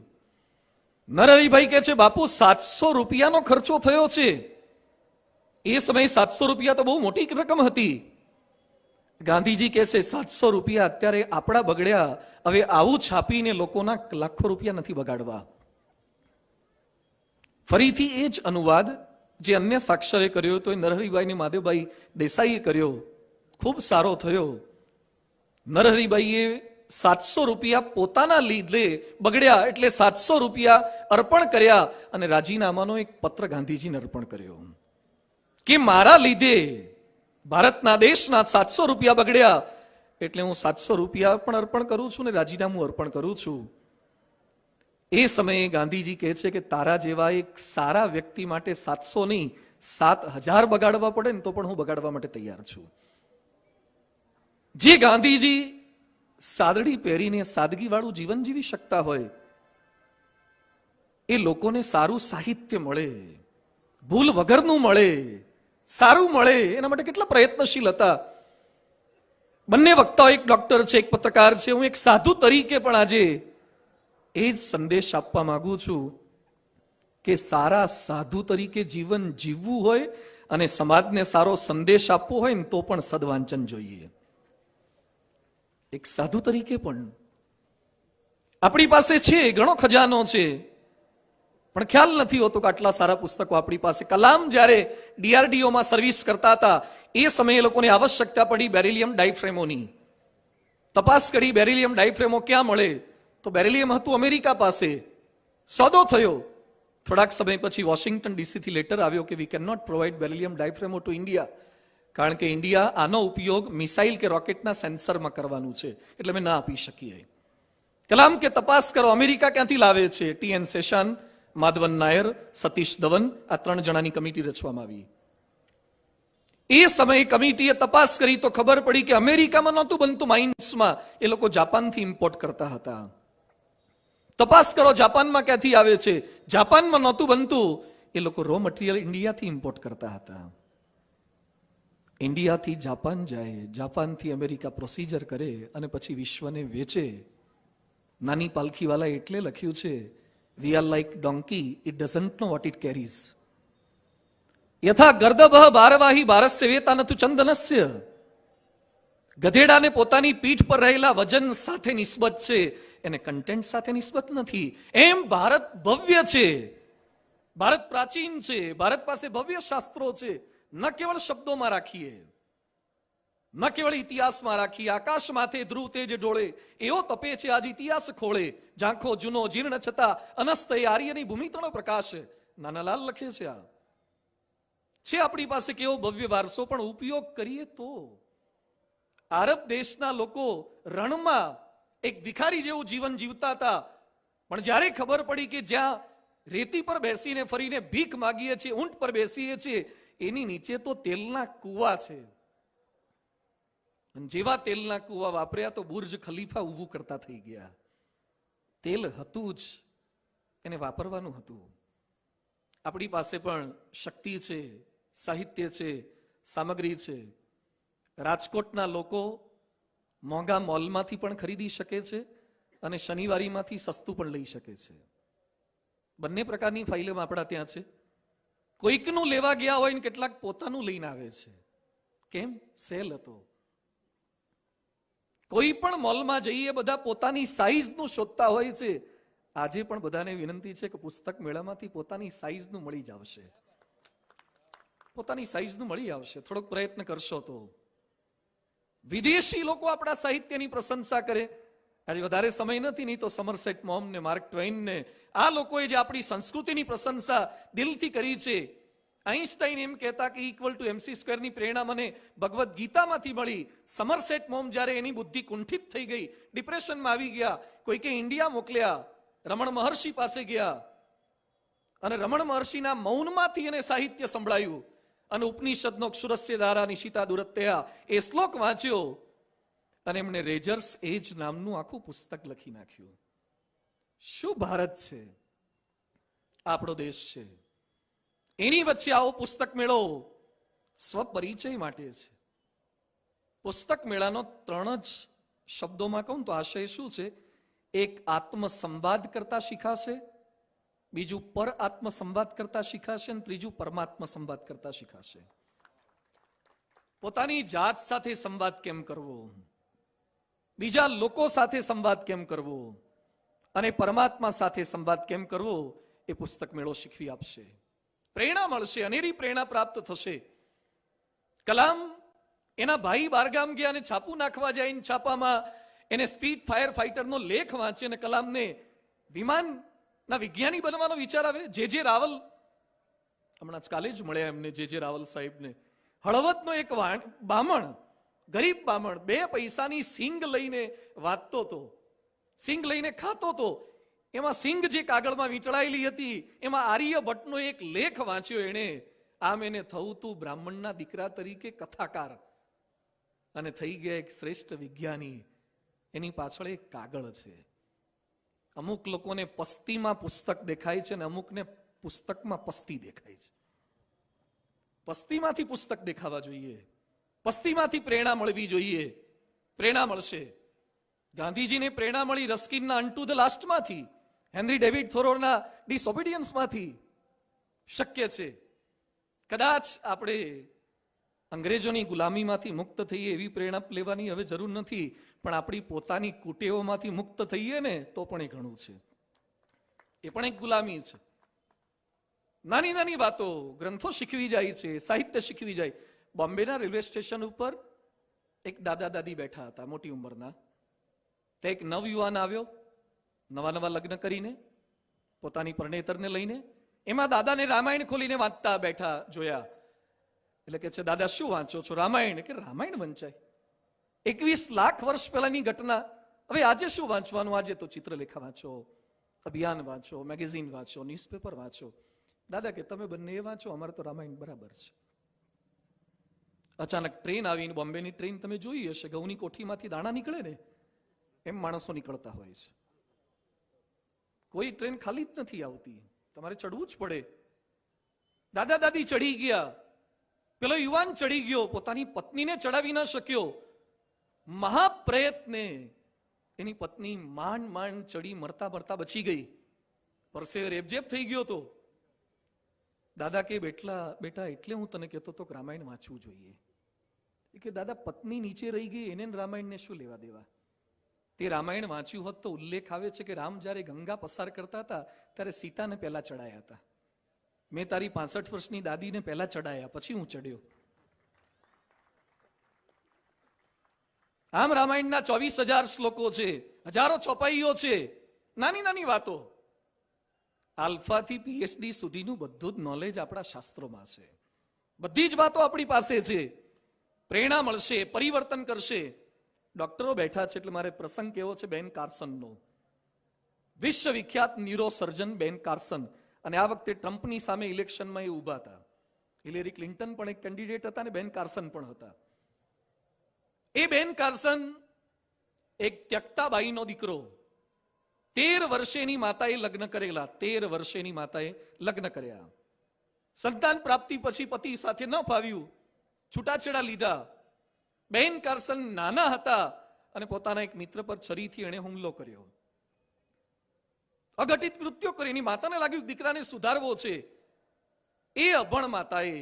નરહરિભાઈ કહે છે, બાપુ 700 રૂપિયાનો ખર્ચો થયો છે. એ સમયે 700 રૂપિયા તો બહુ મોટી રકમ હતી. ગાંધીજી કહે છે, 700 રૂપિયા અત્યારે આપણા બગડ્યા, હવે આવું છાપીને લોકોના લાખો રૂપિયા નથી બગાડવા. ફરીથી એ જ અનુવાદ જે અન્ય સાક્ષરે કર્યો હતો, એ નરહરિભાઈ ને મહાદેવભાઈ દેસાઈએ કર્યો. ખૂબ સારો થયો. નરહરિભાઈએ 700 રૂપિયા પોતાના લીધે બગડ્યા એટલે 700 રૂપિયા અર્પણ કર્યા અને રાજીનામાનો એક પત્ર ગાંધીજીને અર્પણ કર્યો કે મારા લીધે ભારતના દેશના 700 રૂપિયા બગડ્યા એટલે હું 700 રૂપિયા પણ અર્પણ કરું છું ને રાજીનામું અર્પણ કરું છું. એ સમયે ગાંધીજી કહે છે કે તારા જેવા એક સારા વ્યક્તિ માટે 700 નહીં 7000 બગાડવા પડે ને તો પણ હું બગાડવા માટે તૈયાર છું. જે ગાંધીજી સાદડી પહેરીને સાદગી વાળું જીવન જીવી શકતા હોય, એ લોકોને સારું સાહિત્ય મળે, ભૂલ વગરનું મળે, સારું મળે, એના માટે કેટલા પ્રયત્નશીલ હતા. બંને વક્તાઓ, એક ડોક્ટર છે, એક પત્રકાર છે. હું એક સાધુ તરીકે પણ આજે એ જ સંદેશ આપવા માંગુ છું કે સારા સાધુ તરીકે જીવન જીવવું હોય અને સમાજને સારો સંદેશ આપવો હોય ને તો પણ સદવાંચન જોઈએ. એક સાધુ તરીકે પણ આપણી પાસે છે, ઘણો ખજાનો છે, પણ ખ્યાલ નથી હોતો કે આટલા સારા પુસ્તકો આપણી પાસે. કલામ જ્યારે ડીઆરડીઓમાં સર્વિસ કરતા હતા એ સમયે લોકોને આવશ્યકતા પડી બેરિલિયમ ડાયફ્રેમોની. તપાસ કરી બેરિલિયમ ડાયફ્રેમો ક્યાં મળે, તો બેરિલિયમ હતું અમેરિકા પાસે. સોદો થયો. થોડાક સમય પછી વોશિંગ્ટન ડીસીથી લેટર આવ્યો કે we can not provide beryllium diaphragms to India, કારણ કે ઇન્ડિયા આનો ઉપયોગ મિસાઇલ કે રોકેટના સેન્સરમાં કરવાનું છે, એટલે અમે ના આપી શકીએ. કલામ કે તપાસ કરો અમેરિકા ક્યાંથી લાવે છે. ટીએન શેષાન, માધવન નાયર, સતીશ ધવન, આ 3 જણાની કમિટી રચવામાં આવી. એ સમયે કમિટીએ તપાસ કરી તો ખબર પડી કે અમેરિકામાં નહોતું બનતું માઇન્સમાં, એ લોકો જાપાનથી ઇમ્પોર્ટ કરતા હતા. તપાસ કરો જાપાનમાં ક્યાંથી આવે છે, જાપાનમાં નહોતું બનતું, એ લોકો રો મટીરિયલ ઇન્ડિયાથી ઇમ્પોર્ટ કરતા હતા. ઇન્ડિયાથી જાપાન જાય, જાપાનથી અમેરિકા પ્રોસિજર કરે અને પછી વિશ્વને વેચે. નાની પાલખીવાલા એટલે લખ્યું છે we are like donkey, it doesn't know what it carries. યથા ગર્દભ ભારવાહી ભારસ્ય વેતા નતુ ચંદનસ્ય. ગધેડાને પોતાની પીઠ પર રહેલા વજન સાથે નિસ્બત છે, એને કન્ટેન્ટ સાથે નિસ્બત નથી. એમ ભારત ભવ્ય છે, ભારત પ્રાચીન છે, ભારત પાસે ભવ્ય શાસ્ત્રો છે. ન કેવળ શબ્દોમાં રાખીએ, ન કેવળ ઇતિહાસમાં રાખીએ. આકાશ માથે ધ્રુવ તેજ ડોળે, એવો તપે છે આજ ઇતિહાસ ખોળે. ઝાંખો જૂનો જીર્ણ છતાં અનસ્ત એ આર્યની ભૂમિ તણો પ્રકાશ. નાનાલાલ લખે છે આ છે આપણી પાસે કેવો ભવ્ય વારસો, પણ ઉપયોગ કરીએ તો. આરબ દેશના લોકો રણમાં એક ભિખારી જેવું જીવન જીવતા હતા, પણ જ્યારે ખબર પડી કે જ્યાં રેતી પર બેસીને ફરીને ભીખ માગીએ છીએ, ઊંટ પર બેસીએ છીએ, એની નીચે તો તેલના કુવા છે. અને જેવા તેલના કુવા વાપર્યા તો બુર્જ ખલીફા ઊભું કરતા થઈ ગયા. તેલ હતું જ, એને વાપરવાનું હતું. આપણી પાસે પણ શક્તિ છે, સાહિત્ય છે, સામગ્રી છે. રાજકોટના લોકો મોંઘા મોલમાંથી પણ ખરીદી શકે છે અને શનિવારીમાંથી સસ્તું પણ લઈ શકે છે. બંને પ્રકારની ફાઇલમ આપણા ત્યાં છે. કોઈકનું લેવા ગયા હોય ને કેટલાક પોતાનું લઈને આવે છે. કેમ? સેલ હતો. કોઈ પણ મોલમાં જઈએ બધા પોતાની સાઈઝનું શોધતા હોય છે. આજે પણ બધાને વિનંતી છે કે પુસ્તક મેળામાંથી પોતાની સાઈઝનું મળી જ આવશે. પોતાની સાઈઝનું મળી આવશે, થોડોક પ્રયત્ન કરશો તો. વિદેશી લોકો આપણા સાહિત્યની પ્રશંસા કરે. આજે વધારે સમય નથી, નહીં તો સમરસેટ મોમ ને માર્ક ટ્વેઇન ને આ લોકોએ જે આપણી સંસ્કૃતિની પ્રશંસા દિલથી કરી છે. આઈન્સ્ટાઈન એમ કહેતા કે ઇક્વલ ટુ MC સ્ક્વેરની પ્રેરણા મને ભગવદ્ ગીતામાંથી મળી. સમરસેટ મોમ જ્યારે એની બુદ્ધિ કુંઠિત થઈ ગઈ, ડિપ્રેશનમાં આવી ગયા, કોઈકે ઇન્ડિયા મોકલ્યા, રમણ મહર્ષિ પાસે ગયા અને રમણ મહર્ષિના મૌનમાંથી એને સાહિત્ય સંભળાયું અને ઉપનિષદનો ક્ષુરસ્ય ધારા નિશિતા દુરત્યા એ શ્લોક વાંચ્યો અને એમણે રેજર્સ એજ નામનું આખું પુસ્તક લખી નાખ્યું. શું ભારત છે, આપણો દેશ છે. એની વચ્ચે આવો પુસ્તક મેળો સ્વપરિચય માટે છે. પુસ્તક મેળાનો 3 જ શબ્દોમાં કહું તો આશય શું છે? એક, આત્મસંવાદ કરતા શીખાશે. બીજું, પર આત્મસંવાદ કરતા શીખાશે. અને ત્રીજું, પરમાત્મા સંવાદ કરતા શીખાશે. પોતાની જાત સાથે સંવાદ કેમ કરવો, બીજા લોકો સાથે સંવાદ કેમ કરવો અને પરમાત્મા સાથે સંવાદ કેમ કરવો, એ પુસ્તક મેળો શીખવી આપશે. પ્રેરણા મળશે, અનેરી પ્રેરણા પ્રાપ્ત થશે. કલામ એના ભાઈ બારગામ ગયા અને છાપું નાખવા જાય, છાપામાં એને સ્પીડ ફાયર ફાઈટરનો લેખ વાંચે અને કલામને વિમાનના વિજ્ઞાની બનવાનો વિચાર આવે. જે રાવલ હમણાં જ કાલે જ મળ્યા એમને, જે રાવલ સાહેબને. હળવદનો એક બામણ, ગરીબ બામણ, 2 પૈસાની સિંગ લઈને વાંચતો હતો, સિંગ લઈને ખાતો હતો. એમાં સિંગ જે કાગળમાં વીંટળાયેલી હતી એમાં આર્યભટ્ટનો એક લેખ વાંચ્યો એણે. આમ એને થવું તું બ્રાહ્મણના દીકરા તરીકે કથાકાર અને થઈ ગયા એક શ્રેષ્ઠ વિજ્ઞાની. એની પાછળ એક કાગળ છે. અમુક લોકોને પસ્તીમાં પુસ્તક દેખાય છે અને અમુકને પુસ્તકમાં પસ્તી દેખાય છે. પસ્તીમાંથી પુસ્તક દેખાવા જોઈએ, પસ્તીમાંથી પ્રેરણા મળવી જોઈએ. પ્રેરણા મળશે. ગાંધીજીને પ્રેરણા મળી રસ્કિનના અનટુ ધ લાસ્ટમાંથી, હેનરી ડેવિડ થોરોના ડિસઓબિડિયન્સમાંથી. શક્ય છે. કદાચ આપણે અંગ્રેજોની ગુલામીમાંથી મુક્ત થઈએ એવી પ્રેરણા લેવાની હવે જરૂર નથી, પણ આપણી પોતાની કુટેવોમાંથી મુક્ત થઈએ ને તો પણ એ ઘણું છે. એ પણ એક ગુલામી છે. નાની નાની વાતો, ગ્રંથો શીખવી જાય છે, સાહિત્ય શીખવી જાય. બોમ્બેના રેલવે સ્ટેશન ઉપર એક દાદા દાદી બેઠા હતા, મોટી ઉંમરના. તે એક નવયુવાન આવ્યો, નવા લગ્ન કરીને, પોતાની પરણેતરને લઈને. એમાં દાદાને રામાયણ ખોલીને વાંચતા બેઠા જોયા. એટલે કે છે, દાદા શું વાંચો છો? રામાયણ. કે રામાયણ વંચાય? 21 લાખ વર્ષ પહેલાની ઘટના. હવે આજે શું વાંચવાનું? આજે તો ચિત્રલેખા વાંચો, અભિયાન વાંચો, મેગેઝિન વાંચો, ન્યૂઝપેપર વાંચો. દાદા કે તમે બંને એ વાંચો, અમારે તો રામાયણ બરાબર છે. અચાનક ટ્રેન આવીને, બોમ્બેની ટ્રેન તમે જોઈ હશે, ઘઉંની કોઠીમાંથી દાણા નીકળે ને એમ માણસો નીકળતા હોય છે. કોઈ ટ્રેન ખાલી જ નથી આવતી, તમારે ચડવું જ પડે. દાદા દાદી ચડી ગયા, પેલો યુવાન ચડી ગયો, પોતાની પત્નીને ચડાવી ન શક્યો. મહાપ્રયત્ને એની પત્ની માંડ ચડી, મરતા મરતા બચી ગઈ. પરસેવે રેબઝેબ થઈ ગયો તો દાદા કે બેટા એટલે હું તને કહેતો હતો કે રામાયણ વાંચવું જોઈએ. એ કે દાદા પત્ની નીચે રહી ગઈ એને રામાયણને શું લેવા દેવા? તે રામાયણ વાંચ્યું હોત તો ઉલ્લેખ આવે છે કે રામ જ્યારે ગંગા પસાર કરતા હતા ત્યારે સીતાને પહેલા ચડાયા હતા. મેં તારી 65 વર્ષની દાદીને પહેલા ચડાયા, પછી હું ચડ્યો. આમ રામાયણના 24,000 શ્લોકો છે, હજારો ચોપાઈઓ છે, નાની નાની વાતો. આલ્ફાથી પીએચડી સુધીનું બધું જ નોલેજ આપણા શાસ્ત્રોમાં છે. બધી જ વાતો આપણી પાસે છે. પ્રેરણા મળશે, પરિવર્તન કરશે. ડોક્ટરો બેઠા છે એટલે મારે પ્રસંગ કેવો છે બેન કાર્સનનો. વિશ્વવિખ્યાત ન્યુરોસર્જન બેન કાર્સન, અને આ વખતે ટ્રમ્પની સામે ઇલેક્શનમાં એ ઉભા હતા. હિલેરી ક્લિન્ટન પણ એક કેન્ડિડેટ હતા અને બેન કાર્સન પણ હતા. એ બેન કાર્સન એક ત્યક્તાબાઈનો દીકરો, 13 વર્ષેની માતાએ લગ્ન કરેલા. 13 વર્ષેની માતાએ લગ્ન કર્યા. સંતાન પ્રાપ્તિ પછી પતિ સાથે ન ફાવ્યું, છૂટાછેડા લીધા. બેન કાર્સન નાના હતા અને પોતાના એક મિત્ર પર છરીથી એણે હુમલો કર્યો. અઘટિત કૃત્યો કરી. એની માતાને લાગ્યું દીકરાને સુધારવો છે. એ અભણ માતાએ,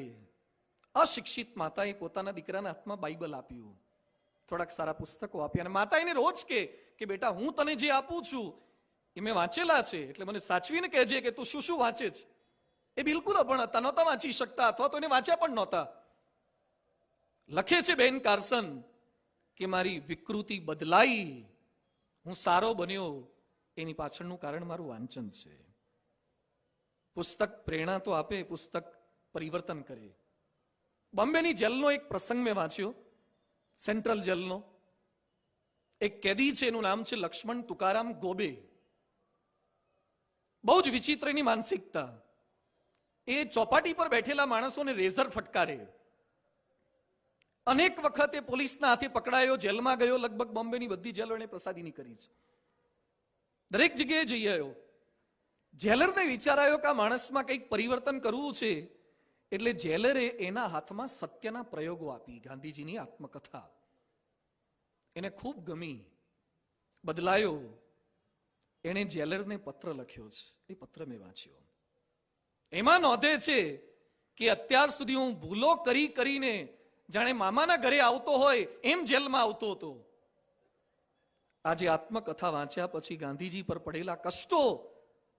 અશિક્ષિત માતાએ પોતાના દીકરાના હાથમાં બાઇબલ આપ્યું, થોડાક સારા પુસ્તકો આપ્યા, અને માતા એને રોજ કે બેટા હું તને જે આપું છું એ મેં વાંચેલા છે, એટલે મને સાચવીને કહેજે કે તું શું શું વાંચે છે. એ બિલકુલ અભણ હતા, નહોતા વાંચી શકતા, અથવા તો એને વાંચ્યા પણ નહોતા. લખે છે બેન કાર્સન કે મારી વિકૃતિ બદલાઈ, હું સારો બન્યો, એની પાછળનું કારણ મારું વાંચન છે. પુસ્તક પ્રેરણા તો આપે, પુસ્તક પરિવર્તન કરે. બોમ્બેની જેલનો એક પ્રસંગ મેં વાંચ્યો, સેન્ટ્રલ જેલનો. એક કેદી છે, એનું નામ છે લક્ષ્મણ તુકારામ ગોબે. બહુ જ વિચિત્રની માનસિકતા. એ ચોપાટી પર બેઠેલા માણસોને રેઝર ફટકારે. અનેક વખતે પોલીસના હાથે પકડાયો, જેલમાં ગયો. લગભગ બોમ્બેની બધી જેલો એને પ્રસાદીની કરી છે. દરેક જગ્યાએ જઈ આવ્યો. જેલરને વિચાર આવ્યો કે આ માણસમાં કંઈક પરિવર્તન કરવું છે, એટલે જેલરે એના હાથમાં સત્યના પ્રયોગો આપી. ગાંધીજીની આત્મકથા એને ખૂબ ગમી, બદલાયો. એણે જેલરને પત્ર લખ્યો છે, એ પત્ર મેં વાંચ્યો. એમાં નોંધે છે કે અત્યાર સુધી હું ભૂલો કરીને જાણે મામાના ઘરે આવતો હોય એમ જેલમાં આવતો હતો. આજે આત્મકથા વાંચ્યા પછી ગાંધીજી પર પડેલા કષ્ટો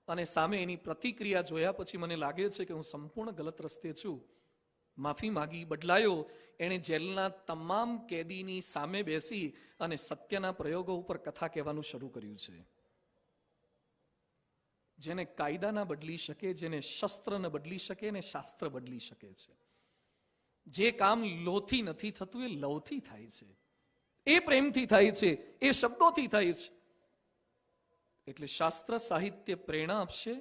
અને સામે એની પ્રતિક્રિયા જોયા પછી મને લાગે છે કે હું સંપૂર્ણ ગલત રસ્તે છું. માફી માગી, બદલાયો. એણે જેલના તમામ કેદીની સામે બેસી અને સત્યના પ્રયોગો ઉપર કથા કહેવાનું શરૂ કર્યું છે. જેને કાયદા ના બદલી શકે, જેને શસ્ત્ર ન બદલી શકે, ને શાસ્ત્ર બદલી શકે છે. જે કામ લોથી નથી થતું એ લવથી થાય છે, એ પ્રેમથી થાય છે, એ શબ્દોથી થાય છે. એટલે શાસ્ત્ર સાહિત્ય પ્રેરણા આપશે,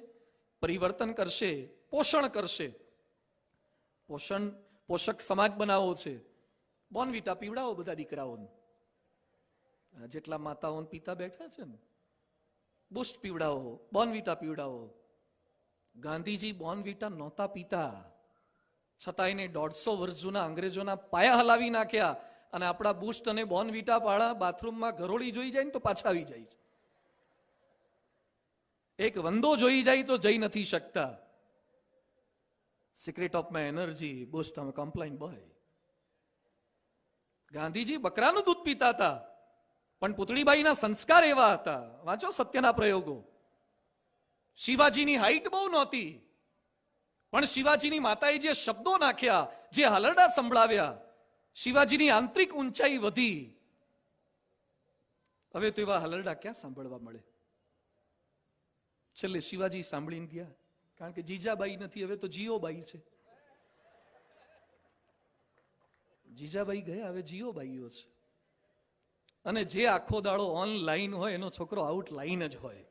પરિવર્તન કરશે, પોષણ કરશે. પોષક સમાજ બનાવવો છે. બોર્નવિટા પીવડાવો બધા દીકરાઓને. જેટલા માતાઓ પિતા બેઠા છે ને, બુસ્ટ પીવડાવો, બોર્નવિટા પીવડાવો. ગાંધીજી બોર્નવિટા નહોતા પીતા, છતાં એને 150 વર્ષ જૂના અંગ્રેજોના પાયા હલાવી નાખ્યા. અને આપણા બુસ્ટ અને બોર્નવિટા પાળા બાથરૂમમાં ઘરોળી જોઈ જાય ને તો પાછા આવી જાય છે. એક વંદો જોઈ જાય તો જઈ નથી શકતા. Secret of my energy, boost, આમ કમ્પ્લાઇન બોય. ગાંધીજી બકરાનું દૂધ પીતા હતા, પણ પુતળીબાઈના સંસ્કાર એવા હતા. વાંચો સત્યના પ્રયોગો. શિવાજીની હાઈટ બહુ નહોતી, પણ શિવાજીની માતાએ જે શબ્દો નાખ્યા, જે હલરડા સંભળાવ્યા, શિવાજીની આંતરિક ઊંચાઈ વધી. હવે તો એવા હલરડા ક્યાં સાંભળવા મળે? છેલ્લે શિવાજી સાંભળીને ગયા, કારણ કે જીજાબાઈ નથી, હવે તો જીઓબાઈ છે. જીજાબાઈ ગયા, હવે જીઓબાઈઓ છે. અને જે આખો દાડો ઓનલાઈન હોય એનો છોકરો આઉટલાઈન જ હોય.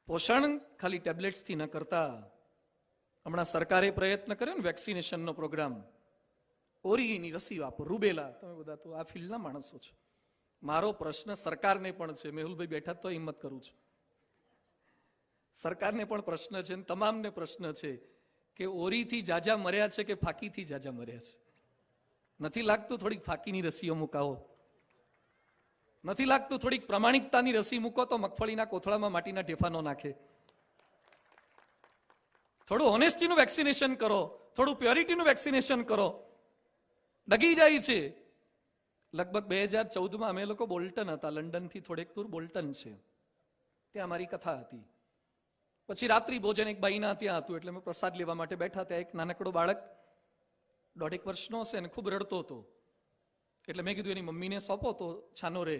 પોષણ ખાલી ટેબ્લેટ્સથી ન કરતા, હમણાં સરકારે પ્રયત્ન કર્યો ને વેક્સિનેશનનો પ્રોગ્રામ. ઓરીની રસી વાપરો, રૂબેલા. તમે બધા તો આ ફિલ્ડના માણસો છો. મારો પ્રશ્ન સરકારને પણ છે, મેહુલભાઈ બેઠા તો હિંમત કરું છું. સરકારને પણ પ્રશ્ન છે, તમામને પ્રશ્ન છે કે ઓરીથી જાજા મર્યા છે કે ફાકીથી જાજા મર્યા છે? નથી લાગતું થોડીક ફાકીની રસીઓ મુકાવો? નથી લાગતું થોડીક પ્રામાણિકતાની રસી મૂકો તો મગફળીના કોથળામાં માટીના ઢેફા ન નાખે? થોડું ઓનેસ્ટીનું વેક્સિનેશન કરો, થોડું પ્યોરિટીનું વેક્સિનેશન કરો. ડગી જાય છે. લગભગ 2014માં અમે લોકો બોલ્ટન હતા, લંડનથી થોડેક દૂર બોલ્ટન છે, ત્યાં મારી કથા હતી. પછી રાત્રિ ભોજન એક બાઈના ત્યાં હતું, એટલે અમે પ્રસાદ લેવા માટે બેઠા. ત્યાં એક નાનકડો બાળક 1.5 વર્ષનો હશે ને ખૂબ રડતો હતો. એટલે મેં કીધું એની મમ્મીને સોંપો તો છાનો રે.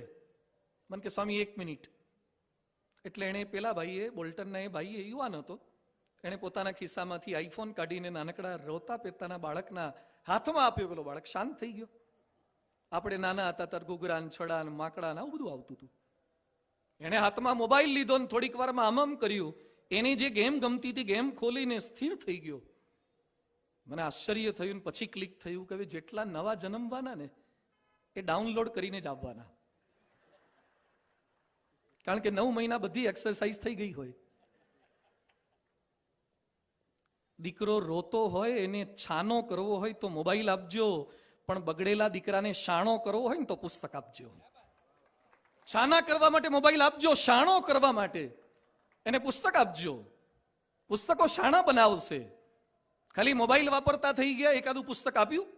મને કે સ્વામી 1 મિનિટ. એટલે એને પેલા ભાઈએ, બોલ્ટનના એ ભાઈએ, યુવાન હતો, એણે પોતાના ખિસ્સામાંથી આઈફોન કાઢીને નાનકડા રોતા પેતાના બાળકના હાથમાં આપ્યો. પેલો બાળક શાંત થઈ ગયો. આપણે નાના હતા ત્યારે ઘૂઘરાન, છડાન, માકડાન આવું બધું આવતું હતું. એણે હાથમાં મોબાઈલ લીધો ને થોડીક વારમાં આમ કર્યું. એની જે ગેમ ગમતી હતી ગેમ ખોલીને સ્થિર થઈ ગયો. મને આશ્ચર્ય થયું. પછી ક્લિક થયું કે જેટલા નવા જન્મવાના ને એ ડાઉનલોડ કરીને જ આવવાના, કારણ કે 9 મહિના બધી એક્સરસાઇઝ થઈ ગઈ હોય. દીકરો રોતો હોય એને છાનો કરવો હોય તો મોબાઈલ આપજો, પણ બગડેલા દીકરાને શાણો કરવો હોય ને તો પુસ્તક આપજો. છાના કરવા માટે મોબાઈલ આપજો, શાણો કરવા માટે એને પુસ્તક આપજો. પુસ્તકો શાણા બનાવશે. ખાલી મોબાઈલ વાપરતા થઈ ગયા, એકાદું પુસ્તક આપ્યું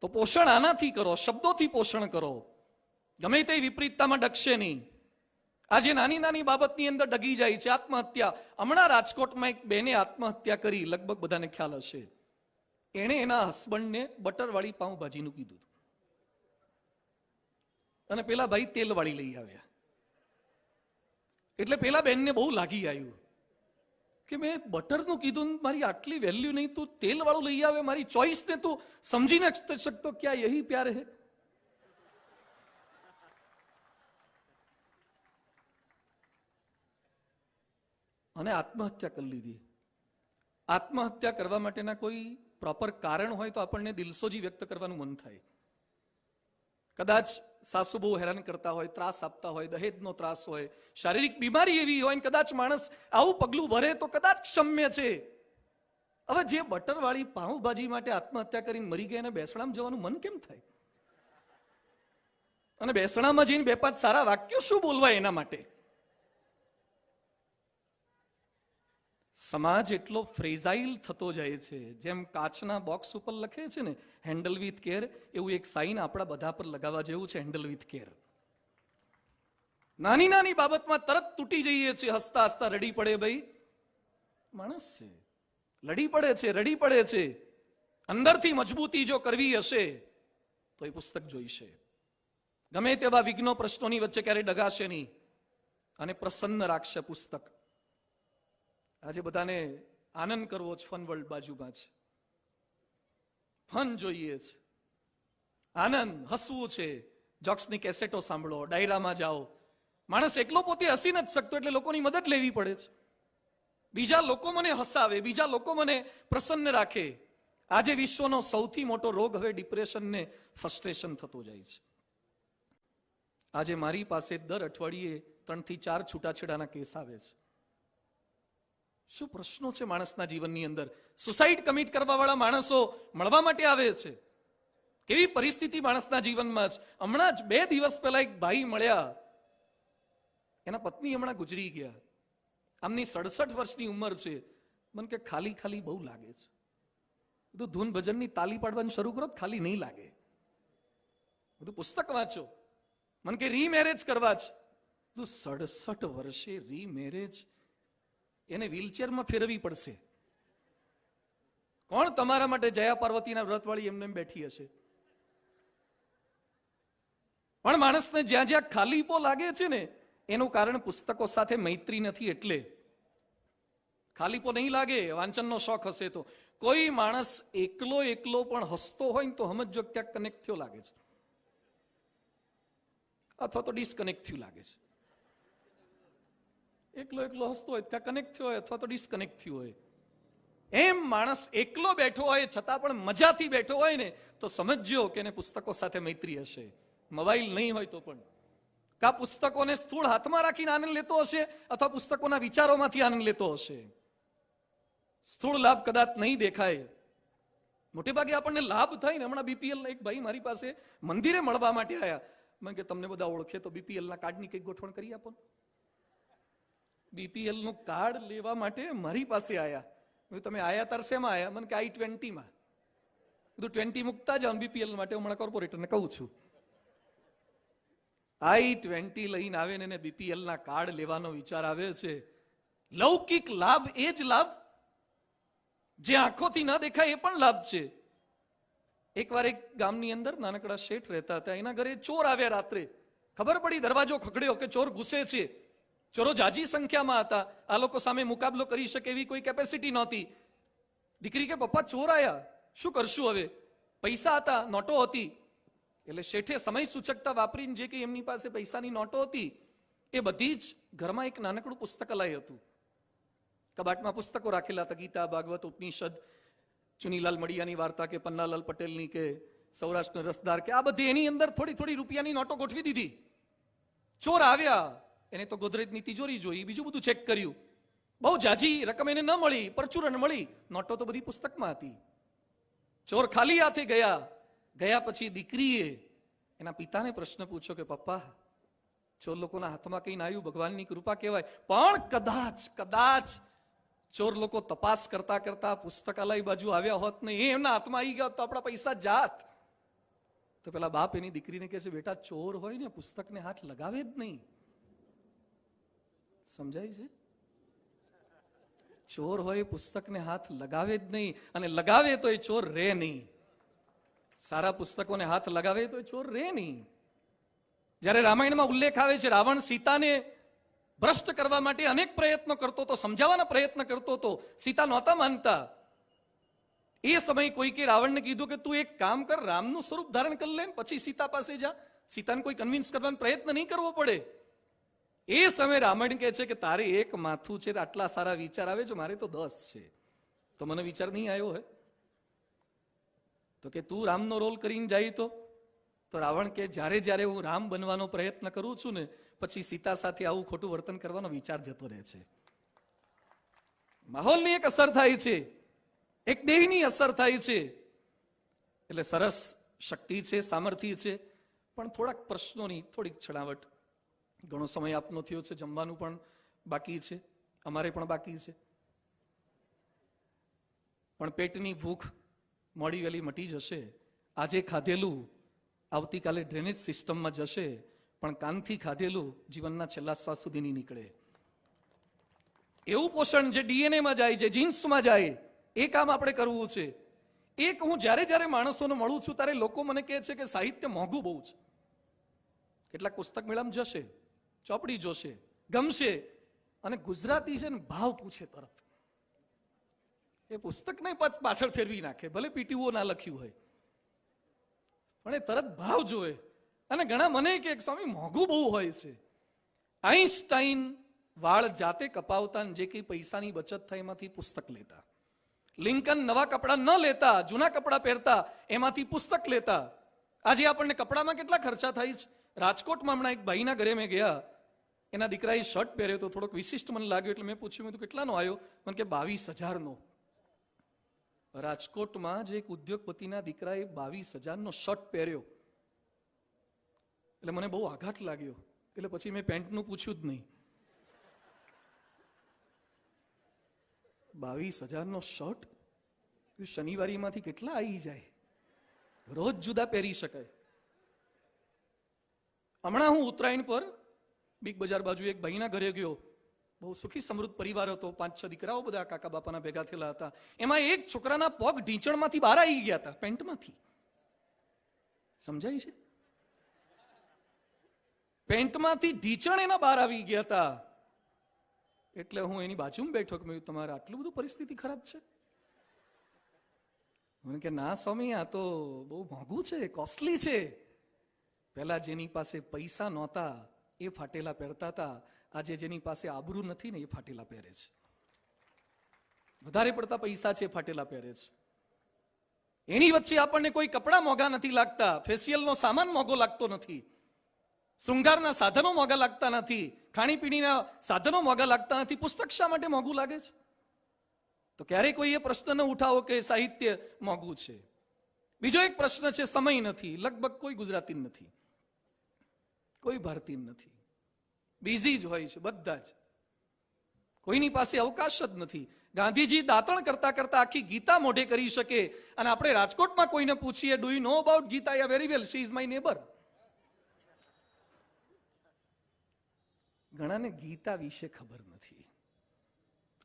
તો પોષણ આનાથી કરો, શબ્દોથી પોષણ કરો. ગમે તે વિપરીતતામાં ડગશે નહીં. આજે નાની નાની બાબતની અંદર ડગી જાય છે. આત્મહત્યા. હમણાં રાજકોટમાં એક બેને આત્મહત્યા કરી, લગભગ બધાને ખ્યાલ હશે. એણે એના હસબન્ડને બટરવાળી પાઉંભાજીનું કીધું અને પેલા ભાઈ તેલવાળી લઈ આવ્યા. એટલે પેલા બેનને બહુ લાગી આવ્યું કે મેં બટરનું કીધું, મારી આટલી વેલ્યુ નહીં, તું તેલ વાળું લઈ આવે. મારી ચોઈસ ને તું સમજી નથી શકતો. ક્યાં યહી પ્યાર હે? અને આત્મહત્યા કરી લીધી. આત્મહત્યા કરવા માટેના કોઈ પ્રોપર કારણ હોય તો આપણને દિલસોજી વ્યક્ત કરવાનું મન થાય. કદાચ સાસુ બહુ હેરાન કરતા હોય, ત્રાસ આપતા હોય, દહેજનો ત્રાસ હોય, શારીરિક બીમારી એવી હોય, કદાચ માણસ આવું પગલું ભરે તો કદાચ ક્ષમ્ય છે. હવે જે બટરવાળી પાઉંભાજી માટે આત્મહત્યા કરીને મરી ગયા એને બેસણામાં જવાનું મન કેમ થાય? અને બેસણામાં જઈને 2-5 સારા વાક્યો શું બોલવા એના માટે? સમાજ એટલો ફ્રેઝાઇલ થતો જાય છે. જેમ કાચના બોક્સ ઉપર લખે છે ને હેન્ડલ વિથ કેર, એવું એક સાઇન આપણા બધા પર લગાવવા જેવું છે, હેન્ડલ વિથ કેર. નાની નાની બાબતમાં તરત તૂટી જઈએ છીએ, હસતા હસતા રડી પડે. ભાઈ માણસ છે, લડી પડે છે, રડી પડે છે. અંદરથી મજબૂતી જો કરવી હશે તો એ પુસ્તક જોઈશે. ગમે તેવા વિઘ્નો પ્રશ્નોની વચ્ચે ક્યારેય ડગાશે નહીં અને પ્રસન્ન રાખશે પુસ્તક. આજે બધાને આનંદ કરવો છે, ફન વર્લ્ડ બાજુમાં છે, ફન જોઈએ છે, આનંદ, હસવું છે. જોક્સની કેસેટો સાંભળો, ડાયરામાં જાઓ. માણસ એકલો પોતે હસી નથી શકતો એટલે લોકોની મદદ લેવી પડે છે. બીજા લોકો મને હસાવે, બીજા લોકો મને પ્રસન્ન રાખે. આજે વિશ્વનો સૌથી મોટો રોગ હવે ડિપ્રેશન ને ફ્રસ્ટ્રેશન થતો જાય છે. આજે મારી પાસે દર અઠવાડિયે 3 થી 4 છૂટાછેડાના કેસ આવે છે. શું પ્રશ્નો છે માણસના જીવનની અંદર? સુસાઇડ કમિટ કરવા વાળા માણસો મળવા માટે આવે છે. કેવી પરિસ્થિતિ માણસના જીવનમાં છે. હમણાં જ 2 દિવસ પહેલા એક ભાઈ મળ્યા, એના પત્ની હમણાં ગુજરી ગયા. આમની 67 વર્ષની ઉંમર છે. મને કે ખાલી ખાલી બહુ લાગે છે. બધું ધૂન ભજનની તાલી પાડવાનું શરૂ કરો ખાલી નહીં લાગે. બધું પુસ્તક વાંચો. મને કે રીમેરેજ કરવા છે. 67 વર્ષે રીમેરેજ? એને વ્હીલચેરમાં ફેરવી પડશે. કોણ તમારા માટે જયા પાર્વતીના વ્રતવાળી એમને બેઠી હશે? પણ માણસને જ્યાં જ્યાં ખાલીપો લાગે છે ને એનું કારણ પુસ્તકો સાથે મૈત્રી નથી. એટલે ખાલીપો નહીં લાગે, વાંચનનો શોખ હશે તો. કોઈ માણસ એકલો એકલો પણ હસતો હોય ને તો સમજો ક્યાંક કનેક્ટ થયો લાગે છે, અથવા તો ડિસ્કનેક્ટ થયું લાગે છે. એકલો એકલો હસતો હોય ત્યાં કનેક્ટ થયો હોય અથવા તો ડિસ્કનેક્ટ થયું હોય. એમ માણસ એકલો બેઠો હોય છતાં પણ મજાથી બેઠો હોય ને તો સમજજો કે એને પુસ્તકો સાથે મૈત્રી હશે. મોબાઈલ નહીં હોય તો પણ કા પુસ્તકોને સ્થૂળ હાથમાં રાખીને આનંદ લેતો હશે અથવા પુસ્તકોના વિચારોમાંથી આનંદ લેતો હશે. સ્થૂળ લાભ કદાચ નહીં દેખાય, મોટે ભાગે આપણને લાભ થાય ને. હમણાં બીપીએલ એક ભાઈ મારી પાસે મંદિરે મળવા માટે આવ્યા. મને કે તમને બધા ઓળખે તો બીપીએલના કાર્ડની કંઈક ગોઠવણ કરી આપો. બીપીએલ નું કાર્ડ લેવા માટે મારી પાસે આયા. તમે આયા તાર શેમાં આયા? મને કે I-20માં. બધું 20 મૂકતા જાઓ બીપીએલ માટે. હું હમણાં કોર્પોરેટરને કહું છું, I-20 લઈને આવે ને બીપીએલ ના કાર્ડ લેવાનો વિચાર આવે છે. લૌકિક લાભ એ જ લાભ જે આંખોથી ન દેખાય એ પણ લાભ છે. એકવાર એક ગામની અંદર નાનકડા શેઠ રહેતા હતા. એના ઘરે ચોર આવ્યા રાત્રે. ખબર પડી, દરવાજો ખખડ્યો કે ચોર ઘૂસે છે. ચોરો જાજી સંખ્યામાં હતા. આ લોકો સામે મુકાબલો કરી શકે એવી કોઈ કેપેસિટી નહોતી. દીકરી કે પપ્પા ચોર આયા, શું કરશું હવે? પૈસા હતા, નોટો હતી. એટલે શેઠે સમય સૂચકતા વાપરીને જે કંઈ એમની પાસે પૈસાની નોટો હતી એ બધી જ ઘરમાં એક નાનકડું પુસ્તકાલય હતું. કબાટમાં પુસ્તકો રાખેલા હતા, ગીતા, ભાગવત, ઉપનિષદ, ચુનીલાલ મડિયાની વાર્તા કે પન્નાલાલ પટેલની કે સૌરાષ્ટ્ર રસદાર કે આ બધી એની અંદર થોડી થોડી રૂપિયાની નોટો ગોઠવી દીધી. ચોર આવ્યા, એને તો ગોદરેજની તિજોરી જોઈ, બીજું બધું ચેક કર્યું. બહુ જાજી રકમ એને ન મળી, પરચુરણ મળી. નોટો તો બધી પુસ્તકમાં હતી. ચોર ખાલી હાથે ગયા. ગયા પછી દીકરીએ એના પિતાને પ્રશ્ન પૂછ્યો કે પપ્પા, ચોર લોકોના હાથમાં કઈ ના આવ્યું, ભગવાનની કૃપા કહેવાય, પણ કદાચ ચોર લોકો તપાસ કરતા કરતા પુસ્તકાલય બાજુ આવ્યા હોત ને એમના હાથમાં આવી ગયા તો આપણા પૈસા જાત. તો પેલા બાપ એની દીકરીને કહે છે, બેટા ચોર હોય ને પુસ્તકને હાથ લગાવે જ નહીં. સમજાય છે? ચોર હોય પુસ્તકને હાથ લગાવે જ નહીં, અને લગાવે તો એ ચોર રે નહીં. સારા પુસ્તકોને હાથ લગાવે તો એ ચોર રે નહીં. જ્યારે રામાયણમાં ઉલ્લેખ આવે છે, રાવણ સીતાને ભ્રષ્ટ કરવા માટે અનેક પ્રયત્નો કરતો હતો, સમજાવવાના પ્રયત્ન કરતો હતો, સીતા નહોતા માનતા. એ સમયે કોઈકે રાવણને કીધું કે તું એક કામ કર, રામનું સ્વરૂપ ધારણ કરી લે, પછી સીતા પાસે જા. સીતાને કોઈ કન્વિન્સ કરવાનો પ્રયત્ન નહીં કરવો પડે. એ સમયે રાવણ કહે છે કે તારે એક માથું છે, આટલા સારા વિચાર આવે છે, મારે તો 10 છે, તો મને વિચાર નહીં આવ્યો હે? તો કે તું રામનો રોલ કરીને જાય તો રાવણ કે જ્યારે જ્યારે હું રામ બનવાનો પ્રયત્ન કરું છું ને પછી સીતા સાથે આવું ખોટું વર્તન કરવાનો વિચાર જતો રહે છે. માહોલની એક અસર થાય છે, એક દેહની અસર થાય છે. એટલે સરસ શક્તિ છે, સામર્થ્ય છે, પણ થોડાક પ્રશ્નોની થોડીક છણાવટ. ઘણો સમય આપનો થયો છે, જમવાનું પણ બાકી છે, અમારે પણ બાકી છે. પણ પેટની ભૂખ મોડી વહેલી મટી જશે. આજે ખાધેલું આવતીકાલે ડ્રેનેજ સિસ્ટમમાં જશે, પણ કાનથી ખાધેલું જીવનના છેલ્લા શ્વાસ સુધી નહીં નીકળે. એવું પોષણ જે ડીએનએમાં જાય, જે જીન્સમાં જાય, એ કામ આપણે કરવું છે. એક હું જ્યારે માણસોને મળું છું ત્યારે લોકો મને કહે છે કે સાહિત્ય મોંઘું બહુ છે. કેટલાક પુસ્તક મેળામાં જશે, ચોપડી જોશે, ગમશે, અને ગુજરાતી છે ને ભાવ પૂછે તરત. એ પુસ્તકને પાછળ ફેરવી નાખે, ભલે પીટીઓ ના લખ્યું હોય, પણ એ તરત ભાવ જોવે. અને ઘણા મને કે સ્વામી મોંઘું બહુ હોય છે. આઈન્સ્ટાઈન વાળ જાતે કપાવતા, જે કઈ પૈસાની બચત થાય એમાંથી પુસ્તક લેતા. લિંકન નવા કપડા ન લેતા, જૂના કપડા પહેરતા, એમાંથી પુસ્તક લેતા. આજે આપણને કપડામાં કેટલા ખર્ચા થાય છે. રાજકોટમાં હમણાં એક ભાઈના ઘરે મેં ગયા, એના દીકરાએ શર્ટ પહેર્યો તો થોડોક વિશિષ્ટ મને લાગ્યો, એટલે મેં પૂછ્યું, મેં તો કેટલાનો આવ્યો? મને કે 22,000નો. રાજકોટમાં જે એક ઉદ્યોગપતિના દીકરાએ 22,000નો શર્ટ પહેર્યો, એટલે મને બહુ આઘાત લાગ્યો. એટલે પછી મેં પેન્ટનું પૂછ્યું જ નહીં. 22,000નો શર્ટ શનિવારીમાંથી કેટલા આવી જાય? રોજ જુદા પહેરી શકાય. હમણાં હું ઉત્તરાયણ પર બિગ બજાર બાજુ એક ભાઈના ઘરે ગયો. બહુ સુખી સમૃદ્ધ પરિવાર હતો, 5-6 દીકરાઓ બધા કાકા બાપાના ભેગા થયેલા હતા. એમાં એક છોકરાના પગ ઢીંચણમાંથી બહાર આવી ગયા હતા, પેન્ટમાંથી. સમજાય છે? પેન્ટમાંથી ઢીંચણ એના બહાર આવી ગયા હતા. એટલે હું એની બાજુમાં બેઠો કે મેં, તમારે આટલું બધું પરિસ્થિતિ ખરાબ છે? મને કે ના સ્વામી, આ તો બહુ મોંઘું છે, કોસ્ટલી છે. પહેલા જેની પાસે પૈસા નહોતા એ ફાટેલા પહેરતા હતા, આજે જેની પાસે આબરૂ નથી ને એ ફાટેલા પહેરે છે. વધારે પડતા પૈસા છે, ફાટેલા પહેરે છે. એની વચ્ચે આપણને કોઈ કપડા મોંઘા નથી લાગતા, ફેશિયલનો સામાન મોંઘો લાગતો નથી, શૃંગારના સાધનો મોંઘા લાગતા નથી, ખાણીપીણીના સાધનો મોંઘા લાગતા નથી. પુસ્તક શા માટે મોંઘું લાગે છે? તો ક્યારેય કોઈ એ પ્રશ્ન ન ઉઠાવો કે સાહિત્ય મોંઘું છે. બીજો એક પ્રશ્ન છે, સમય નથી. લગભગ કોઈ ગુજરાતી નથી. કોઈ ભારતીય નથી, બિઝી જ હોય છે બધા જ, કોઈની પાસે અવકાશ જ નથી. ગાંધીજી દાંતણ કરતા કરતા આખી ગીતા મોઢે કરી શકે, અને આપણે રાજકોટમાં કોઈને પૂછીએ, do you know about Gita? Yeah very well, she is my neighbour. ઘણાને ગીતા વિશે ખબર નથી.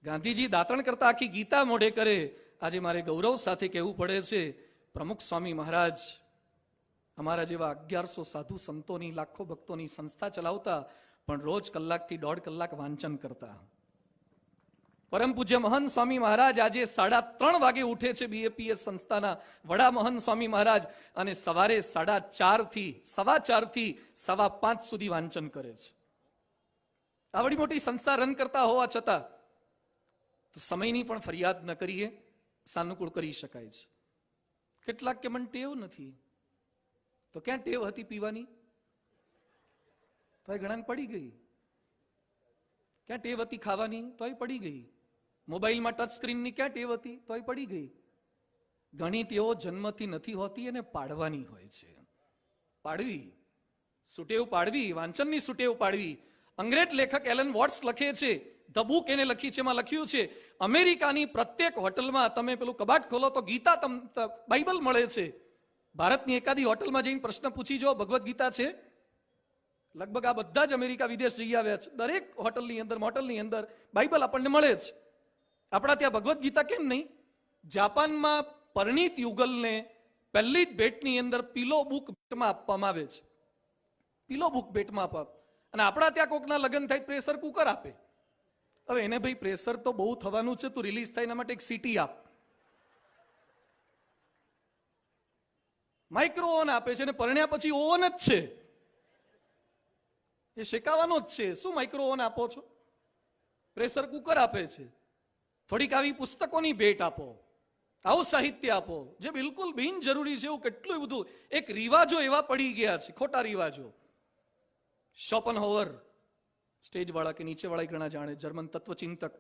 ગાંધીજી દાંતણ કરતા આખી ગીતા મોઢે કરે. આજે મારે ગૌરવ સાથે કહેવું પડે છે, પ્રમુખ સ્વામી મહારાજ અમારા જેવા 1100 સાધુ સંતોની, લાખો ભક્તોની સંસ્થા ચલાવતા, પણ રોજ કલાકથી 1.5 કલાક વાંચન કરતા. પરમ પૂજ્ય મહંત સ્વામી મહારાજ આજે 3:30 વાગે ઉઠે છે, બીએપીએસ સંસ્થાના વડા મહંત સ્વામી મહારાજ, અને સવારે 4:30 થી 5:15 સુધી વાંચન કરે છે. આવડી મોટી સંસ્થા રન કરતા હોવા છતાં તો સમયની પણ ફરિયાદ ન કરીએ, સાનુકૂળ કરી શકાય છે. કેટલાક કે મને ટેવ નથી, તો ક્યાં ટેવ હતી પીવાની? તો એ ઘણાને પડી ગઈ. ક્યાં ટેવ હતી ખાવાની? તો એ પડી ગઈ. મોબાઈલમાં ટચ સ્ક્રીનની ક્યાં ટેવ હતી? તો એ પડી ગઈ. ઘણી ટેવો જન્મથી નથી હોતી, અને પાડવાની હોય છે. પાડવી, સુટેવ પાડવી, વાંચનની સુટેવ પાડવી. અંગ્રેજ લેખક એલન વોટ્સ લખે છે, ધ બુક એને લખી છે, એમાં લખ્યું છે, અમેરિકાની પ્રત્યેક હોટલમાં તમે પેલું કબાટ ખોલો તો ગીતા, બાઇબલ મળે છે. ભારતની એકાદી હોટલમાં જઈને પ્રશ્ન પૂછી જો, ભગવદ્ ગીતા છે? લગભગ આ બધા જ અમેરિકા વિદેશ જઈ આવ્યા છે, દરેક હોટલની અંદર, મોટલની અંદર બાઇબલ આપણને મળે છે. આપણા ત્યાં ભગવદ્ ગીતા કેમ નહીં? જાપાનમાં પરણિત યુગલને પહેલી જ ભેટની અંદર પીલો બુક ભેટમાં આપવામાં આવે છે. પીલો બુક ભેટમાં આપે. અને આપણા ત્યાં કોકના લગ્ન થાય પ્રેશર કુકર આપે. હવે એને ભાઈ પ્રેશર તો બહુ થવાનું છે, તું રિલીઝ થાય એના માટે એક સીટી આપ. માઇક્રો ઓવન આપે છે, અને પરણ્યા પછી ઓવન જ છે, એ શેકાવાનો જ છે. શું માઇક્રો ઓવન આપો છો? પ્રેશર કુકર આપે છે. થોડીક આવી પુસ્તકોની ભેટ આપો, આવું સાહિત્ય આપો, જે બિલકુલ બિનજરૂરી છે એવું કેટલું બધું. એક રિવાજો એવા પડી ગયા છે, ખોટા રિવાજો. શોપનહોવર, સ્ટેજ વાળા કે નીચે વાળા ઘણા જાણે, જર્મન તત્વચિંતક,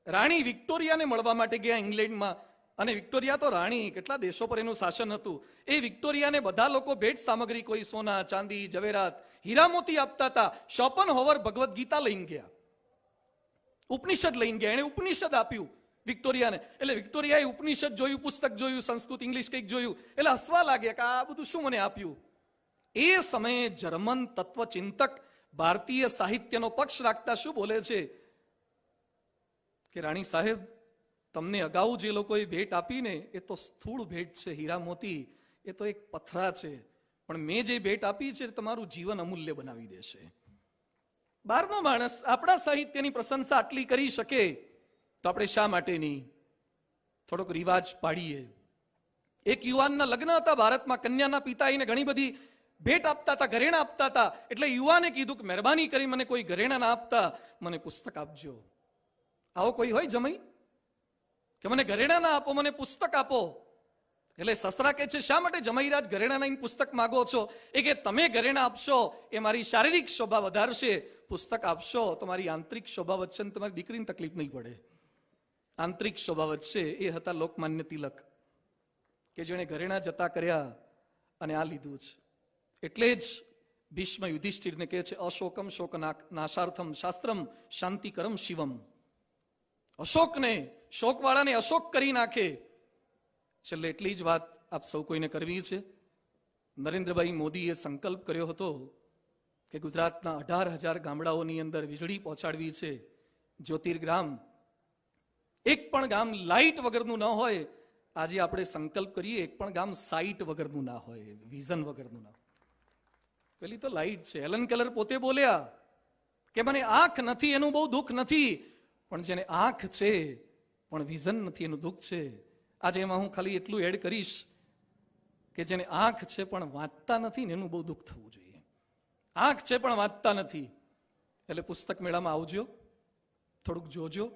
રાણી વિક્ટોરિયાને મળવા માટે ગયા ઇંગ્લેન્ડમાં. અને વિક્ટોરિયા તો રાણી, કેટલા દેશો પર એનું શાસન હતું. એ વિક્ટોરિયાને બધા લોકો ભેટ સામગ્રી, કોઈ સોના, ચાંદી, જવેરાત, હીરા મોતી આપતા હતા. શોપનહોવર ભગવદ્ ગીતા લઈને ગયા, ઉપનિષદ લઈને ગયા. એને ઉપનિષદ આપ્યું વિક્ટોરિયાને. એટલે વિક્ટોરિયાએ ઉપનિષદ જોયું, પુસ્તક જોયું, સંસ્કૃત, ઇંગ્લિશ કંઈક જોયું, એટલે હસવા લાગ્યા કે આ બધું શું મને આપ્યું. એ સમયે જર્મન તત્વચિંતક ભારતીય સાહિત્યનો પક્ષ રાખતા શું બોલે છે કે રાણી સાહેબ, તમને અગાઉ જે લોકોએ ભેટ આપીને એ તો સ્થૂળ ભેટ છે, હીરા મોતી, એ તો એક પથરા છે, પણ મેં જે ભેટ આપી છે તમારું જીવન અમૂલ્ય બનાવી દેશે. બહારનો માણસ આપણા સાહિત્યની પ્રશંસા આટલી કરી શકે તો આપણે શા માટે નહીં થોડોક રિવાજ પાડીએ. એક યુવાનના લગ્ન હતા ભારતમાં, કન્યાના પિતા એને ઘણી બધી ભેટ આપતા હતા, ઘરેણા આપતા હતા. એટલે યુવાને કીધું કે મહેરબાની કરી મને કોઈ ઘરેણા ના આપતા, મને પુસ્તક આપજો. આવો કોઈ હોય જમાઈ કે મને ઘરેણા ના આપો, મને પુસ્તક આપો? એટલે સસરા કહે છે, શા માટે જમાઈરાજ ઘરેણા લઈને પુસ્તક માગો છો? એ કે તમે ઘરેણા આપશો એ મારી શારીરિક શોભા વધારશે, પુસ્તક આપશો તો મારી આંતરિક શોભા વધશે, ને તમારી દીકરીને તકલીફ નહીં પડે. આંતરિક શોભા વધશે. એ હતા લોકમાન્ય તિલક, કે જેણે ઘરેણા જતા કર્યા અને આ લીધું છે. એટલે જ ભીષ્મ યુધિષ્ઠિરને કહે છે, અશોકમ શોક નાશાર્થમ શાસ્ત્રમ શાંતિકરમ શિવમ. અશોકને, શોકવાળાને અશોક કરી નાખે. છેલ્લે એટલી જ વાત આપ સૌ કોઈને કરવી છે. નરેન્દ્રભાઈ મોદીએ સંકલ્પ કર્યો હતો કે ગુજરાતના 18,000 ગામડાઓની અંદર વીજળી પહોંચાડવી છે, જ્યોતિર્ગ્રામ. એક પણ ગામ લાઇટ વગરનું ન હોય. આજે આપણે સંકલ્પ કરીએ, એક પણ ગામ સાઇટ વગરનું ના હોય, વિઝન વગરનું ના હોય. પેલી તો લાઇટ છે. એલન કેલર પોતે બોલ્યા કે મને આંખ નથી એનું બહુ દુઃખ નથી, પણ જેને આંખ છે પણ વિઝન નથી એનું દુઃખ છે. આજે એમાં હું ખાલી એટલું એડ કરીશ કે જેને આંખ છે પણ વાંચતા નથી ને એનું બહુ દુઃખ થવું જોઈએ. આંખ છે પણ વાંચતા નથી. એટલે પુસ્તક મેળામાં આવજો, થોડુંક જોજો,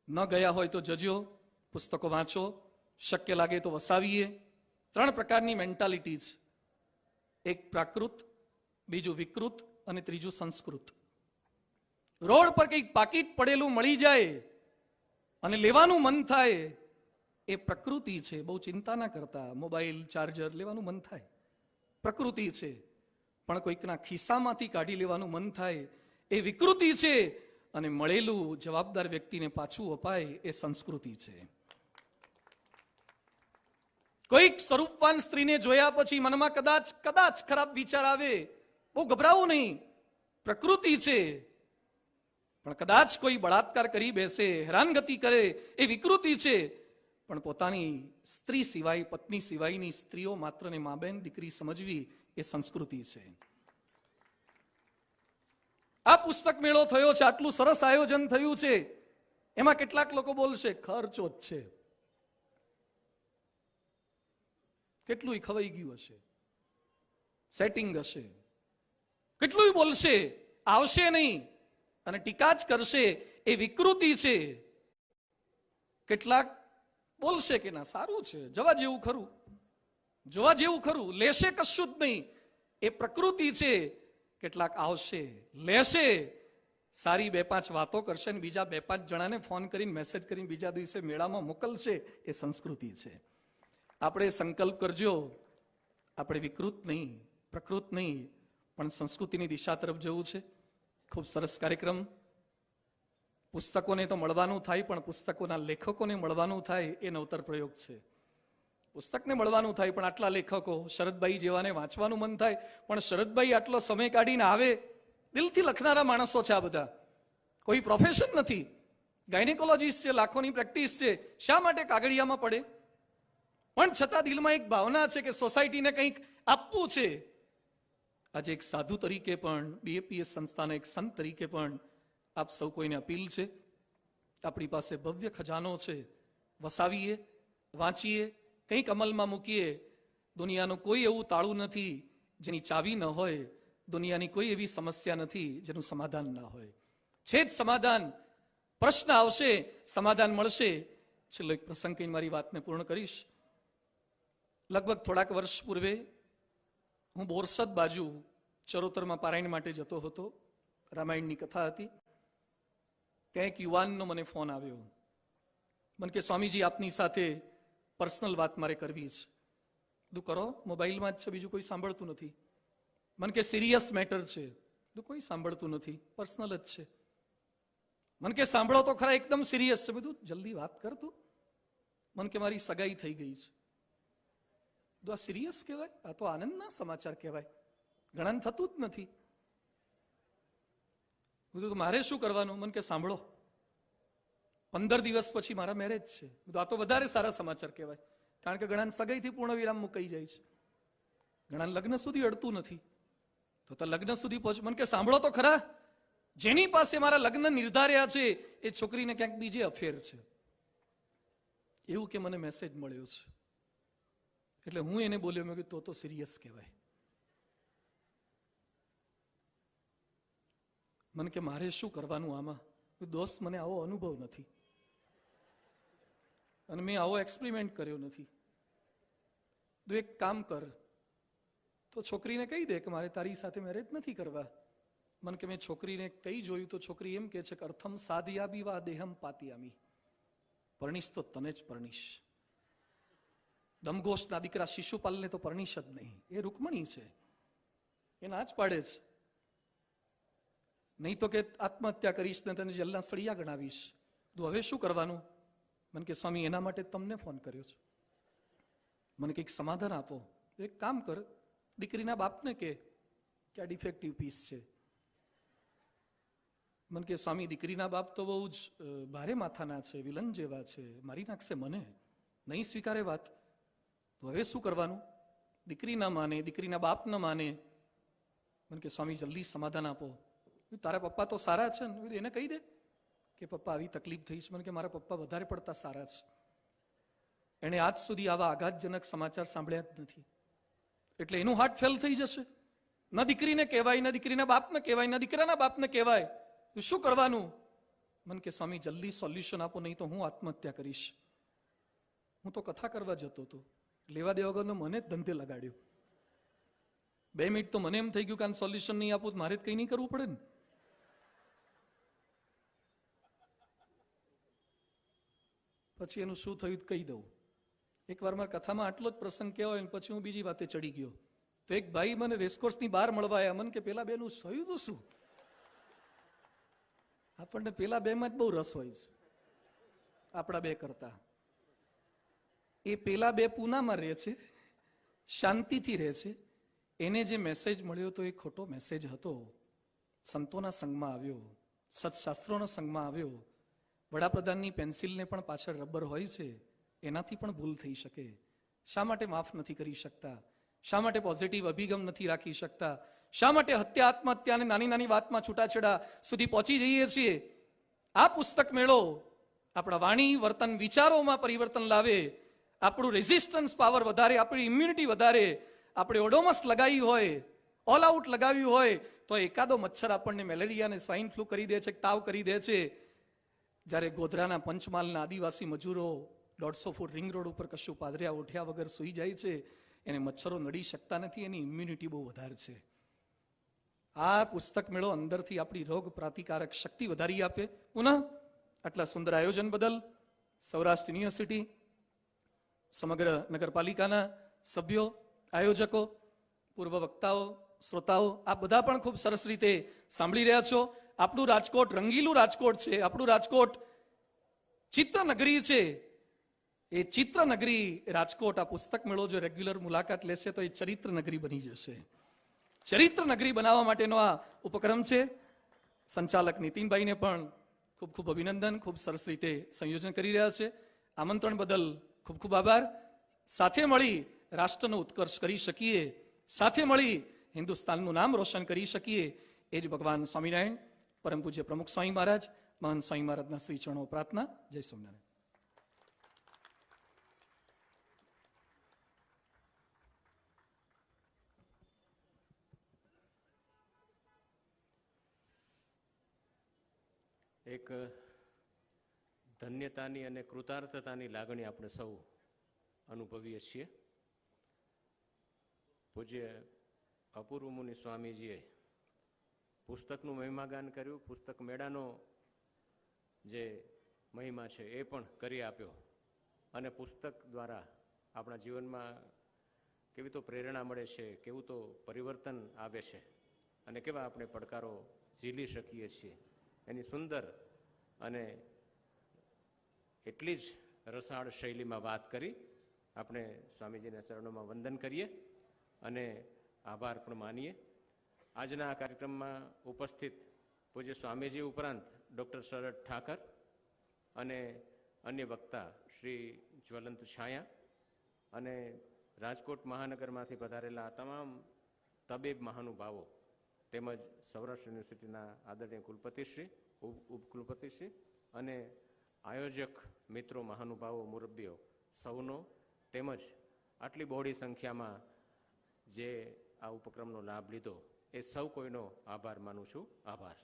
ન ગયા હોય તો જજો, પુસ્તકો વાંચો, શક્ય લાગે તો વસાવીએ. 3 પ્રકારની મેન્ટાલિટી છે. એક પ્રાકૃત, બીજું વિકૃત અને ત્રીજું સંસ્કૃત. રોડ પર કંઈક પાકીટ પડેલું મળી જાય અને લેવાનું મન થાય, એ પ્રકૃતિ છે. બહુ ચિંતા ના કરતા, મોબાઈલ ચાર્જર લેવાનું મન થાય, પ્રકૃતિ છે. પણ કોઈકના ખિસ્સામાંથી કાઢી લેવાનું મન થાય એ વિકૃતિ છે, અને મળેલું જવાબદાર વ્યક્તિને પાછું અપાય એ સંસ્કૃતિ છે. કોઈક સ્વરૂપવાન સ્ત્રીને જોયા પછી મનમાં કદાચ ખરાબ વિચાર આવે, બહુ ગભરાવું નહીં, પ્રકૃતિ છે. પણ કદાચ કોઈ બળાત્કાર કરી બેસે, હેરાનગતિ કરે, એ વિકૃતિ છે. પણ પોતાની સ્ત્રી સિવાય, પત્ની સિવાયની સ્ત્રીઓ માત્ર ને મા બેન દીકરી સમજવી એ સંસ્કૃતિ છે. આ પુસ્તક મેળો થયો છે, આટલું સરસ આયોજન થયું છે. એમાં કેટલાક લોકો બોલશે ખર્ચો જ છે, કેટલું ખવાઈ ગયું હશે, સેટિંગ હશે, કેટલું બોલશે, આવશે નહીં અને ટીકા જ કરશે, એ વિકૃતિ છે. કેટલાક બોલશે કે ના સારું છે, જવા જેવું ખરું, જોવા જેવું ખરું, લેશે કશું જ નહીં, એ પ્રકૃતિ છે. કેટલાક આવશે, લેશે, સારી 2-5 વાતો કરશે ને બીજા 2-5 જણાને ફોન કરીને મેસેજ કરીને બીજા દિવસે મેળામાં મોકલશે, એ સંસ્કૃતિ છે. આપણે સંકલ્પ કરજો, આપણે વિકૃત નહીં, પ્રકૃત નહીં, પણ સંસ્કૃતિની દિશા તરફ જવું છે. ખૂબ સરસ કાર્યક્રમ. પુસ્તકોને તો મળવાનું થાય, પણ પુસ્તકોના લેખકોને મળવાનું થાય એ નવતર પ્રયોગ છે. પુસ્તકને મળવાનું થાય, પણ આટલા લેખકો, શરદભાઈ જેવાને વાંચવાનું મન થાય, પણ શરદભાઈ આટલો સમય કાઢીને આવે, દિલથી લખનારા માણસો છે આ બધા, કોઈ પ્રોફેશન નથી, ગાયનેકોલોજીસ્ટ છે, લાખોની પ્રેક્ટિસ છે, શા માટે કાગળિયામાં પડે? પણ છતાં દિલમાં એક ભાવના છે કે સોસાયટીને કંઈક આપવું છે. આજે એક સાધુ તરીકે પણ, બીએપીએસ સંસ્થાના એક સંત તરીકે પણ આપ સૌ કોઈને અપીલ છે, આપણી પાસે ભવ્ય ખજાનો છે, વસાવીએ, વાંચીએ, કંઈક અમલમાં મૂકીએ. દુનિયાનું કોઈ એવું તાળું નથી જેની ચાવી ન હોય, દુનિયાની કોઈ એવી સમસ્યા નથી જેનું સમાધાન ના હોય. છે જ સમાધાન. પ્રશ્ન આવશે, સમાધાન મળશે. છેલ્લો એક પ્રસંગ કહીને મારી વાતને પૂર્ણ કરીશ. લગભગ થોડાક વર્ષ પૂર્વે હું બોરસદ બાજુ ચરોતરમાં પારાયણ માટે જતો હતો. રામાયણની કથા હતી. ત્યાં એક યુવાનનો મને ફોન આવ્યો. મને કે સ્વામીજી, આપની સાથે પર્સનલ વાત મારે કરવી છે. બધું કરો, મોબાઈલમાં જ છે, બીજું કોઈ સાંભળતું નથી. મને કે સિરિયસ મેટર છે. બધું કોઈ સાંભળતું નથી, પર્સનલ જ છે. મને કે સાંભળો તો ખરા, એકદમ સિરિયસ છે. બધું જલ્દી વાત કરતું. મને કે મારી સગાઈ થઈ ગઈ છે. બધું આ સિરિયસ કહેવાય? આ તો આનંદના સમાચાર કહેવાય, ઘણાને થતું જ નથી. બધું મારે શું કરવાનું? મને કે સાંભળો, 15 દિવસ પછી મારા મેરેજ છે. બધું આ તો વધારે સારા સમાચાર કહેવાય, કારણ કે ઘણા સગાઈથી પૂર્ણ વિરામ મુકાઈ જાય છે, ઘણા લગ્ન સુધી અડતું નથી. તો લગ્ન સુધી પહોંચ. મને કે સાંભળો તો ખરા, જેની પાસે મારા લગ્ન નિર્ધાર્યા છે એ છોકરીને ક્યાંક બીજે અફેર છે, એવું કે મને મેસેજ મળ્યો છે. એટલે હું એને બોલ્યો, મેં કીધું તો સિરિયસ કહેવાય. મને કે મારે શું કરવાનું આમાં? દોસ્ત, મને આવો અનુભવ નથી અને મેં આવો એક્સપેરિમેન્ટ કર્યો નથી. તું એક કામ કર, તો છોકરીને કહી દે કે મારે તારી સાથે મેરેજ નથી કરવા. મને કે મેં છોકરીને કઈ જોયું તો છોકરી એમ કે છે કે અર્થમ સાદયાબી વા દેહમ પાતિયામી, પરણીશ તો તને જ પરણીશ. દમઘોષના દીકરા શિશુપાલને તો પરણીશ જ નહીં, એ રૂકમણી છે, એ ના જ પાડે છે. નહીં તો કે આત્મહત્યા કરીશ ને તને જેલના સળિયા ગણાવીશ. તું હવે શું કરવાનું? મને કે સ્વામી, એના માટે તમને ફોન કર્યો છે. મને કંઈક સમાધાન આપો. એક કામ કર, દીકરીના બાપને કે આ ડિફેક્ટિવ પીસ છે. મને કે સ્વામી, દીકરીના બાપ તો બહુ જ ભારે માથાના છે, વિલન જેવા છે, મારી નાખશે મને, નહીં સ્વીકારે વાત. તો હવે શું કરવાનું? દીકરી ના માને, દીકરીના બાપ ન માને. મને કે સ્વામી, જલ્દી સમાધાન આપો. તારા પપ્પા તો સારા છે ને, એને કહી દે કે પપ્પા આવી તકલીફ થઈ છે. મને કે મારા પપ્પા વધારે પડતા સારા છે, એણે આજ સુધી આવા આઘાતજનક સમાચાર સાંભળ્યા જ નથી, એટલે એનું હાર્ટ ફેલ થઈ જશે. ન દીકરીને કહેવાય, ન દીકરીના બાપને કહેવાય, ન દીકરાના બાપને કહેવાય. શું કરવાનું? મને કે સ્વામી, જલ્દી સોલ્યુશન આપો, નહીં તો હું આત્મહત્યા કરીશ. હું તો કથા કરવા જતો હતો, લેવા દેવા વગરનો મને જ ધંધે લગાડ્યો. 2 મિનિટ તો મને એમ થઈ ગયું કે આ સોલ્યુશન નહીં આપું તો મારે જ કંઈ નહીં કરવું પડે ને. પછી એનું શું થયું કહી દઉં. એકવાર મારા કથામાં આટલો જ પ્રસંગ કહેવાય ને પછી હું બીજી વાતે ચડી ગયો. તો એક ભાઈ મને રેસકોર્સની બહાર મળવા આવ્યા. મને કે પેલા બેનું સહયું તો શું? આપણને પેલા બેમાં જ બહુ રસ હોય છે આપણા બે કરતા. એ પેલા બે પૂનામાં રહે છે, શાંતિથી રહે છે. એને જે મેસેજ મળ્યો તો એ ખોટો મેસેજ હતો. સંતોના સંગમાં આવ્યો, સત્શાસ્ત્રોના સંગમાં આવ્યો. વડાપ્રધાનની પેન્સિલને પણ પાછળ રબર હોય છે, એનાથી પણ ભૂલ થઈ શકે. શા માટે માફ નથી કરી શકતા? શા માટે પોઝિટિવ અભિગમ નથી રાખી શકતા? શા માટે હત્યા આત્મહત્યા અને નાની નાની વાતમાં છૂટાછેડા સુધી પહોંચી જઈએ છીએ? આ પુસ્તક મેળો આપણા વાણી, વર્તન, વિચારોમાં પરિવર્તન લાવે, આપણું રેઝિસ્ટન્સ પાવર વધારે, આપણી ઇમ્યુનિટી વધારે. આપણે ઓડોમસ લગાવી હોય, ઓલ આઉટ લગાવ્યું હોય તો એકાદો મચ્છર આપણને મેલેરિયા અને સ્વાઇન ફ્લૂ કરી દે છે, તાવ કરી દે છે. જ્યારે ગોધરાના પંચમહાલના આદિવાસી મજૂરો 150 ફૂટ રિંગ રોડ ઉપર કશું પાદર્યા ઉઠ્યા વગર સૂઈ જાય છે, એને મચ્છરો નડી શકતા નથી, એની ઇમ્યુનિટી બહુ વધારે છે. આ પુસ્તક મેળો અંદરથી આપણી રોગ પ્રતિકારક શક્તિ વધારી આપે. પુનઃ આટલા સુંદર આયોજન બદલ સૌરાષ્ટ્ર યુનિવર્સિટી, સમગ્ર નગરપાલિકાના સભ્યો, આયોજકો, પૂર્વ વક્તાઓ, શ્રોતાઓ, આ બધા પણ ખૂબ સરસ રીતે સાંભળી રહ્યા છો. આપણું રાજકોટ રંગીલું રાજકોટ છે, આપણું રાજકોટ ચિત્રનગરી છે. એ ચિત્રનગરી રાજકોટ, આ પુસ્તક મેળો જો રેગ્યુલર મુલાકાત લેશે તો એ ચરિત્ર નગરી બની જશે. ચરિત્ર નગરી બનાવવા માટેનો આ ઉપક્રમ છે. સંચાલક નીતિનભાઈને પણ ખૂબ ખૂબ અભિનંદન, ખૂબ સરસ રીતે સંયોજન કરી રહ્યા છે. આમંત્રણ બદલ ખૂબ ખૂબ આભાર. સાથે મળી રાષ્ટ્રનો ઉત્કર્ષ કરી શકીએ, સાથે મળી હિન્દુસ્તાનનું નામ રોશન કરી શકીએ, એ જ ભગવાન સ્વામિનારાયણ, પરમ પૂજ્ય પ્રમુખ સ્વામી મહારાજ, મહંત સ્વામી મહારાજના શ્રી ચરણો પ્રાર્થના. જય સ્વામિનારાયણ. એક ધન્યતાની અને કૃતાર્થતાની લાગણી આપણે સૌ અનુભવીએ છીએ. પૂજ્ય અપૂર્વ મુનિ સ્વામીજીએ પુસ્તકનું મહિમાગાન કર્યું, પુસ્તક મેળાનો જે મહિમા છે એ પણ કરી આપ્યો, અને પુસ્તક દ્વારા આપણા જીવનમાં કેવી તો પ્રેરણા મળે છે, કેવું તો પરિવર્તન આવે છે, અને કેવા આપણે પડકારો ઝીલી શકીએ છીએ, એની સુંદર અને એટલી જ રસાળ શૈલીમાં વાત કરી. આપણે સ્વામીજીના ચરણોમાં વંદન કરીએ અને આભાર પણ માનીએ. આજના આ કાર્યક્રમમાં ઉપસ્થિત પૂજ્ય સ્વામીજી ઉપરાંત ડૉક્ટર શરદ ઠાકર અને અન્ય વક્તા શ્રી જ્વલંત છાયા અને રાજકોટ મહાનગરમાંથી પધારેલા તમામ તબીબ મહાનુભાવો તેમજ સૌરાષ્ટ્ર યુનિવર્સિટીના આદરણીય કુલપતિશ્રી, ઉપકુલપતિશ્રી અને આયોજક મિત્રો, મહાનુભાવો, મુરબ્બીઓ સૌનો, તેમજ આટલી બહોળી સંખ્યામાં જે આ ઉપક્રમનો લાભ લીધો એ સૌ કોઈનો આભાર માનું છું. આભાર.